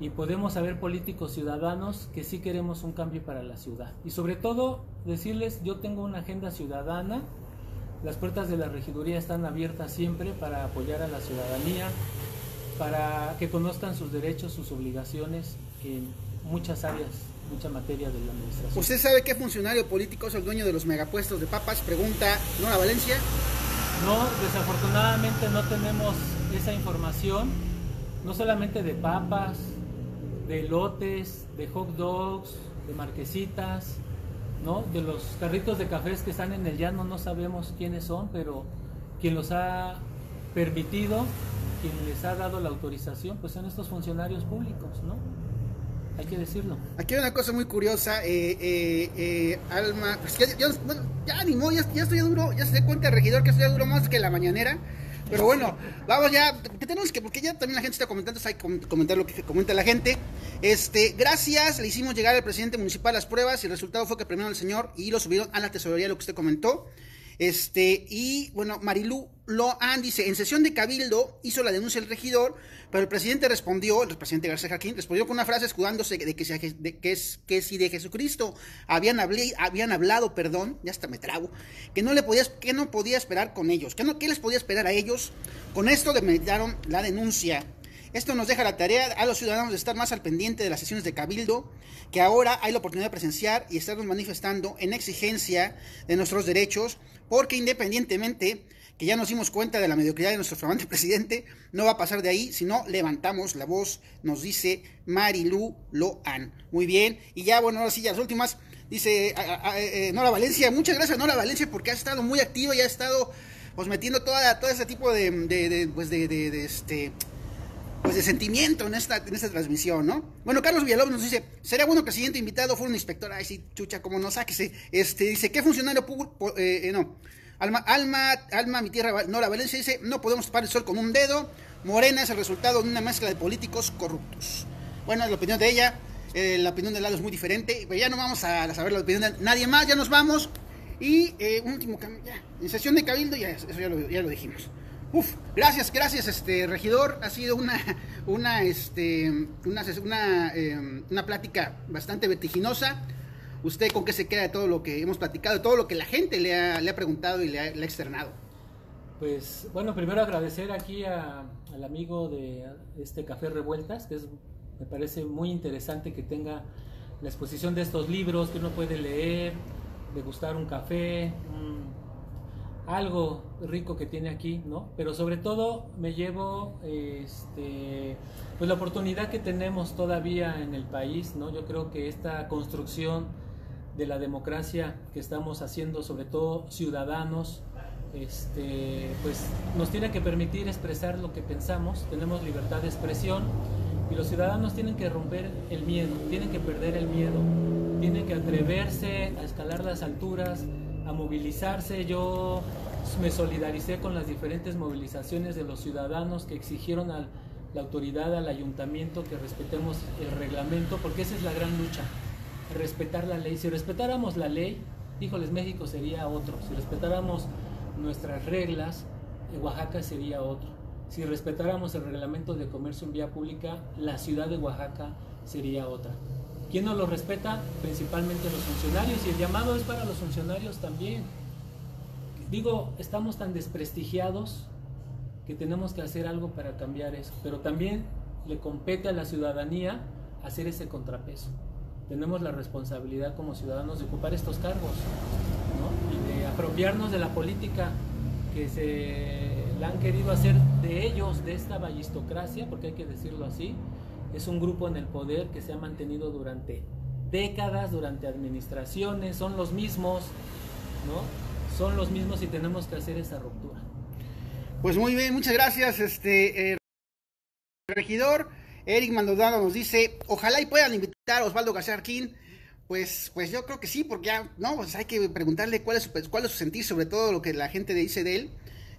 y podemos haber políticos ciudadanos que sí queremos un cambio para la ciudad. Y sobre todo decirles, yo tengo una agenda ciudadana. Las puertas de la regiduría están abiertas siempre para apoyar a la ciudadanía, para que conozcan sus derechos, sus obligaciones en muchas áreas, mucha materia de la administración. ¿Usted sabe qué funcionario político es el dueño de los megapuestos de papas? Pregunta Nora Valencia. No, desafortunadamente no tenemos esa información, no solamente de papas, de elotes, de hot dogs, de marquesitas, ¿no? De los carritos de cafés que están en el llano, no sabemos quiénes son, pero quien los ha permitido, quien les ha dado la autorización, pues son estos funcionarios públicos, ¿no? Hay que decirlo. Aquí hay una cosa muy curiosa, Alma, pues ya animó, ya estoy duro, ya se da cuenta el regidor que estoy duro más que la mañanera. Pero bueno, vamos ya, que tenemos que, porque ya también la gente está comentando, hay que comentar lo que comenta la gente. Gracias, le hicimos llegar al presidente municipal las pruebas y el resultado fue que premiaron al señor y lo subieron a la tesorería, lo que usted comentó. Y bueno, Marilú Loan dice, en sesión de cabildo hizo la denuncia el regidor, pero el presidente respondió, el presidente García Jaquín, respondió con una frase escudándose de que si de Jesucristo habían hablado, ya hasta me trago, que no podía esperar con ellos, ¿qué les podía esperar a ellos? Con esto demeritaron la denuncia. Esto nos deja la tarea a los ciudadanos de estar más al pendiente de las sesiones de cabildo, que ahora hay la oportunidad de presenciar y estarnos manifestando en exigencia de nuestros derechos, porque independientemente que ya nos dimos cuenta de la mediocridad de nuestro flamante presidente, no va a pasar de ahí si no levantamos la voz, nos dice Marilú Loan. Muy bien, y ya bueno, ahora sí, ya las últimas, dice Nora Valencia, muchas gracias Nora Valencia, porque ha estado muy activa y ha estado pues metiendo todo ese tipo de sentimiento en esta transmisión, ¿no? Bueno, Carlos Villalobos nos dice, sería bueno que el siguiente invitado fuera un inspector. Ay, sí, chucha, como no, sáquese. Dice, ¿qué funcionario público? Alma, mi tierra, Nora Valencia dice, no podemos tapar el sol con un dedo. Morena es el resultado de una mezcla de políticos corruptos. Bueno, la opinión de ella, la opinión de Lalo es muy diferente, pero ya no vamos a saber la opinión de nadie más, ya nos vamos. Y un último cambio, ya, en sesión de cabildo, ya, eso ya lo dijimos. Gracias, regidor, ha sido una plática bastante vertiginosa. ¿Usted con qué se queda de todo lo que hemos platicado, de todo lo que la gente le ha preguntado y le ha externado? Pues, bueno, primero agradecer aquí al amigo de Café Revueltas, que me parece muy interesante que tenga la exposición de estos libros que uno puede leer, degustar un café, algo rico que tiene aquí, ¿no? Pero sobre todo me llevo pues la oportunidad que tenemos todavía en el país, ¿no? Yo creo que esta construcción de la democracia que estamos haciendo, sobre todo ciudadanos, pues nos tiene que permitir expresar lo que pensamos, tenemos libertad de expresión y los ciudadanos tienen que romper el miedo, tienen que perder el miedo, tienen que atreverse a escalar las alturas, a movilizarse. Yo me solidaricé con las diferentes movilizaciones de los ciudadanos que exigieron a la autoridad, al ayuntamiento, que respetemos el reglamento, porque esa es la gran lucha, respetar la ley. Si respetáramos la ley, híjoles, México sería otro. Si respetáramos nuestras reglas, Oaxaca sería otro. Si respetáramos el reglamento de comercio en vía pública, la ciudad de Oaxaca sería otra. ¿Quién no lo respeta? Principalmente los funcionarios, y el llamado es para los funcionarios también. Digo, estamos tan desprestigiados que tenemos que hacer algo para cambiar eso, pero también le compete a la ciudadanía hacer ese contrapeso. Tenemos la responsabilidad como ciudadanos de ocupar estos cargos, ¿no? Y de apropiarnos de la política que se la han querido hacer de ellos, de esta ballistocracia, porque hay que decirlo así. Es un grupo en el poder que se ha mantenido durante décadas, durante administraciones, son los mismos, ¿no? Son los mismos y tenemos que hacer esa ruptura. Pues muy bien, muchas gracias, regidor. Eric Maldonado nos dice, ojalá y puedan invitar a Osvaldo García Jarquín. Pues yo creo que sí, porque ya, no, pues hay que preguntarle cuál es su sentir sobre todo lo que la gente dice de él,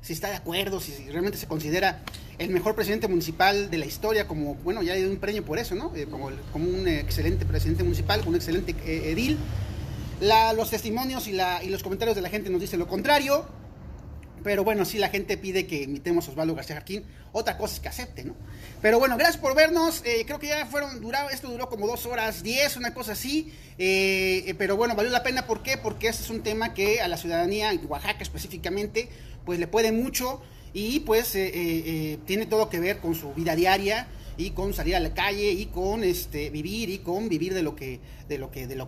si está de acuerdo, si realmente se considera el mejor presidente municipal de la historia, como, bueno, ya hay un premio por eso, ¿no? Como un excelente presidente municipal, un excelente edil. Los testimonios y los comentarios de la gente nos dicen lo contrario, pero bueno, sí, la gente pide que imitemos a Osvaldo García Jarquín. Otra cosa es que acepte, ¿no? Pero bueno, gracias por vernos. Creo que ya esto duró como 2 horas 10, una cosa así. Pero bueno, valió la pena. ¿Por qué? Porque este es un tema que a la ciudadanía, en Oaxaca específicamente, pues le puede mucho. Y pues tiene todo que ver con su vida diaria y con salir a la calle y con vivir de lo que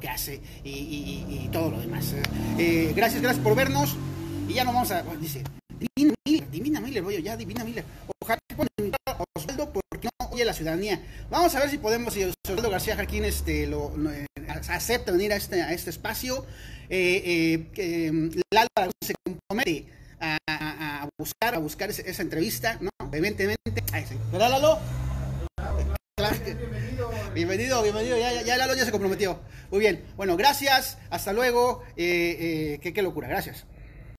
hace y todo lo demás. Gracias por vernos. Y ya nos vamos a... Dice, Divina Miller, voy ya, Divina Miller. Ojalá que puedan invitar a Osvaldo porque no oye la ciudadanía. Vamos a ver si podemos, si Osvaldo García Jarquín acepta venir a este espacio. Lalo se compromete a buscar esa entrevista, ¿no? Evidentemente. Ahí sí. ¿Verdad, Lalo? Bienvenido, ya Lalo ya se comprometió. Muy bien, bueno, gracias, hasta luego, qué locura, gracias.